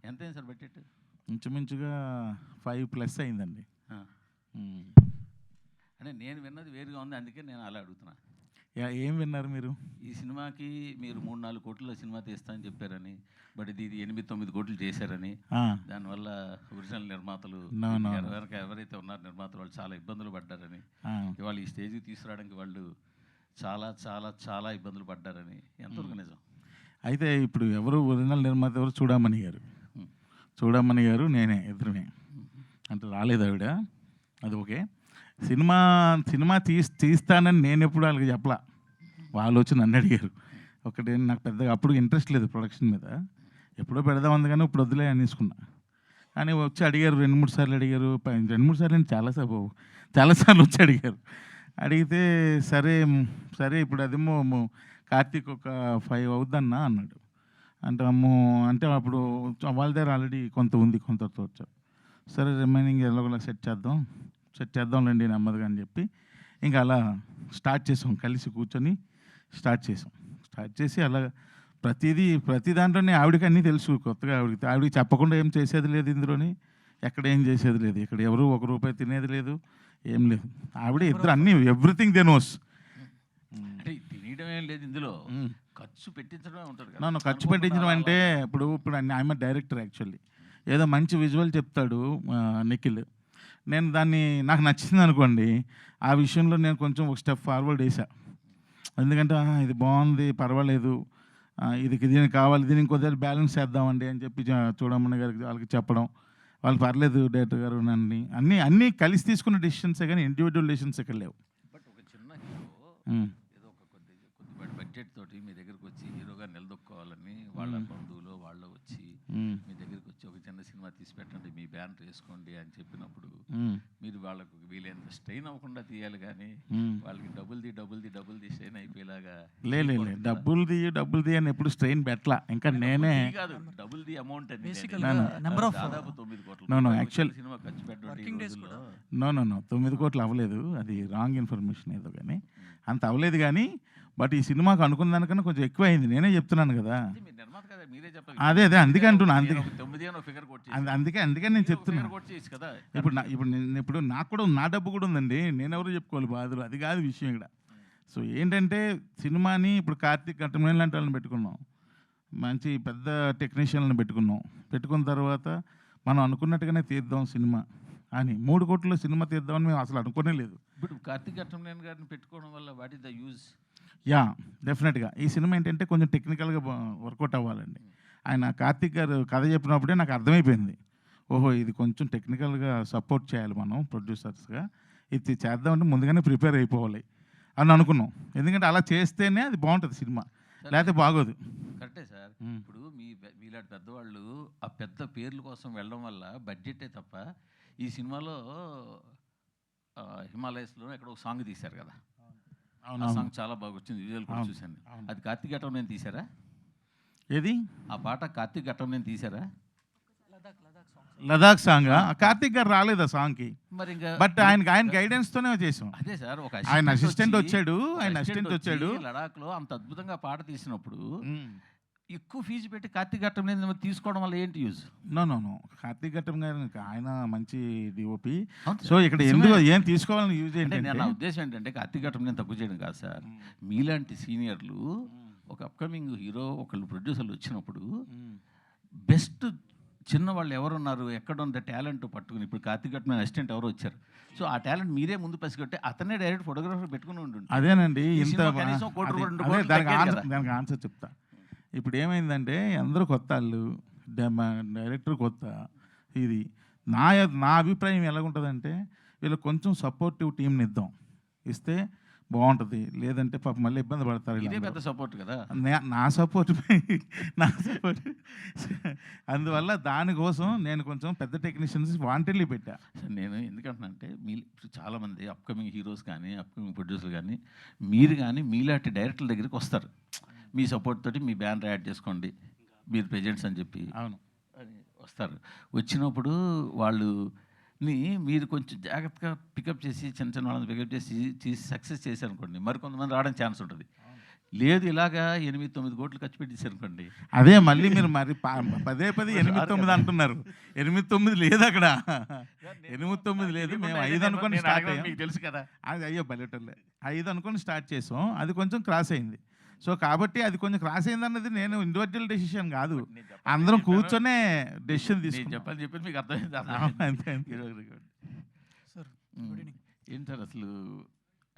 ఎంత అయింది సార్ బడ్జెట్? ఇంచుమించుగా 5+ అయిందండి. అంటే నేను విన్నది వేరుగా ఉంది, అందుకే నేను అలా అడుగుతున్నా. ఏం విన్నారు మీరు? ఈ సినిమాకి మీరు 3-4 కోట్ల సినిమా తీస్తానని చెప్పారని, బట్ ఇది 8-9 కోట్లు చేశారని, దానివల్ల ఒరిజినల్ నిర్మాతలు ఎవరైతే ఉన్నారో నిర్మాతలు వాళ్ళు చాలా ఇబ్బందులు పడ్డారని, ఇవాళ ఈ స్టేజ్కి తీసుకురావడానికి వాళ్ళు చాలా చాలా చాలా ఇబ్బందులు పడ్డారని ఎంతవరకు నిజం? అయితే ఇప్పుడు ఎవరు ఒరిజినల్ నిర్మాత ఎవరు? చూడమని గారు నేనే ఇద్దరునే. అంటే రాలేదు ఆవిడ, అది ఓకే. సినిమా తీస్తానని నేను ఎప్పుడు వాళ్ళకి చెప్పలా, వాళ్ళు వచ్చి నన్ను అడిగారు. ఒకటి నాకు పెద్దగా అప్పుడు ఇంట్రెస్ట్ లేదు ప్రొడక్షన్ మీద, ఎప్పుడో పెడదామంది కానీ ఇప్పుడు వద్దులే అనేసుకున్నా. కానీ వచ్చి అడిగారు 2-3 సార్లు అడిగారు. 2-3 సార్లు నేను చాలాసార్లు వచ్చి అడిగారు. అడిగితే సరే ఇప్పుడు అదేమో కార్తీక్ ఒక 5 అవుద్దన్నా అన్నాడు. అంటే అప్పుడు వాళ్ళ దగ్గర ఆల్రెడీ కొంత ఉంది, కొంతతో వచ్చారు. సరే రిమైనింగ్ ఎలాగోలా సెట్ చేద్దాంలేండి నెమ్మదిగా అని చెప్పి ఇంకా అలా స్టార్ట్ చేసాం. కలిసి కూర్చొని స్టార్ట్ చేసి అలా ప్రతి దాంట్లోనే ఆవిడకి అన్నీ తెలుసు. కొత్తగా ఆవిడకి చెప్పకుండా ఏం చేసేది లేదు, ఇందులోని ఎక్కడ ఏం చేసేది లేదు, ఇక్కడ ఎవరు 1 రూపాయి తినేది లేదు, ఏం లేదు. ఆవిడ ఇద్దరు అన్నీ ఎవ్రీథింగ్ దే నోస్. అంటే తినేయడం ఏం లేదు, ఇందులో ఖర్చు పెట్టించడమే ఉంటుంది. ఖర్చు పెట్టించడం అంటే ఇప్పుడు ఐఎమ్ డైరెక్టర్ యాక్చువల్లీ. ఏదో మంచి విజువల్ చెప్తాడు నిఖిల్, నేను దాన్ని నాకు నచ్చింది అనుకోండి, ఆ విషయంలో నేను కొంచెం ఒక స్టెప్ ఫార్వర్డ్ వేసా. ఎందుకంటే ఇది బాగుంది, పర్వాలేదు, దీనికి కావాలి, దీన్ని ఇంకొద్ది బ్యాలెన్స్ చేద్దామండి అని చెప్పి చూడమని గారికి వాళ్ళకి చెప్పడం, వాళ్ళు పర్లేదు డైరెక్టర్ గారు నన్ను అన్నీ కలిసి తీసుకున్న డెసిషన్సే కానీ ఇండివిజువల్ డెసిషన్స్ ఇక్కడ లేవు. బట్ ఒక చిన్న ఏదో ఒక కొద్దిపాటి బడ్జెట్ తోటి మీ దగ్గరికి వచ్చి హీరోగా నిలదొక్కోవాలని వాళ్ళ బంధువులు వాళ్ళు వచ్చి మీ దగ్గరికి వచ్చి ఒక చిన్న సినిమా తీసి పెట్టండి, మీ బ్యానర్ వేసుకోండి అని చెప్పినప్పుడు మీరు వాళ్ళకు వీలైనంత స్ట్రెయిన్ అవ్వకుండా తీయాలి, కానీ వాళ్ళకి డబుల్ ది స్ట్రెయిన్ అయిపోయేలాగా లేదు. డబ్బులు ది అని ఎప్పుడు స్ట్రెయిన్ పెట్టలా. ఇంకా నేనే కాదు, డబుల్ ది అమౌంట్ అని దాదాపు 9 కోట్లు సినిమా ఖర్చు పెట్టండి. 9 కోట్లు అవ్వలేదు, అది రాంగ్ ఇన్ఫర్మేషన్ ఏదో, కానీ అంత అవ్వలేదు. కానీ బట్ ఈ సినిమాకు అనుకున్న దానికన్నా కొంచెం ఎక్కువ అయింది, నేనే చెప్తున్నాను కదా. అదే అందుకే అంటున్నా, అందుకే నేను చెప్తున్నాను. ఇప్పుడు నాకు కూడా నా డబ్బు కూడా ఉందండి, నేనెవరు చెప్పుకోవాలి బాధలు, అది కాదు విషయం ఇక్కడ. సో ఏంటంటే సినిమాని ఇప్పుడు కార్తీక్ కట్టమని లాంటి వాళ్ళని పెట్టుకున్నాం, మంచి పెద్ద టెక్నీషియన్లను పెట్టుకున్న తర్వాత మనం అనుకున్నట్టుగానే తీద్దాం సినిమా అని 3 కోట్ల సినిమా తీద్దామని మేము అసలు అనుకోనే లేదు. ఇప్పుడు కార్తీక్ కట్టమనేని గారిని పెట్టుకోవడం వల్ల వాట్ ఈస్ ద యూజ్? డెఫినెట్గా ఈ సినిమా ఏంటంటే కొంచెం టెక్నికల్గా వర్కౌట్ అవ్వాలండి. ఆయన కార్తీక్ గారు కథ చెప్పినప్పుడే నాకు అర్థమైపోయింది, ఓహో ఇది కొంచెం టెక్నికల్గా సపోర్ట్ చేయాలి మనం ప్రొడ్యూసర్స్గా, ఇది చేద్దామంటే ముందుగానే ప్రిపేర్ అయిపోవాలి అని అనుకున్నాం. ఎందుకంటే అలా చేస్తేనే అది బాగుంటుంది సినిమా, లేకపోతే బాగోదు. కరెక్టే సార్. ఇప్పుడు మీలాంటి పెద్దవాళ్ళు ఆ పెద్ద పేర్ల కోసం వెళ్ళడం వల్ల బడ్జెటే తప్ప, ఈ సినిమాలో హిమాలయస్లో ఎక్కడ ఒక సాంగ్ తీశారు కదా, ఆ సాంగ్ చాలా బాగా వచ్చింది, విజువల్ కూడా చూశాను. అది కార్తీక్ ఘట్టం నేను తీశారా? ఏది ఆ పాట కార్తీక్ ఘట్టం నేను తీశారా? లదాఖ్ సాంగ్ కార్తీక్ గారు రాలేదు ఆ సాంగ్కి, బట్ ఆయన గైడెన్స్ తోనే చేసాం. అదే సార్, ఒక ఆయన అసిస్టెంట్ వచ్చాడు. లడాఖ్లో అంత అద్భుతంగా పాట తీసినప్పుడు ఎక్కువ ఫీజు పెట్టి కార్తీక్ ఘట్టం మీద తీసుకోవడం వల్ల ఏంటి యూజ్? నో కార్తీక్ ఘట్టం గారు ఆయన మంచి డిఓపి. అవును సో ఇక్కడ ఎందుకు ఏం తీసుకోవాలని యూజ్ అంటే ఏంటంటే నా ఉద్దేశం ఏంటంటే కార్తీక్ ఘట్టం నేను తక్కువ చేయడం కాదు సార్. మీలాంటి సీనియర్లు ఒక అప్కమింగ్ హీరో ఒకళ్ళు ప్రొడ్యూసర్లు వచ్చినప్పుడు బెస్ట్ చిన్నవాళ్ళు ఎవరున్నారు, ఎక్కడ ఉంది టాలెంట్ పట్టుకుని, ఇప్పుడు కార్తీక్ ఘట్టం అసిస్టెంట్ ఎవరో వచ్చారు, సో ఆ టాలెంట్ మీరే ముందు పసిగట్టి అతనే డైరెక్ట్ ఫోటోగ్రాఫర్ పెట్టుకుని ఉండండి. అదేనండి ఈ ఇంత సినిమా కనీసం కోటి అదే, రూపాయలు, 2 అదే కోట్లు దానికి తగ్గేది ఆన్సర్ కదా. దానికి ఆన్సర్ చెప్తా. ఇప్పుడు ఏమైందంటే అందరూ కొత్త వాళ్ళు, డైరెక్టర్ కొత్త. ఇది నా అభిప్రాయం ఎలాగుంటుందంటే వీళ్ళకి కొంచెం సపోర్టివ్ టీంని ఇస్తే బాగుంటుంది. లేదంటే పాప మళ్ళీ ఇబ్బంది పడతారు. ఇదే పెద్ద సపోర్ట్ కదా. నా సపోర్ట్ అందువల్ల దానికోసం నేను కొంచెం పెద్ద టెక్నీషియన్స్ వాంటెడ్లీ పెట్టా. నేను ఎందుకంటున్నానంటే ఇప్పుడు చాలామంది అప్కమింగ్ హీరోస్ కానీ అప్కమింగ్ ప్రొడ్యూసర్ కానీ మీరు కానీ మీలాంటి డైరెక్టర్ల దగ్గరికి వస్తారు, మీ సపోర్ట్ తోటి మీ బ్యానర్ యాడ్ చేసుకోండి, మీరు ప్రెజెంట్స్ అని చెప్పి అవును అని వస్తారు. వచ్చినప్పుడు వాళ్ళు మీరు కొంచెం జాగ్రత్తగా పికప్ చేసి చిన్న వాళ్ళని పికప్ చేసి సక్సెస్ చేశారనుకోండి, మరి కొంతమంది రావడానికి ఛాన్స్ ఉంటుంది. లేదు ఇలాగా 8-9 కోట్లు ఖర్చు పెట్టేశారనుకోండి, అదే మళ్ళీ మీరు మరి పదే 8-9 అంటున్నారు. 8-9 లేదు అక్కడ, 8-9 లేదు. మేము 5 అనుకొని స్టార్ట్ అయ్యాం. మీకు తెలుసు కదా. అది అయ్యో బయటలే 5 అనుకొని స్టార్ట్ చేసాం, అది కొంచెం క్రాస్ అయింది. సో కాబట్టి అది కొంచెం క్రాస్ అయింది అన్నది నేను ఇండివిజువల్ డెసిషన్ కాదు, అందరం కూర్చొనే డెసిషన్ తీసుకుని చెప్పి మీకు అర్థమైంది. అంతే. సార్ ఏంటి సార్ అసలు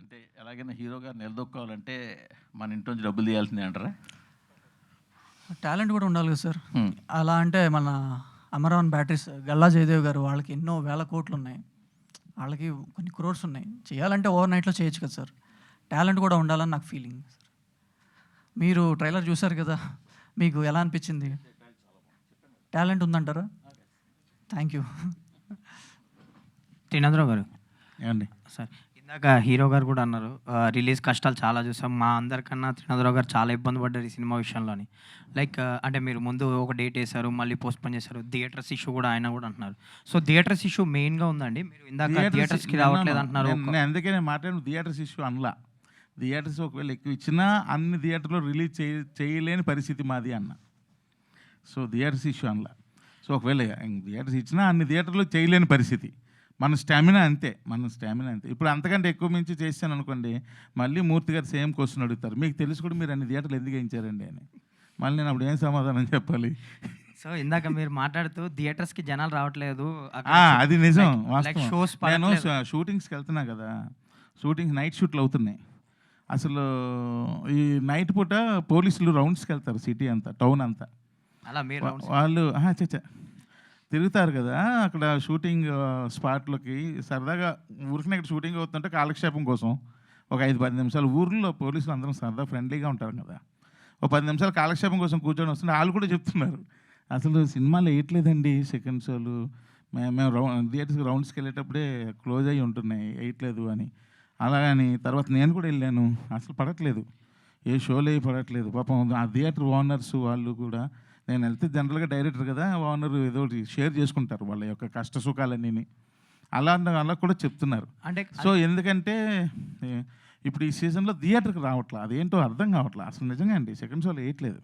అంటే ఎలాగైనా హీరోగా నిలదొక్కోవాలంటే మన ఇంటి నుంచి డబ్బులు తీయాల్సిందే అంటారా? టాలెంట్ కూడా ఉండాలి కదా సార్. అలా అంటే మన అమరావన్ బ్యాటరీస్ గల్లా జయదేవ్ గారు, వాళ్ళకి ఎన్నో వేల కోట్లు ఉన్నాయి, వాళ్ళకి కొన్ని క్రోర్స్ ఉన్నాయి. చేయాలంటే ఓవర్ నైట్లో చేయొచ్చు కదా సార్. టాలెంట్ కూడా ఉండాలని నాకు ఫీలింగ్ సార్. మీరు ట్రైలర్ చూసారు కదా, మీకు ఎలా అనిపించింది? టాలెంట్ ఉందంటారా? Thank you. త్రినాథరావు గారు ఏమండి సార్, ఇందాక హీరో గారు కూడా అన్నారు రిలీజ్ కష్టాలు చాలా చూసాం, మా అందరికన్నా త్రినాథరావు గారు చాలా ఇబ్బంది పడ్డారు ఈ సినిమా విషయంలోని. లైక్ అంటే మీరు ముందు ఒక డేట్ వేశారు, మళ్ళీ పోస్ట్పోన్ చేశారు, థియేటర్స్ ఇష్యూ కూడా ఆయన కూడా అంటున్నారు. సో థియేటర్స్ ఇష్యూ మెయిన్గా ఉందండి. మీరు ఇందాక థియేటర్స్కి రావట్లేదు అంటున్నారు. అందుకే నేను మాట్లాడిన థియేటర్స్ ఇష్యూ అనలా. థియేటర్స్ ఒకవేళ ఎక్కువ ఇచ్చినా అన్ని థియేటర్లో రిలీజ్ చేయలేని పరిస్థితి మాది అన్న. సో థియేటర్స్ ఇష్యూ అనలా. సో ఒకవేళ థియేటర్స్ ఇచ్చినా అన్ని థియేటర్లో చేయలేని పరిస్థితి. మన స్టామినా అంతే. ఇప్పుడు అంతకంటే ఎక్కువ మించి చేశాను అనుకోండి, మళ్ళీ మూర్తి గారు సేమ్ క్వశ్చన్ అడుగుతారు, మీకు తెలుసు కూడా మీరు అన్ని థియేటర్లు ఎందుకు వేయించారండి అని. మళ్ళీ నేను అప్పుడు ఏం సమాధానం చెప్పాలి? సో ఇందాక మీరు మాట్లాడుతూ థియేటర్స్కి జనాలు రావట్లేదు, అది నిజం. షోస్ నేను షూటింగ్స్కి వెళ్తున్నా కదా, షూటింగ్స్ నైట్ షూట్లు అవుతున్నాయి. అసలు ఈ నైట్ పూట పోలీసులు రౌండ్స్కి వెళ్తారు సిటీ అంతా, టౌన్ అంతా. అలా మీరు వాళ్ళు తిరుగుతారు కదా అక్కడ షూటింగ్ స్పాట్లోకి. సరదాగా ఊరికి ఇక్కడ షూటింగ్ అవుతుంటే కాలక్షేపం కోసం ఒక 5-10 నిమిషాలు, ఊర్లో పోలీసులు అందరం సరదా ఫ్రెండ్లీగా ఉంటారు కదా, ఒక 10 నిమిషాలు కాలక్షేపం కోసం కూర్చొని వస్తుంటే వాళ్ళు కూడా చెప్తున్నారు, అసలు సినిమాలు వేయట్లేదండి సెకండ్ షోలు, మేము థియేటర్స్కి రౌండ్స్కి వెళ్ళేటప్పుడే క్లోజ్ అయ్యి ఉంటున్నాయి, వేయట్లేదు అని. అలాగని తర్వాత నేను కూడా వెళ్ళాను, అసలు పడట్లేదు, ఏ షోలు అవి పడట్లేదు. పాపం ఆ థియేటర్ ఓనర్స్ వాళ్ళు కూడా, నేను వెళ్తే జనరల్గా డైరెక్టర్ కదా, ఓనర్ ఏదో షేర్ చేసుకుంటారు వాళ్ళ యొక్క కష్ట సుఖాలన్నీ, అలా కూడా చెప్తున్నారు. అంటే సో ఎందుకంటే ఇప్పుడు ఈ సీజన్లో థియేటర్కి రావట్లేదు, అదేంటో అర్థం కావట్లేదు అసలు. నిజంగా అండి సెకండ్ షోలో వేయట్లేదు,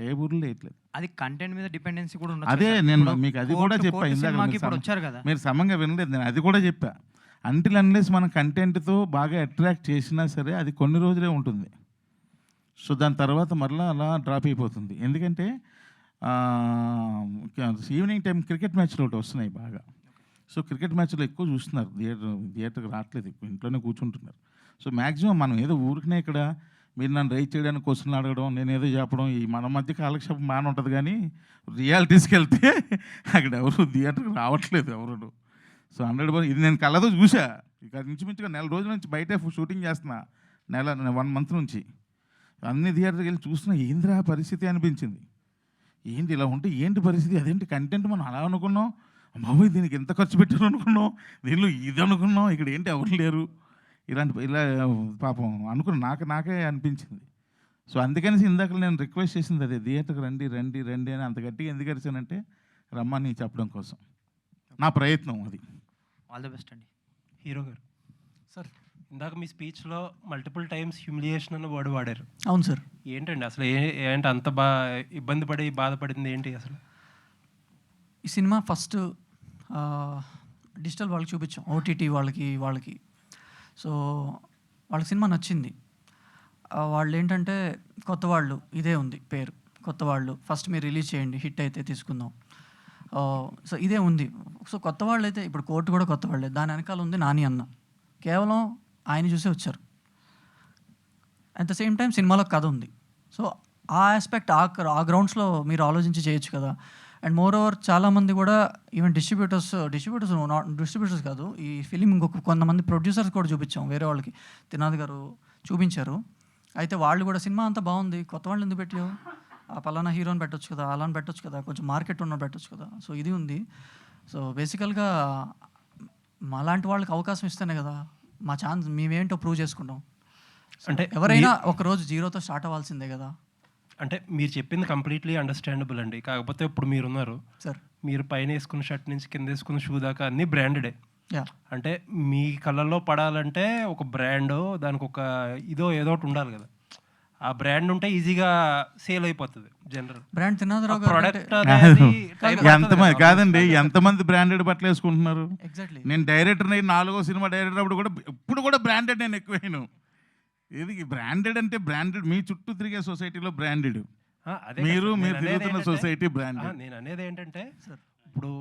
ఏ ఊర్లో వేయట్లేదు. అది కంటెంట్ మీద డిపెండెన్సీ కూడా ఉంది. అదే నేను మీకు అది కూడా చెప్పా ఇందాక, వచ్చారు కదా మీరు సమంగా వినలేదు, నేను అది కూడా చెప్పా. అంటిల్ అన్లెస్ మన కంటెంట్తో బాగా అట్రాక్ట్ చేసినా సరే అది కొన్ని రోజులే ఉంటుంది. సో దాని తర్వాత మరలా అలా డ్రాప్ అయిపోతుంది. ఎందుకంటే ఈవినింగ్ టైం క్రికెట్ మ్యాచ్లు ఒకటి వస్తున్నాయి బాగా. సో క్రికెట్ మ్యాచ్లు ఎక్కువ చూస్తున్నారు, థియేటర్కి రావట్లేదు, ఎక్కువ ఇంట్లోనే కూర్చుంటున్నారు. సో మ్యాక్సిమం మనం ఏదో ఊరికనే ఇక్కడ మీరు నన్ను రైట్ చేయడానికి క్వశ్చన్లు అడగడం, నేను ఏదో చెప్పడం, ఈ మన మధ్య కాలక్షేపం బాగానే ఉంటుంది, కానీ రియాలిటీస్కి వెళ్తే అక్కడ ఎవరు థియేటర్కి రావట్లేదు ఎవరు. సో 100% ఇది నేను కళ్ళతో చూసా. ఇక ఇంచుమించుగా 4 రోజుల నుంచి బయటే షూటింగ్ చేస్తున్నా, 1 మంత్ నుంచి అన్ని థియేటర్కి వెళ్ళి చూస్తున్నా, ఏందిరా పరిస్థితి అనిపించింది. ఏంటి ఇలా ఉంటే ఏంటి పరిస్థితి, అదేంటి కంటెంట్ మనం అలా అనుకున్నాం, బాబోయ్ దీనికి ఎంత ఖర్చు పెట్టారు అనుకున్నాం, దీనిలో ఇది అనుకున్నాం, ఇక్కడ ఏంటి ఎవరు లేరు, ఇలా పాపం అనుకున్నా నాకే అనిపించింది. సో అందుకని ఇందాక నేను రిక్వెస్ట్ చేసింది అదే, థియేటర్కి రండి అని అంత గట్టిగా ఎందుకు అరిచానంటే రమ్మని చెప్పడం కోసం నా ప్రయత్నం అది. ఆల్ ది బెస్ట్ అండి హీరో గారు. సార్ ఇందాక మీ స్పీచ్లో మల్టిపుల్ టైమ్స్ హ్యూమిలియేషన్ అన్న వర్డ్ వాడారు. అవును సార్. ఏంటండి అసలు ఏంటి అంత ఇబ్బంది పడి బాధపడింది ఏంటి అసలు? ఈ సినిమా ఫస్ట్ డిజిటల్ వాళ్ళకి చూపించాం, ఓటీటీ వాళ్ళకి. సో వాళ్ళకి సినిమా నచ్చింది. వాళ్ళు ఏంటంటే కొత్త వాళ్ళు, ఇదే ఉంది పేరు, కొత్త వాళ్ళు, ఫస్ట్ మీరు రిలీజ్ చేయండి, హిట్ అయితే తీసుకుందాం. సో ఇదే ఉంది. సో కొత్త వాళ్ళు అయితే ఇప్పుడు కోర్టు కూడా కొత్త వాళ్ళే. దాని వెనకాల ఉంది నాని అన్న, కేవలం ఆయన చూసే వచ్చారు. అట్ ద సేమ్ టైం సినిమాలో కథ ఉంది. సో ఆ ఆస్పెక్ట్ ఆ గ్రౌండ్స్లో మీరు ఆలోచించి చేయొచ్చు కదా. అండ్ మోర్ ఓవర్ చాలామంది కూడా ఈవెన్ డిస్ట్రిబ్యూటర్స్ కాదు, ఈ ఫిలిం ఇంకొక కొంతమంది ప్రొడ్యూసర్స్ కూడా చూపించాం, వేరే వాళ్ళకి త్రినాథ్ గారు చూపించారు. అయితే వాళ్ళు కూడా సినిమా అంతా బాగుంది, కొత్త వాళ్ళు ఎందుకు పెట్టావు, ఆ పలానా హీరోని పెట్టొచ్చు కదా, అలాని పెట్టొచ్చు కదా, కొంచెం మార్కెట్ ఉన్న పెట్టొచ్చు కదా. సో ఇది ఉంది. సో బేసికల్గా మాలాంటి వాళ్ళకి అవకాశం ఇస్తేనే కదా మా ఛాన్స్, మేమేంటో ప్రూవ్ చేసుకుంటాం. అంటే ఎవరైనా ఒకరోజు జీరోతో స్టార్ట్ అవ్వాల్సిందే కదా. అంటే మీరు చెప్పింది కంప్లీట్లీ అండర్స్టాండబుల్ అండి. కాకపోతే ఇప్పుడు మీరున్నారు సార్, మీరు పైన వేసుకున్న షర్ట్ నుంచి కింద వేసుకున్న షూ దాకా అన్నీ బ్రాండెడే. అంటే మీ కళ్ళల్లో పడాలంటే ఒక బ్రాండ్, దానికి ఒక ఏదో ఒకటి ఉండాలి కదా. ఆ బ్రాండ్ ఉంటే ఈజీగా సేల్ అయిపోతుంది. జనరల్ బ్రాండ్ తిన్నదరావు ప్రొడక్ట్ ఎంతమంది కాదండి, ఎంతమంది బ్రాండెడ్ బట్టలు వేసుకుంటున్నారు. ఎగ్జాక్ట్లీ. నేను డైరెక్టర్ 4వ సినిమా డైరెక్టర్ అప్పుడు కూడా ఇప్పుడు కూడా బ్రాండెడ్ నేను ఎక్కువైనా. ఇది బ్రాండెడ్ అంటే బ్రాండెడ్ మీ చుట్టూ తిరిగే సొసైటీలో బ్రాండెడ్, మీరు తిరుగుతున్న సొసైటీ బ్రాండెడ్. నేను అనేది ఏంటంటే ఇప్పుడు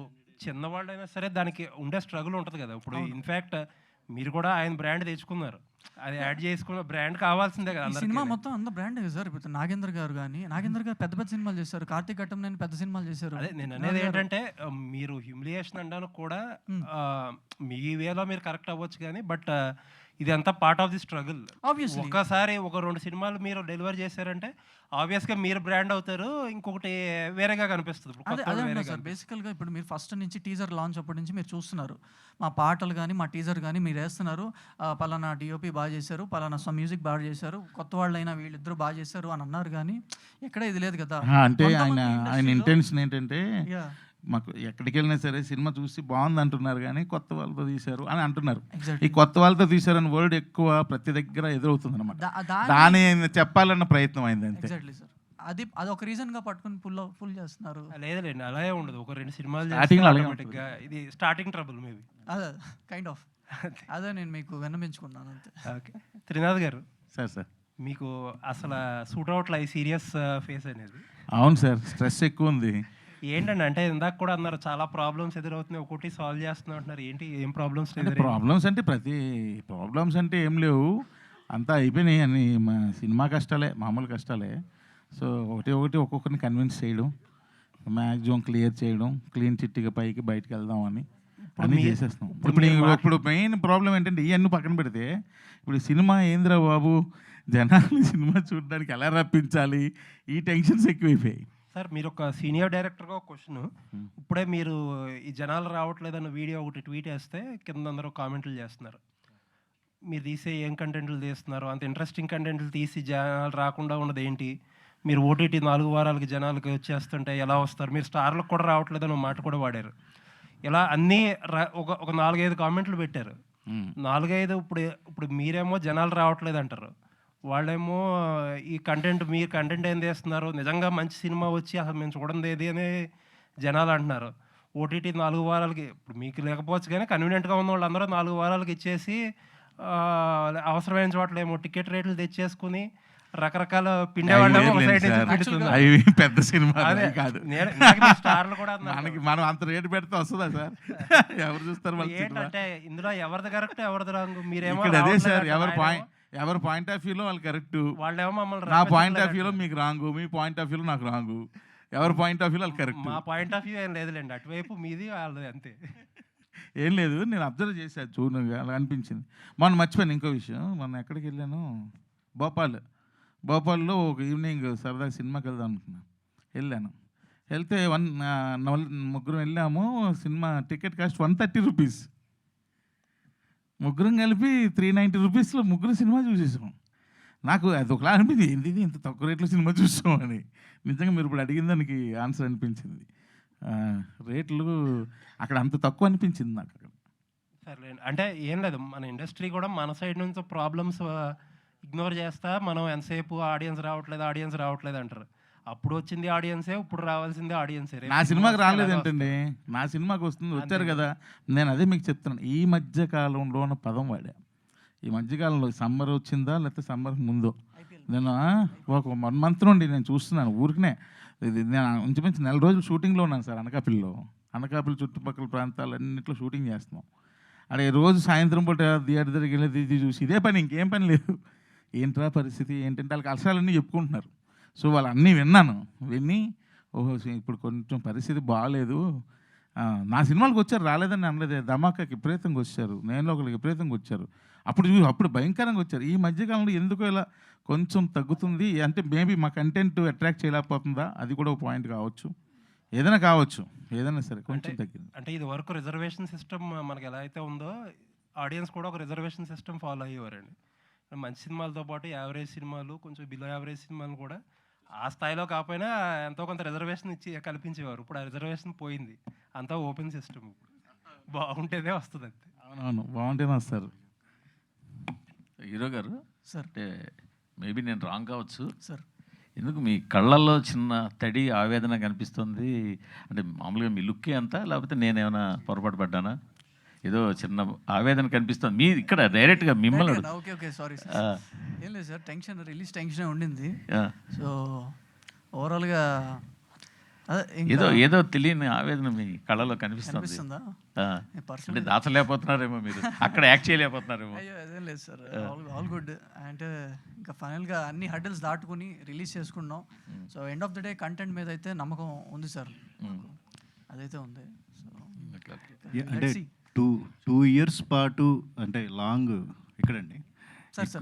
చిన్నవాళ్ళైనా సరే దానికి ఉండే స్ట్రగుల్ ఉంటుంది కదా. ఇప్పుడు ఇన్ఫ్యాక్ట్ మీరు కూడా ఆయన బ్రాండ్ తెచ్చుకున్నారు, అది యాడ్ చేసుకున్న బ్రాండ్ కావాల్సిందే కదా. సినిమా మొత్తం అంత బ్రాండ్ సార్. ఇప్పుడు నాగేంద్ర గారు పెద్ద పెద్ద సినిమాలు చేశారు, కార్తీక్ ఘట్టం నేను పెద్ద సినిమాలు చేశారు. అదే నేను అనేది ఏంటంటే మీరు హ్యూమిలియేషన్ అనడానికి కూడా మీ వేలో మీరు కరెక్ట్ అవ్వచ్చు కానీ, బట్ ఇది అంతా పార్ట్ ఆఫ్ ది స్ట్రగుల్. ఒక్కసారి ఒక 2 సినిమాలు మీరు డెలివర్ చేశారంటే ఆబ్వియస్గా మీరు బ్రాండ్ అవుతారు, ఇంకొకటి వేరేగా కనిపిస్తుంది. అదే సార్, బేసికల్గా ఇప్పుడు మీరు ఫస్ట్ నుంచి టీజర్ లాంచ్ అప్పటి నుంచి మీరు చూస్తున్నారు, మా పాటలు కానీ మా టీజర్ కానీ మీరు వేస్తున్నారు, పలానా డిఓపి బాగా చేశారు, పలానా మ్యూజిక్ బాగా చేశారు, కొత్త వాళ్ళైనా వీళ్ళిద్దరూ బాగా చేశారు అని అన్నారు. కానీ ఎక్కడ ఇది లేదు కదా. అంటే ఆయన ఇంటెన్షన్ ఏంటంటే మాకు ఎక్కడికి వెళ్ళినా సరే సినిమా చూసి బాగుంది అంటున్నారు కానీ కొత్త వాళ్ళతో తీశారు అని అంటున్నారు. ఈ కొత్త వాళ్ళతో తీశారని వర్డ్ ఎక్కువ ప్రతి దగ్గర ఎదురవుతుంది అనమాట. దాని చెప్పాలన్న ప్రయత్నం అయింది అంతే. అది ఒక రీజన్ గా పట్టుకుని ఫుల్ చేస్తున్నారు. లేదులేండి, అలాగే ఉండదు. ఒక 2 సినిమాలు ఇది స్టార్టింగ్ ట్రబుల్ మేబీ. అదే కైండ్ ఆఫ్ అదే నేను మీకు విన్నపించుకున్నాను అంతే. ఓకే త్రినాథ్ గారు, సార్ మీకు అసలు సూట్ అవుట్ల ఈ సీరియస్ ఫేస్ అనేది? అవును సార్, స్ట్రెస్ ఎక్కువ ఉంది. ఏంటండి అంటే ఇందాక కూడా అన్నారు చాలా ప్రాబ్లమ్స్ ఎదురవుతున్నాయి, ఒకటి సాల్వ్ చేస్తున్నా అంటున్నారు. ఏంటి ఏం ప్రాబ్లమ్స్? ప్రాబ్లమ్స్ అంటే ప్రాబ్లమ్స్ అంటే ఏం లేవు, అంతా అయిపోయినాయి అని. మా సినిమా కష్టాలే, మామూలు కష్టాలే. సో ఒకటి ఒక్కొక్కరిని కన్విన్స్ చేయడం, మ్యాక్సిమం క్లియర్ చేయడం, క్లీన్ చిట్టిగా పైకి బయటకు వెళ్దామని అన్నీ చేసేస్తాం. ఇప్పుడు మెయిన్ ప్రాబ్లం ఏంటంటే ఇవన్నీ పక్కన పెడితే ఇప్పుడు సినిమా ఏందిరా బాబు, జనాలు సినిమా చూడడానికి ఎలా రప్పించాలి, ఈ టెన్షన్స్ ఎక్కువైపోయాయి. సార్ మీరు ఒక సీనియర్ డైరెక్టర్గా ఒక క్వశ్చన్, ఇప్పుడే మీరు ఈ జనాలు రావట్లేదన్న వీడియో ఒకటి ట్వీట్ వేస్తే కింద అందరూ కామెంట్లు చేస్తున్నారు, మీరు తీసే ఏం కంటెంట్లు తీస్తున్నారు, అంత ఇంట్రెస్టింగ్ కంటెంట్లు తీసి జనాలు రాకుండా ఉన్నది ఏంటి, మీరు ఓటీటీ 4 వారాలకి జనాలకి వచ్చేస్తుంటే ఎలా వస్తారు, మీరు స్టార్లకు కూడా రావట్లేదని మాట కూడా వాడారు. ఇలా అన్నీ ఒక 4-5 కామెంట్లు పెట్టారు. 4-5 ఇప్పుడు మీరేమో జనాలు రావట్లేదు అంటారు, వాళ్ళేమో ఈ మీరు కంటెంట్ ఏం చేస్తున్నారు, నిజంగా మంచి సినిమా వచ్చి అసలు మేము చూడండి ఏది అని జనాలు అంటున్నారు. ఓటీటీ 4 వారాలకి ఇప్పుడు మీకు లేకపోవచ్చు కానీ కన్వీనియంట్గా ఉన్న వాళ్ళందరూ 4 వారాలకి ఇచ్చేసి అవసరమైన చోట్ల ఏమో టికెట్ రేట్లు తెచ్చేసుకుని రకరకాల పెద్ద సినిమా కాదు. మనం అంత రేటు పెడితే వస్తుందా సార్? ఎవరు చూస్తారు? ఏంటంటే ఇందులో ఎవరిది కరెక్ట్ ఎవరిది రాంగ్, మీరేమో అదే సార్, ఎవరి పాయింట్ ఆఫ్ వ్యూలో వాళ్ళు కరెక్ట్, వాళ్ళేమో మమ్మల్ని, నా పాయింట్ ఆఫ్ వ్యూలో మీకు రాంగు, మీ పాయింట్ ఆఫ్ వ్యూలో నాకు రాంగు, ఎవరి పాయింట్ ఆఫ్ వ్యూలో వాళ్ళు కరెక్ట్. మా పాయింట్ ఆఫ్ వ్యూ ఏం లేదులేండి, అటువైపు మీది వాళ్ళది అంతే. ఏం లేదు, నేను అబ్జర్వ్ చేశాను, చూడగా అలా అనిపించింది. మొన్న మర్చిపోయాను ఇంకో విషయం, మొన్న ఎక్కడికి వెళ్ళాను, భోపాల్లో ఒక ఈవినింగ్ సరదాగా సినిమాకి వెళ్దాం అనుకున్నాను. వెళ్తే 3 వెళ్ళాము. సినిమా టికెట్ కాస్ట్ 130 రూపీస్, ముగ్గురం కలిపి 390 రూపీస్లో ముగ్గురు సినిమా చూసేసాం. నాకు అది ఒకలా అనిపించింది, ఏంటి ఇంత తక్కువ రేట్లో సినిమా చూసాం అని. నిజంగా మీరు ఇప్పుడు అడిగిన దానికి ఆన్సర్ అనిపించింది. రేట్లు అక్కడ అంత తక్కువ అనిపించింది నాకు. అక్కడ సర్లేండి. అంటే ఏం లేదు, మన ఇండస్ట్రీ కూడా మన సైడ్ నుంచి ప్రాబ్లమ్స్ ఇగ్నోర్ చేస్తా మనం ఎంతసేపు ఆడియన్స్ రావట్లేదు అంటారు. అప్పుడు వచ్చింది ఆడియన్సే, ఇప్పుడు రావాల్సిందే ఆడియన్సే. నా సినిమాకి రాలేదేంటండి, నా సినిమాకి వచ్చారు కదా. నేను అదే మీకు చెప్తున్నాను, ఈ మధ్య కాలంలో ఉన్న పదం వాడా. ఈ మధ్యకాలంలో సమ్మర్ వచ్చిందా లేకపోతే సమ్మర్ ముందో, నేను ఒక 1 month నుండి నేను చూస్తున్నాను ఊరికనే. నేను ఇంచుమించు 4 రోజులు షూటింగ్లో ఉన్నాను సార్. అనకాపల్లి చుట్టుపక్కల ప్రాంతాలన్నింటిలో షూటింగ్ చేస్తున్నాం. అదే రోజు సాయంత్రం పూట థియేటర్ దగ్గరికి వెళ్ళి ఇది చూసి ఇదే పని, ఇంకేం పని లేదు. ఏంట్రా పరిస్థితి ఏంటంటే వాళ్ళకి కష్టాలన్నీ చెప్పుకుంటున్నారు. సో వాళ్ళు అన్నీ విని ఓహో ఇప్పుడు కొంచెం పరిస్థితి బాగాలేదు. నా సినిమాలకు వచ్చారు, రాలేదని అనలేదే. ధమాకాకి విపరీతంగా వచ్చారు, నేను ఒకరికి విపరీతంగా వచ్చారు. అప్పుడు భయంకరంగా వచ్చారు. ఈ మధ్యకాలంలో ఎందుకో ఇలా కొంచెం తగ్గుతుంది. అంటే మేబీ మా కంటెంట్ అట్రాక్ట్ చేయలేకపోతుందా, అది కూడా ఒక పాయింట్ కావచ్చు. ఏదైనా సరే కొంచెం తగ్గింది. అంటే ఇది వరకు రిజర్వేషన్ సిస్టమ్ మనకి ఎలా అయితే ఉందో, ఆడియన్స్ కూడా ఒక రిజర్వేషన్ సిస్టమ్ ఫాలో అయ్యేవారండి. మంచి సినిమాలతో పాటు యావరేజ్ సినిమాలు, కొంచెం బిలో యావరేజ్ సినిమాలు కూడా ఆ స్థాయిలో కాకపోయినా ఎంతో కొంత రిజర్వేషన్ ఇచ్చి కల్పించేవారు. ఇప్పుడు ఆ రిజర్వేషన్ పోయింది, అంతా ఓపెన్ సిస్టమ్. బాగుంటేనే వస్తుంది అంతే. అవునవును, బాగుంటేనే వస్తారు. హీరో గారు సార్, అంటే మేబీ నేను రాంగ్ కావచ్చు సార్, ఎందుకు మీ కళ్ళల్లో చిన్న తడి ఆవేదన కనిపిస్తుంది? అంటే మామూలుగా మీ లుక్కే అంతా, లేకపోతే నేనేమైనా పొరపాటు పడ్డానా? ఏదో చిన్న ఆవేదన కనిపిస్తుంది మీ ఇక్కడ డైరెక్ట్గా మిమ్మల్ని. Okay sorry sir. ఏం లేదు సార్, రిలీజ్ టెన్షన్ ఉండింది. సో ఓవరాల్గా ఏదో తెలియని ఆవేదన మీ కళ్ళలో కనిపిస్తుంది. అంటే దాచలేకపోతున్నారేమో మీరు, అక్కడ యాక్ట్ చేయలేకపోతున్నారేమో. అయ్యో అదేం లేదు సార్, ఆల్ గుడ్. అంటే ఇంకా ఫైనల్గా అన్ని హర్డల్స్ దాటుకుని రిలీజ్ చేసుకున్నాం. So end of the day content మీద అయితే నమ్మకం ఉంది సార్, అదైతే ఉంది. సో అంటే 2 years పాటు అంటే లాంగ్ ఇక్కడండి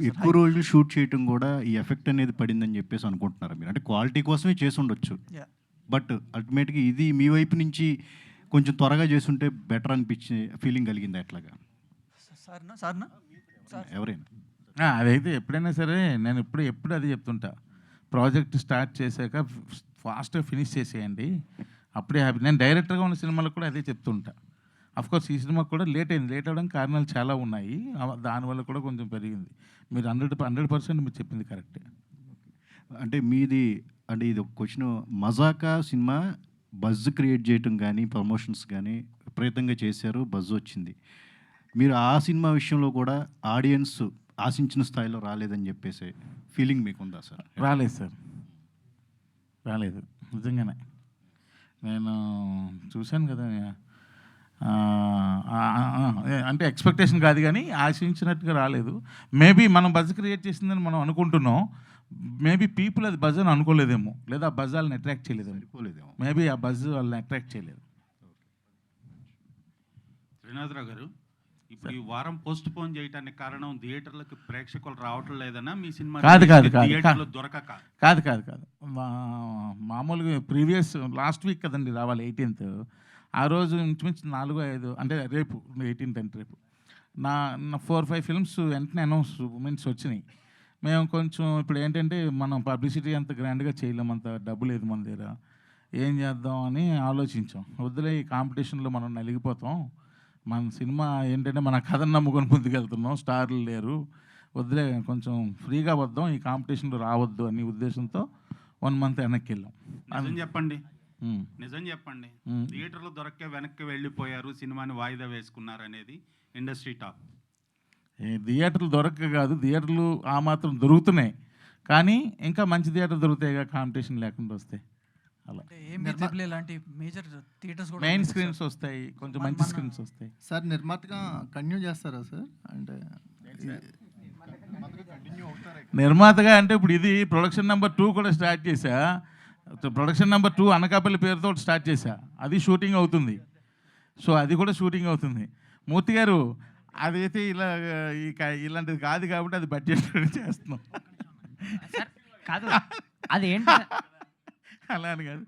ఎక్కువ రోజులు షూట్ చేయటం కూడా ఈ ఎఫెక్ట్ అనేది పడిందని చెప్పేసి అనుకుంటున్నారు మీరు? అంటే క్వాలిటీ కోసమే చేసి ఉండొచ్చు, బట్ అల్టిమేట్గా ఇది మీ వైపు నుంచి కొంచెం త్వరగా చేస్తుంటే బెటర్ అనిపించే ఫీలింగ్ కలిగింది ఎట్లాగా? ఎవరైనా అదైతే ఎప్పుడైనా సరే నేను ఎప్పుడు అది చెప్తుంటా, ప్రాజెక్ట్ స్టార్ట్ చేశాక ఫాస్ట్గా ఫినిష్ చేసేయండి, అప్పుడే హ్యాపీ. నేను డైరెక్టర్గా ఉన్న సినిమాలకు కూడా అదే చెప్తుంటా. అఫ్కోర్స్ ఈ సినిమాకి కూడా లేట్ అవ్వడానికి కారణాలు చాలా ఉన్నాయి, దానివల్ల కూడా కొంచెం పెరిగింది. మీరు 100% మీరు చెప్పింది కరెక్టే. అంటే మీది అంటే ఇది ఒక క్వశ్చన్, మజాకా సినిమా బజ్ క్రియేట్ చేయటం కానీ ప్రమోషన్స్ కానీ విపరీతంగా చేశారు, బజ్ వచ్చింది. మీరు ఆ సినిమా విషయంలో కూడా ఆడియన్స్ ఆశించిన స్థాయిలో రాలేదని చెప్పేసి ఫీలింగ్ మీకుందా సార్? రాలేదు సార్, రాలేదు నిజంగానే. నేను చూశాను కదా, అంటే ఎక్స్పెక్టేషన్ కాదు కానీ ఆశించినట్టుగా రాలేదు. మేబీ మనం బజ్ క్రియేట్ చేసిందని మనం అనుకుంటున్నాం, మేబీ పీపుల్ అది బజ్ అని అనుకోలేదేమో, లేదా ఆ బజ్ వాళ్ళని అట్రాక్ట్ చేయలేదేమో. మేబీ ఆ బజ్ వాళ్ళని అట్రాక్ట్ చేయలేదు. శ్రీనాథరావు గారు, ఇప్పుడు ఈ వారం పోస్ట్ పోన్ చేయడానికి కారణం థియేటర్లకు ప్రేక్షకులు రావటం లేదన్నా మీ సినిమా థియేటర్లో దొరకక? కాదు. మామూలుగా ప్రీవియస్ లాస్ట్ వీక్ కదండి రావాలి, 18th. ఆ రోజు ఇంచుమించు 4-5 అంటే రేపు 18th అంటే రేపు నా 4-5 ఫిల్మ్స్ వెంటనే అనౌన్స్మెంట్స్ వచ్చినాయి. మేము కొంచెం ఇప్పుడు ఏంటంటే మనం పబ్లిసిటీ అంత గ్రాండ్గా చేయలేము, అంత డబ్బు లేదు మన దగ్గర, ఏం చేద్దాం అని ఆలోచించాం. వద్దులే, ఈ కాంపిటీషన్లో మనం నలిగిపోతాం, మన సినిమా ఏంటంటే మన కథను నమ్ముకొని ముందుకెళ్తున్నాం, స్టార్లు లేరు, వద్దులే కొంచెం ఫ్రీగా వద్దాం, ఈ కాంపిటీషన్లో రావద్దు అనే ఉద్దేశంతో 1 month వెనక్కి వెళ్ళాం. నిజం చెప్పండి, థియేటర్లో దొరక్క వెనక్కి వెళ్ళిపోయారు, సినిమాని వాయిదా వేసుకున్నారు అనేది ఇండస్ట్రీ టాక్. థియేటర్లు దొరక్క కాదు, థియేటర్లు ఆ మాత్రం దొరుకుతున్నాయి, కానీ ఇంకా మంచి థియేటర్ దొరుకుతాయిగా కాంపిటీషన్ లేకుండా వస్తాయి. అలా మెయిన్ స్క్రీన్స్ వస్తాయి, కొంచెం మంచి స్క్రీన్స్ వస్తాయి. సార్ నిర్మాతగా కంటిన్యూ చేస్తారా సార్? అంటే నిర్మాతగా అంటే ఇప్పుడు ఇది ప్రొడక్షన్ నెంబర్ 2 కూడా స్టార్ట్ చేశా. ప్రొడక్షన్ నెంబర్ 2 అనకాపల్లి పేరుతో స్టార్ట్ చేశా, అది షూటింగ్ అవుతుంది. సో అది కూడా షూటింగ్ అవుతుంది. మూర్తి గారు, అదైతే ఇలాంటిది కాదు కాబట్టి అది బడ్జెట్ చేస్తున్నాం. కాదు అది ఏంటి అలా అని కాదు,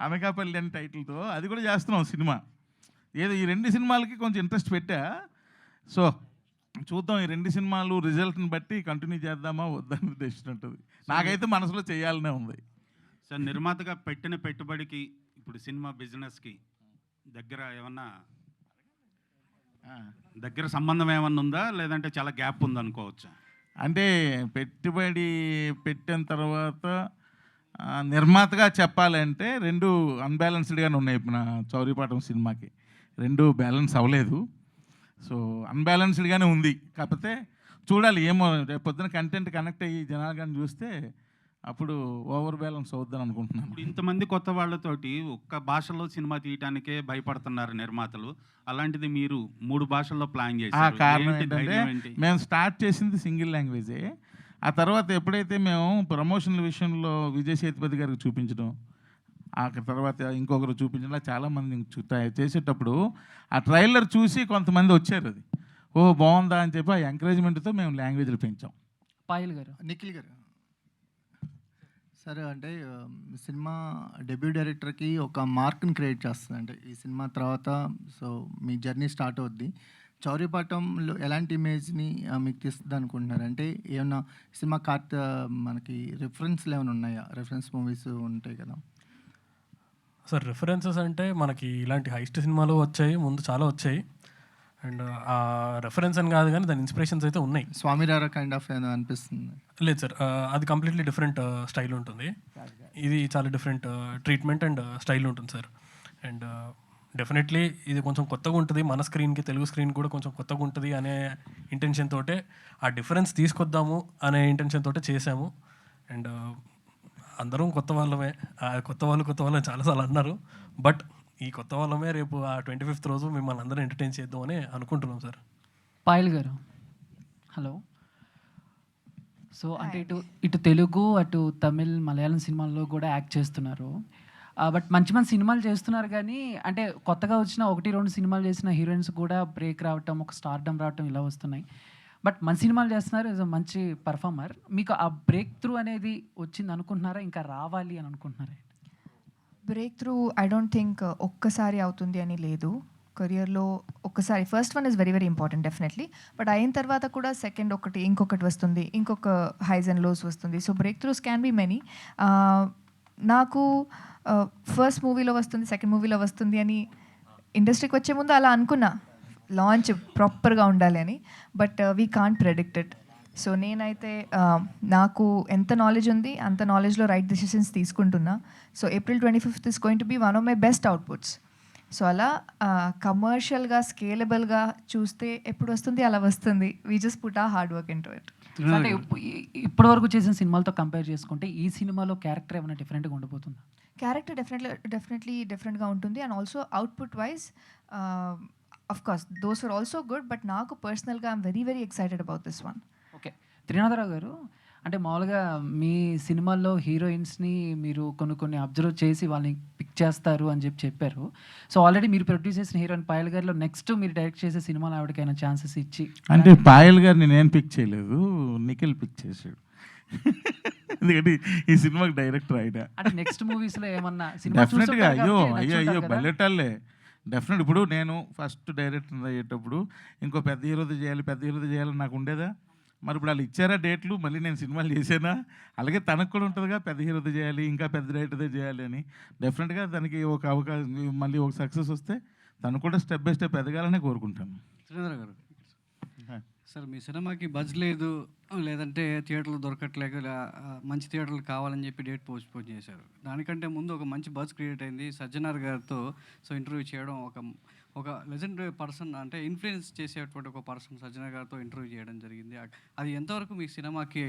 అనకాపల్లి అని టైటిల్తో అది కూడా చేస్తున్నాం సినిమా. ఏదో ఈ 2 సినిమాలకి కొంచెం ఇంట్రెస్ట్ పెట్టా. సో చూద్దాం, ఈ 2 సినిమాలు రిజల్ట్ని బట్టి కంటిన్యూ చేద్దామా వద్దని డెసిషన్ ఉంటుంది. నాకైతే మనసులో చేయాలనే ఉంది. సార్, నిర్మాతగా పెట్టిన పెట్టుబడికి ఇప్పుడు సినిమా బిజినెస్కి దగ్గర ఏమన్నా దగ్గర సంబంధం ఏమన్నా ఉందా, లేదంటే చాలా గ్యాప్ ఉందనుకోవచ్చా? అంటే పెట్టుబడి పెట్టిన తర్వాత నిర్మాతగా చెప్పాలంటే రెండు అన్బ్యాలెన్స్డ్గానే ఉన్నాయి మన చౌర్యపాఠం సినిమాకి. రెండు బ్యాలెన్స్ అవ్వలేదు. సో అన్బ్యాలెన్స్డ్గానే ఉంది. కాకపోతే చూడాలి ఏమో, రేపు పొద్దున కంటెంట్ కనెక్ట్ అయ్యి జనాలు కానీ చూస్తే అప్పుడు ఓవర్ బ్యాలెన్స్ అవుద్దని అనుకుంటున్నాను. ఇప్పుడు ఇంతమంది కొత్త వాళ్ళతోటి ఒక్క భాషలో సినిమా తీయటానికే భయపడుతున్నారు నిర్మాతలు. అలాంటిది మీరు 3 భాషల్లో ప్లాన్ చేశారు. కారణం ఏంటి ఏంటంటే ధైర్యం ఏంటి? మేము స్టార్ట్ చేసింది సింగిల్ లాంగ్వేజే. ఆ తర్వాత ఎప్పుడైతే మేము ప్రమోషన్ల విషయంలో విజయ్ సేతుపతి గారికి చూపించడం, ఆ తర్వాత ఇంకొకరు చూపించడం, చాలామంది చేసేటప్పుడు ఆ ట్రైలర్ చూసి కొంతమంది వచ్చారు. అది ఓ బాగుందా అని చెప్పి ఆ ఎంకరేజ్మెంట్తో మేము లాంగ్వేజ్లు పెంచాం. పాయల్ గారు, నిఖిల్ గారు సరే, అంటే సినిమా డెబ్యూ డైరెక్టర్కి ఒక మార్క్ని క్రియేట్ చేస్తుంది. అంటే ఈ సినిమా తర్వాత సో మీ జర్నీ స్టార్ట్ అవుద్ది. చౌర్యపాఠంలో ఎలాంటి ఇమేజ్ని మీకు తీస్తుంది అనుకుంటున్నారు? అంటే ఏమన్నా సినిమా మనకి రిఫరెన్స్లు ఏమైనా ఉన్నాయా? రిఫరెన్స్ మూవీస్ ఉంటాయి కదా సార్. రిఫరెన్సెస్ అంటే మనకి ఇలాంటి హైస్ట్ సినిమాలు వచ్చాయి, ముందు చాలా వచ్చాయి. అండ్ ఆ రెఫరెన్స్ అని కాదు కానీ దాని ఇన్స్పిరేషన్స్ అయితే ఉన్నాయి. స్వామిరారా కైండ్ ఆఫ్ ఏదో అనిపిస్తుంది? లేదు సార్, అది కంప్లీట్లీ డిఫరెంట్ స్టైల్ ఉంటుంది. ఇది చాలా డిఫరెంట్ ట్రీట్మెంట్ అండ్ స్టైల్ ఉంటుంది సార్. అండ్ డెఫినెట్లీ ఇది కొంచెం కొత్తగా ఉంటుంది, మన స్క్రీన్కి తెలుగు స్క్రీన్ కూడా కొంచెం కొత్తగా ఉంటుంది అనే ఇంటెన్షన్ తోటే, ఆ డిఫరెన్స్ తీసుకొద్దాము అనే ఇంటెన్షన్ తోటే చేసాము. అండ్ అందరం కొత్త వాళ్ళమే, కొత్త వాళ్ళు చాలాసార్లు అన్నారు. బట్ ఈ కొత్త వాళ్ళమే రేపు ఆ 25th రోజు మిమ్మల్ని అందరూ ఎంటర్టైన్ చేద్దామని అనుకుంటున్నాం సార్. పాయల్ గారు హలో. సో అంటే ఇటు తెలుగు, అటు తమిళ్, మలయాళం సినిమాల్లో కూడా యాక్ట్ చేస్తున్నారు. బట్ మంచి మంచి సినిమాలు చేస్తున్నారు కానీ అంటే కొత్తగా వచ్చిన 1-2 సినిమాలు చేసిన హీరోయిన్స్ కూడా బ్రేక్ రావటం, ఒక స్టార్డమ్ రావటం ఇలా వస్తున్నాయి. బట్ మంచి సినిమాలు చేస్తున్నారు, ఈజ్ మంచి పర్ఫార్మర్. మీకు ఆ బ్రేక్ త్రూ అనేది వచ్చింది అనుకుంటున్నారా, ఇంకా రావాలి అని అనుకుంటున్నారా? Break through I don't think ఒక్కసారి అవుతుంది అని లేదు. కెరియర్లో ఒక్కసారి first one is very very important definitely. But అయిన తర్వాత కూడా సెకండ్ ఇంకొకటి వస్తుంది, ఇంకొక హైస్ అండ్ లోస్ వస్తుంది. So break throughs can be many. నాకు ఫస్ట్ మూవీలో వస్తుంది, సెకండ్ మూవీలో వస్తుంది అని ఇండస్ట్రీకి వచ్చే ముందు అలా అనుకున్నా, లాంచ్ ప్రాపర్గా ఉండాలి అని. But we can't predict it. So నేనైతే నాకు ఎంత నాలెడ్జ్ ఉంది అంత నాలెడ్జ్లో రైట్ డెసిషన్స్ తీసుకుంటున్నా. So April 25th is going to be one of my best outputs. So అలా కమర్షియల్గా స్కేలబుల్గా చూస్తే ఎప్పుడు వస్తుంది అలా వస్తుంది. We just put a hard work into it. అంటే ఇప్పటి వరకు చేసిన సినిమాలతో కంపేర్ చేసుకుంటే ఈ సినిమాలో క్యారెక్టర్ ఏమైనా డిఫరెంట్గా ఉండిపోతుందా? క్యారెక్టర్ డెఫినెట్లీ డిఫరెంట్గా ఉంటుంది. And also output wise of course those are also good. But నాకు పర్సనల్గా I'm very very excited about this one. Okay, Trinadharao garu, అంటే మామూలుగా మీ సినిమాల్లో హీరోయిన్స్ని మీరు కొన్ని అబ్జర్వ్ చేసి వాళ్ళని పిక్ చేస్తారు అని చెప్పారు. సో ఆల్రెడీ మీరు ప్రొడ్యూస్ చేసిన హీరోయిన్ పాయల్ గారిలో నెక్స్ట్ మీరు డైరెక్ట్ చేసే సినిమాలో ఆవిడకైనా ఛాన్సెస్ ఇచ్చి? అంటే పాయల్ గారిని నేను పిక్ చేయలేదు, నిఖిల్ పిక్ చేశాడు. ఎందుకంటే ఈ సినిమాకి డైరెక్టర్ ఆయన. అంటే నెక్స్ట్ మూవీస్లో ఏమన్నా డెఫినెట్గా అయ్యో బయలెట్టాలే డెఫినెట్. ఇప్పుడు నేను ఫస్ట్ డైరెక్టర్ అయ్యేటప్పుడు ఇంకో పెద్ద హీరోతో చేయాలని నాకు ఉండేదా? మరి ఇప్పుడు వాళ్ళు ఇచ్చారా డేట్లు, మళ్ళీ నేను సినిమాలు చేశానా? అలాగే తనకు కూడా ఉంటుందిగా, పెద్ద హీరోతో చేయాలి, ఇంకా పెద్ద డైరెక్టర్తో చేయాలి అని. డెఫినెట్గా తనకి ఒక అవకాశం, మళ్ళీ ఒక సక్సెస్ వస్తే తను కూడా స్టెప్ బై స్టెప్ ఎదగాలని కోరుకుంటాను. శ్రీధర్ గారు, సార్ మీ సినిమాకి బజ్ లేదు, లేదంటే థియేటర్లు దొరకట్లేక మంచి థియేటర్లు కావాలని చెప్పి డేట్ పోస్ట్పోన్ చేశారు. దానికంటే ముందు ఒక మంచి బజ్ క్రియేట్ అయింది సజ్జనార్ గారితో. సో ఇంటర్వ్యూ చేయడం ఒక లెజెండరీ పర్సన్, అంటే ఇన్ఫ్లుయెన్స్ చేసేటువంటి ఒక పర్సన్ సజ్జనార్ గారితో ఇంటర్వ్యూ చేయడం జరిగింది. అది ఎంతవరకు మీ సినిమాకి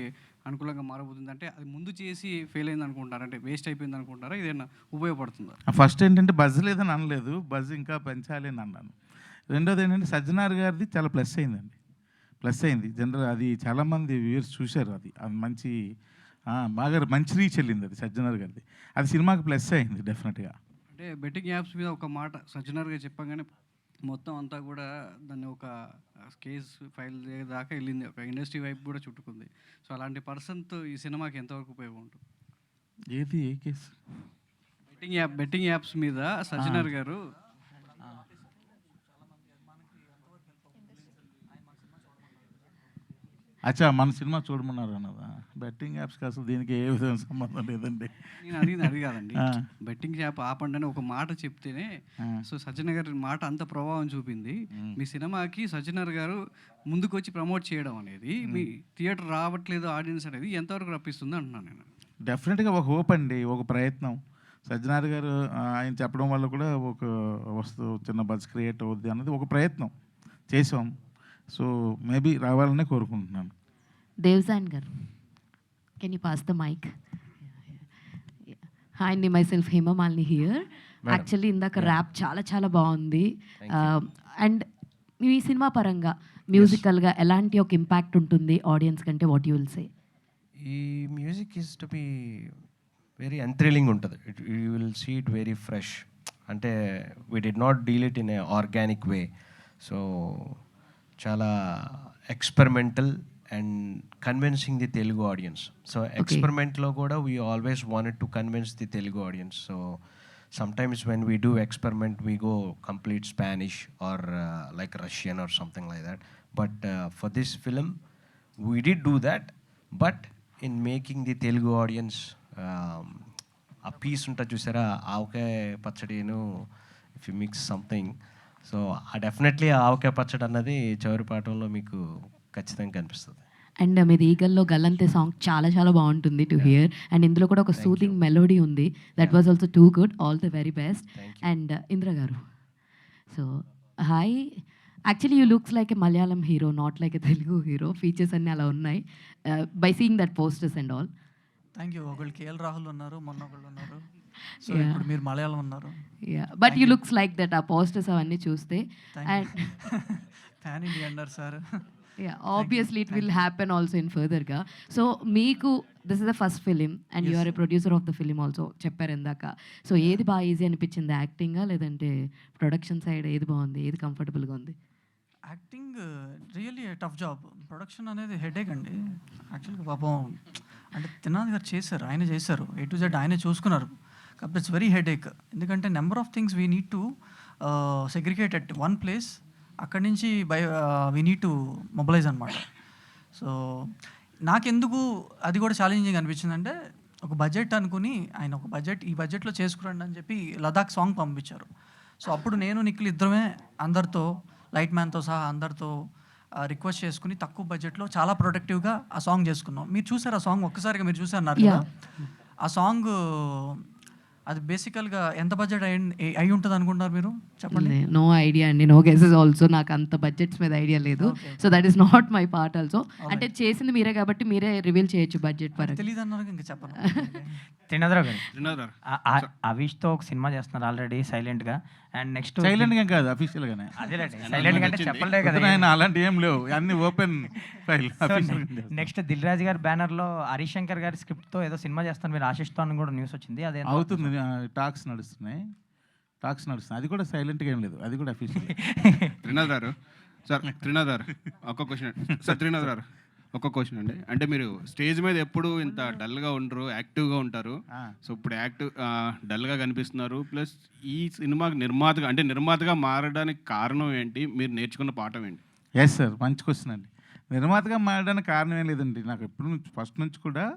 అనుకూలంగా మారబోతుంది? అంటే అది ముందు చేసి ఫెయిల్ అయింది అనుకుంటారా, అంటే వేస్ట్ అయిపోయింది అనుకుంటారా, ఇదేనా ఉపయోగపడుతుందా? ఫస్ట్ ఏంటంటే బజ్ లేదని అనలేదు, బజ్ ఇంకా పెంచాలి అని అన్నాను. రెండోది ఏంటంటే సజ్జనార్ గారిది చాలా ప్లస్ అయింది జనరల్. అది చాలామంది వ్యూవర్స్ చూశారు. అది మంచి బాగా మంచి రీచ్ వెళ్ళింది అది సజ్జనార్ గారిది. అది సినిమాకి ప్లస్ అయింది డెఫినెట్గా. అంటే బెట్టింగ్ యాప్స్ మీద ఒక మాట సజ్జనార్ గారు చెప్పగానే మొత్తం అంతా కూడా దాన్ని ఒక కేస్ ఫైల్ దాకా వెళ్ళింది, ఒక ఇండస్ట్రీ వైపు కూడా చుట్టుకుంది. సో అలాంటి పర్సన్తో ఈ సినిమాకి ఎంతవరకు ఉపయోగం ఉంటుంది? ఏది ఏ కేసు? బెట్టింగ్ యాప్స్ మీద సజ్జనార్ గారు అచ్చా మన సినిమా చూడమన్నారు అన్నదా. బెట్టింగ్ యాప్స్కి అసలు దీనికి ఏ విధమైన సంబంధం లేదండి. నేను అది కాదండి, బెట్టింగ్ యాప్ ఆపండి అని ఒక మాట చెప్తేనే సో సజ్జన గారి మాట అంత ప్రభావం చూపింది. మీ సినిమాకి సజ్జనర్ గారు ముందుకొచ్చి ప్రమోట్ చేయడం అనేది మీ థియేటర్ రావట్లేదు ఆడియన్స్ అనేది ఎంతవరకు రప్పిస్తుంది అంటున్నాను నేను. డెఫినెట్గా ఒక హోప్ అండి, ఒక ప్రయత్నం. సజ్జనార్ గారు ఆయన చెప్పడం వల్ల కూడా ఒక చిన్న బజ్ క్రియేట్ అవుద్ది అన్నది ఒక ప్రయత్నం చేసాం. సో మేబీ రావాలనే కోరుకుంటున్నాను. దేవ్సాన్ గారు, can you pass the mic? Hi అండి, myself Hemamalini here. Actually ఇందాక ర్యాప్ చాలా చాలా బాగుంది. అండ్ మీ సినిమా పరంగా మ్యూజికల్గా ఎలాంటి ఒక ఇంపాక్ట్ ఉంటుంది ఆడియన్స్ కంటే, వాట్ యూ విల్ సే? ఈ music is to be very enthralling ఉంటుంది. You will see it very fresh. అంటే we did not deal it in a organic way. So చాలా experimental and convincing the Telugu audience. So ఎక్స్పెరిమెంట్లో కూడా we always wanted to convince the Telugu audience. So sometimes when we do experiment we go complete Spanish or like Russian or something like that, but for this film we did do that, but in making the Telugu audience a piece unta chusara aavakaయ పచ్చడిను if you mix something, so definitely ఆవకాయ పచ్చడి అన్నది చౌరిపాటంలో మీకు ఖచ్చితంగా కనిపిస్తుంది. And మీది ఈగల్లో గల్లంతే song చాలా చాలా బాగుంటుంది టు హియర్. అండ్ ఇందులో కూడా ఒక సూతింగ్ మెలోడీ ఉంది. That was also too good. All the very best. And Indra గారు, so hi. Actually you looks like a Malayalam hero, not like a Telugu hero. Features అన్నీ అలా ఉన్నాయి by seeing that posters and all. Thank you. ఒకళ్ళు KL Rahul ఉన్నారు, మొన్న ఒకళ్ళు ఉన్నారు, so ఇప్పుడు మీరు మలయాళం ఉన్నారు. But you looks like that ఆ పోస్టర్స్ అవన్నీ చూస్తే. అండ్ ఫ్యాన్ ఇండియా అన్నారు sir. Obviously it will happen also in further ga. So meeku this is the first film and you are a producer of the film also చెప్పారు ఇందాక. So ఏది బాగా easy అనిపించింది, యాక్టింగా లేదంటే production side ఏది బాగుంది, ఏది కంఫర్టబుల్గా ఉంది? Acting really tough job. Production అనేది హెడేక్ అండి యాక్చువల్గా. పాపం అంటే తినాలి గారు చేశారు, ఆయన చేశారు, A to Z ఆయనే చూసుకున్నారు. కాబట్టి ఇట్స్ వెరీ హెడేక్. ఎందుకంటే number of things we need to segregate at one place. అక్కడి నుంచి వీ నీడ్ టు మొబిలైజ్ అనమాట. సో నాకెందుకు అది కూడా ఛాలెంజింగ్ అనిపించింది అంటే, ఒక బడ్జెట్ అనుకుని ఆయన ఒక బడ్జెట్ ఈ బడ్జెట్లో చేసుకురండి అని చెప్పి లదాఖ్ సాంగ్ పంపించారు. సో అప్పుడు నేను నిఖిల్ ఇద్దరమే అందరితో, లైట్ మ్యాన్తో సహా అందరితో రిక్వెస్ట్ చేసుకుని తక్కువ బడ్జెట్లో చాలా ప్రొడక్టివ్గా ఆ సాంగ్ చేసుకున్నాం. మీరు చూసారు ఆ సాంగ్, ఒక్కసారిగా మీరు చూసారన్నారు కదా. ఆ సాంగ్ అది బేసికల్గా ఎంత బడ్జెట్ అయి ఉంటుంది అనుకుంటున్నారు మీరు, చెప్పండి? నో ఐడియా అండి, నో గెసెస్ ఆల్సో. నాకు అంత బడ్జెట్స్ మీద ఐడియా లేదు. So that is not my part also. అంటే చేసింది మీరే కాబట్టి మీరే రివీల్ చేయొచ్చు బడ్జెట్ పరంగా. తెలియదు అన్నారు ఇంకా చెప్పను. త్రినాథరావు గారు, అవిష్తో ఒక సినిమా చేస్తున్నారు ఆల్రెడీ సైలెంట్గా. అండ్ నెక్స్ట్ సైలెంట్గా కాదు, అఫీషియల్గానే. అదేలేండి, సైలెంట్గా అంటే చెప్పలే కదా, అలాంటి ఏం లేవు, అన్ని open file. Next Dil Raju గారి బ్యానర్లో హరీష్ శంకర్ గారి స్క్రిప్ట్తో ఏదో సినిమా చేస్తాను మీరు ఆశిస్తో అని కూడా న్యూస్ వచ్చింది. అదే అవుతుంది, టాక్స్ నడుస్తున్నాయి. అది కూడా సైలెంట్గా ఏం లేదు, అది కూడా అఫీషియల్. త్రినాథ్ గారు ఒక్క క్వశ్చన్ అండి. అంటే మీరు స్టేజ్ మీద ఎప్పుడు ఇంత డల్గా ఉండరు, యాక్టివ్గా ఉంటారు. సో ఇప్పుడు డల్గా కనిపిస్తున్నారు. ప్లస్ ఈ సినిమాకి నిర్మాతగా మారడానికి కారణం ఏంటి? మీరు నేర్చుకున్న పాఠం ఏంటి? ఎస్ సార్, మంచి క్వశ్చన్ అండి. నిర్మాతగా మారడానికి కారణం ఏం లేదండి. నాకు ఎప్పటి నుంచి ఫస్ట్ నుంచి కూడా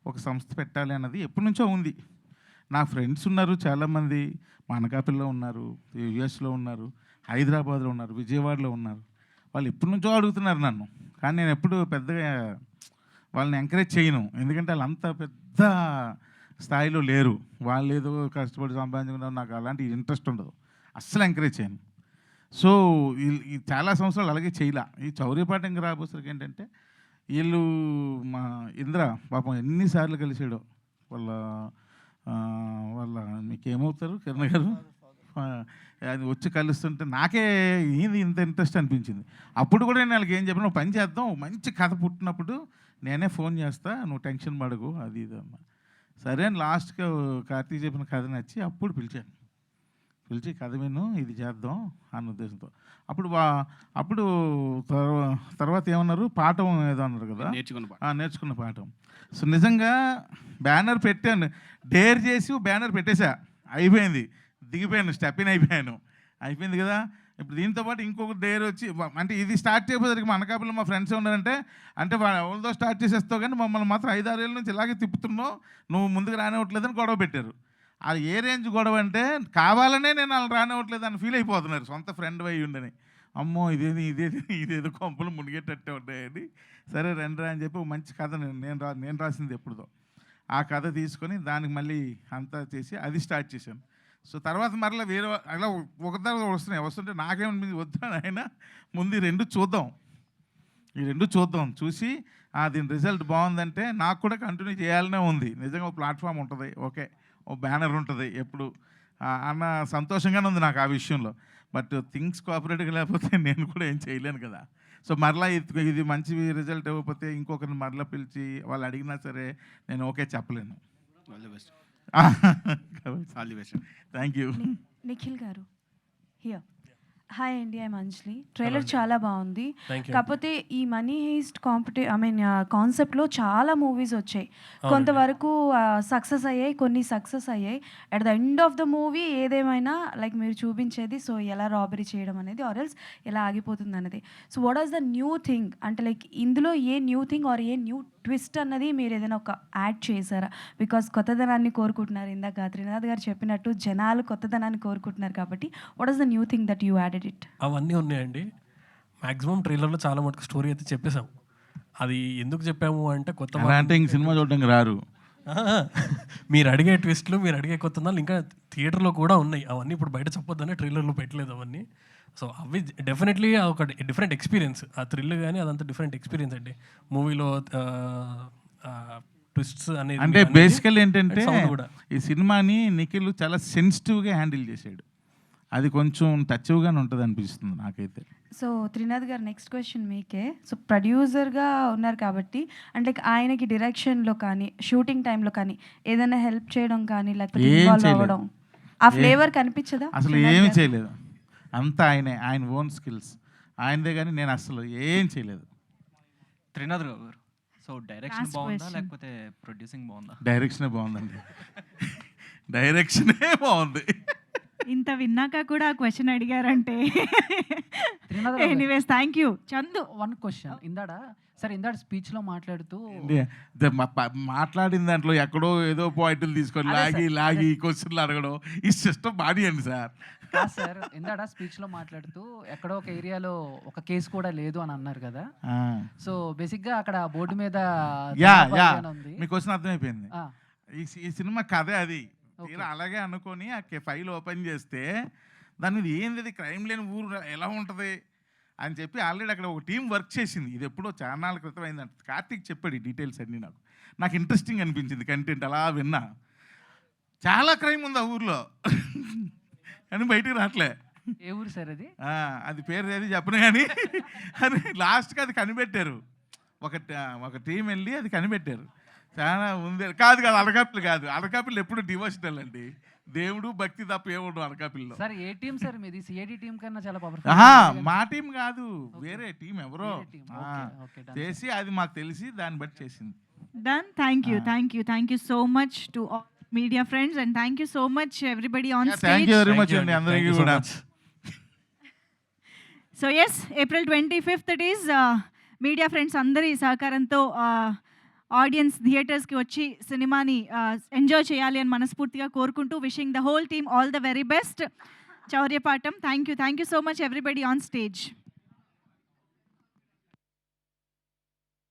ఒక సంస్థ పెట్టాలి అన్నది ఎప్పటి నుంచో ఉంది. నా ఫ్రెండ్స్ ఉన్నారు చాలామంది, మా అనకాపల్లిలో ఉన్నారు, యుఎస్లో ఉన్నారు, హైదరాబాద్లో ఉన్నారు, విజయవాడలో ఉన్నారు. వాళ్ళు ఎప్పటి నుంచో అడుగుతున్నారు నన్ను, కానీ నేను ఎప్పుడు పెద్దగా వాళ్ళని ఎంకరేజ్ చేయను. ఎందుకంటే వాళ్ళు అంత పెద్ద స్థాయిలో లేరు. వాళ్ళు ఏదో కష్టపడి సంపాదించుకున్నారు, నాకు అలాంటి ఇంట్రెస్ట్ ఉండదు, అస్సలు ఎంకరేజ్ చేయను. సో ఈ చాలా సంవత్సరాలు అలాగే చేయలే. ఈ చౌర్యపాట ఇంకా రాబోసరికి ఏంటంటే, వీళ్ళు మా ఇంద్ర పాపం ఎన్నిసార్లు కలిసాడో వాళ్ళ మీకేమవుతారు కిరణ్ గారు, అది వచ్చి కలుస్తుంటే నాకే ఇది ఇంత ఇంట్రెస్ట్ అనిపించింది. అప్పుడు కూడా నేను వాళ్ళకి ఏం చెప్పిన, పని చేద్దాం, మంచి కథ పుట్టినప్పుడు నేనే ఫోన్ చేస్తా, నువ్వు టెన్షన్ పడకు, అది ఇది అన్న. సరే అని లాస్ట్గా కార్తీక్ చెప్పిన కథ నచ్చి అప్పుడు పిలిచి కథ విను, ఇది చేద్దాం అన్న ఉద్దేశంతో. అప్పుడు తర్వాత ఏమన్నారు, పాఠం ఏదో అన్నారు కదా, నేర్చుకున్న పాఠం. సో నిజంగా బ్యానర్ పెట్టాను, డేర్ చేసి బ్యానర్ పెట్టేశా, అయిపోయింది, దిగిపోయాను, స్టెప్ ఇన్ అయిపోయింది కదా. ఇప్పుడు దీంతో పాటు ఇంకొక డేర్ వచ్చి అంటే ఇది స్టార్ట్ చేయబోయేసరికి మా అనకాపల్లిలో మా ఫ్రెండ్స్ ఉన్నారంటే అంటే వాళ్ళతో స్టార్ట్ చేసేస్తావు కానీ మమ్మల్ని మాత్రం 5-6 ఏళ్ళ నుంచి ఇలాగే తిప్పుతున్నావు, నువ్వు ముందుకు రానివ్వట్లేదని గొడవ పెట్టారు. అది ఏ రేంజ్ గొడవ అంటే కావాలనే నేను వాళ్ళు రానివ్వట్లేదు అని ఫీల్ అయిపోతున్నారు, సొంత ఫ్రెండ్ అయ్యి ఉండని. అమ్మో ఇదేదో కొంపలు మునిగేటట్టే ఉంటాయని. సరే రండిరా అని చెప్పి మంచి కథ నేను రాసింది ఎప్పుడుదో ఆ కథ తీసుకొని దానికి మళ్ళీ అంతా చేసి అది స్టార్ట్ చేశాను. సో తర్వాత మరలా వేరే అలా ఒక తర్వాత వస్తుంటే నాకేమనిపించింది, వద్దాను ఆయన ముందు ఈ రెండు చూద్దాం, చూసి దీని రిజల్ట్ బాగుందంటే నాకు కూడా కంటిన్యూ చేయాలనే ఉంది. నిజంగా ఒక ప్లాట్ఫామ్ ఉంటుంది, ఓకే, ఓ బ్యానర్ ఉంటుంది ఎప్పుడు అన్న సంతోషంగానే ఉంది నాకు ఆ విషయంలో. బట్ థింగ్స్ కోఆపరేట్గా లేకపోతే నేను కూడా ఏం చేయలేను కదా. సో మరలా ఇది మంచి రిజల్ట్ ఇవ్వకపోతే ఇంకొకరిని మరలా పిలిచి వాళ్ళు అడిగినా సరే నేను ఓకే చెప్పలేను. All the best. All the best. Thank you. Nikhil గారు హియర్. హాయ్ అండి, ఐఎమ్ అంజలి. ట్రైలర్ చాలా బాగుంది. కాకపోతే ఈ మనీ హీస్ట్ కాన్సెప్ట్లో చాలా మూవీస్ వచ్చాయి, కొంతవరకు సక్సెస్ అయ్యాయి, కొన్ని సక్సెస్ అయ్యాయి. At the end of the movie ఏదేమైనా లైక్ మీరు చూపించేది సో ఎలా రాబరీ చేయడం అనేది ఆర్ ఎల్స్ ఎలా ఆగిపోతుంది అన్నది. So what is the new thing అంటే లైక్ ఇందులో a new thing or a new twist అన్నది మీరు ఏదైనా ఒక యాడ్ చేశారా? బికాస్ కొత్తదనాన్ని కోరుకుంటున్నారు, ఇందాక త్రినాథ్ గారు చెప్పినట్టు జనాలు కొత్తదనాన్ని కోరుకుంటున్నారు కాబట్టి what is the new thing that you added it? అవన్నీ ఉన్నాయండి. మ్యాక్సిమం ట్రైలర్లో చాలా మటుకు స్టోరీ అయితే చెప్పేశాం. అది ఎందుకు చెప్పాము అంటే కొత్త అంటే ఇంక సినిమా చూడడానికి రారు. మీరు అడిగే ట్విస్ట్లు, మీరు అడిగే కొత్తదాలు ఇంకా థియేటర్లో కూడా ఉన్నాయి. అవన్నీ ఇప్పుడు బయట చెప్పొద్దనే ట్రైలర్లో పెట్టలేదు అవన్నీ. సో అవి డెఫినెట్లీ ఒక డిఫరెంట్ ఎక్స్పీరియన్స్. ఆ థ్రిల్ కానీ అదంతా డిఫరెంట్ ఎక్స్పీరియన్స్ అండి. మూవీలో ట్విస్ట్స్ అనేది అంటే బేసికల్ ఏంటంటే ఈ సినిమాని నిఖిల్ చాలా సెన్సిటివ్గా హ్యాండిల్ చేశాడు. అది కొంచెం టచ్గానే ఉంటుంది అనిపిస్తుంది నాకైతే. సో త్రినాథ్ గారు నెక్స్ట్ క్వశ్చన్ మీకే. సో ప్రొడ్యూసర్గా ఉన్నారు కాబట్టి అంటే ఆయనకి డైరెక్షన్లో కానీ షూటింగ్ టైంలో కానీ ఏదైనా హెల్ప్ చేయడం కానీ లేకపోతే ఇన్వాల్వ్ అవ్వడం ఆ ఫ్లేవర్ కనిపించదా? అసలు ఏమీ చేయలేదు, అంతా ఆయన ఓన్ స్కిల్స్ ఆయనదే, కానీ నేను అసలు ఏం చేయలేదు. త్రినాథ్ గారు, సో డైరెక్షన్ బాగుందా లేకపోతే ప్రొడ్యూసింగ్ బాగుందా? డైరెక్షనే బాగుందండి, డైరెక్షనే బాగుంది. ఇంత విన్నాక కూడా క్వశ్చన్ అడిగారంటే anyways thank you. Chandu, one question ఇందాడ స్పీచ్లో మాట్లాడుతూ మాట్లాడిన దాంట్లో ఎక్కడో ఏదో పాయింట్లు తీసుకొని లాగి క్వశ్చన్లు అడగడం ఈ సిస్టమ్ బాడీయండి సార్. సార్ ఇందాడ స్పీచ్లో మాట్లాడుతూ ఎక్కడో ఒక ఏరియాలో ఒక కేసు కూడా లేదు అని అన్నారు కదా. సో బేసిక్గా అక్కడ బోర్డు మీద మీ క్వశ్చన్ అర్థమైపోయింది. ఈ సినిమా కథే అది. తీరా అలాగే అనుకొని ఆ ఫైల్ ఓపెన్ చేస్తే దాని మీద ఏంది క్రైమ్ లేని ఊరు ఎలా ఉంటుంది అని చెప్పి ఆల్రెడీ అక్కడ ఒక టీం వర్క్ చేసింది. ఇది ఎప్పుడో చాన్నాళ్ళ క్రితం అయిందంట. కార్తీక్ చెప్పాడు ఈ డీటెయిల్స్ అన్నీ. నాకు ఇంట్రెస్టింగ్ అనిపించింది కంటెంట్. అలా విన్నా చాలా క్రైమ్ ఉంది ఆ ఊర్లో అని బయటికి రావట్లే. ఏ ఊరు సార్ అది? అది పేరు ఏది చెప్పను కానీ అది లాస్ట్కి అది కనిపెట్టారు. ఒక టీం వెళ్ళి అది కనిపెట్టారు. చాలా ఉంది. కాదు అనకాపల్లి కాదు. అనకాపల్లి ఎప్పుడు డివోషనల్ అండి, దేవుడు భక్తి తప్ప ఏముండు అనకాపల్లిలో. సార్ ఏ టీం సార్ మీది? సిఐడి టీం కన్నా చాలా పవర్ఫుల్. మా టీం కాదు, వేరే టీం ఎవరో చేసి అది మాకు తెలిసి దాన్ని బట్టి చేసింది. Done. Thank you so much to all media friends and thank you so much everybody on stage. Thank you very much అండి అందరికీ కూడా. So yes, April 25th it is media friends అందరి సహకారంతో ఆడియన్స్ థియేటర్స్కి వచ్చి సినిమాని ఎంజాయ్ చేయాలి అని మనస్ఫూర్తిగా కోరుకుంటూ wishing the whole team all the very best. Chauryapaatam. Thank you so much everybody on stage.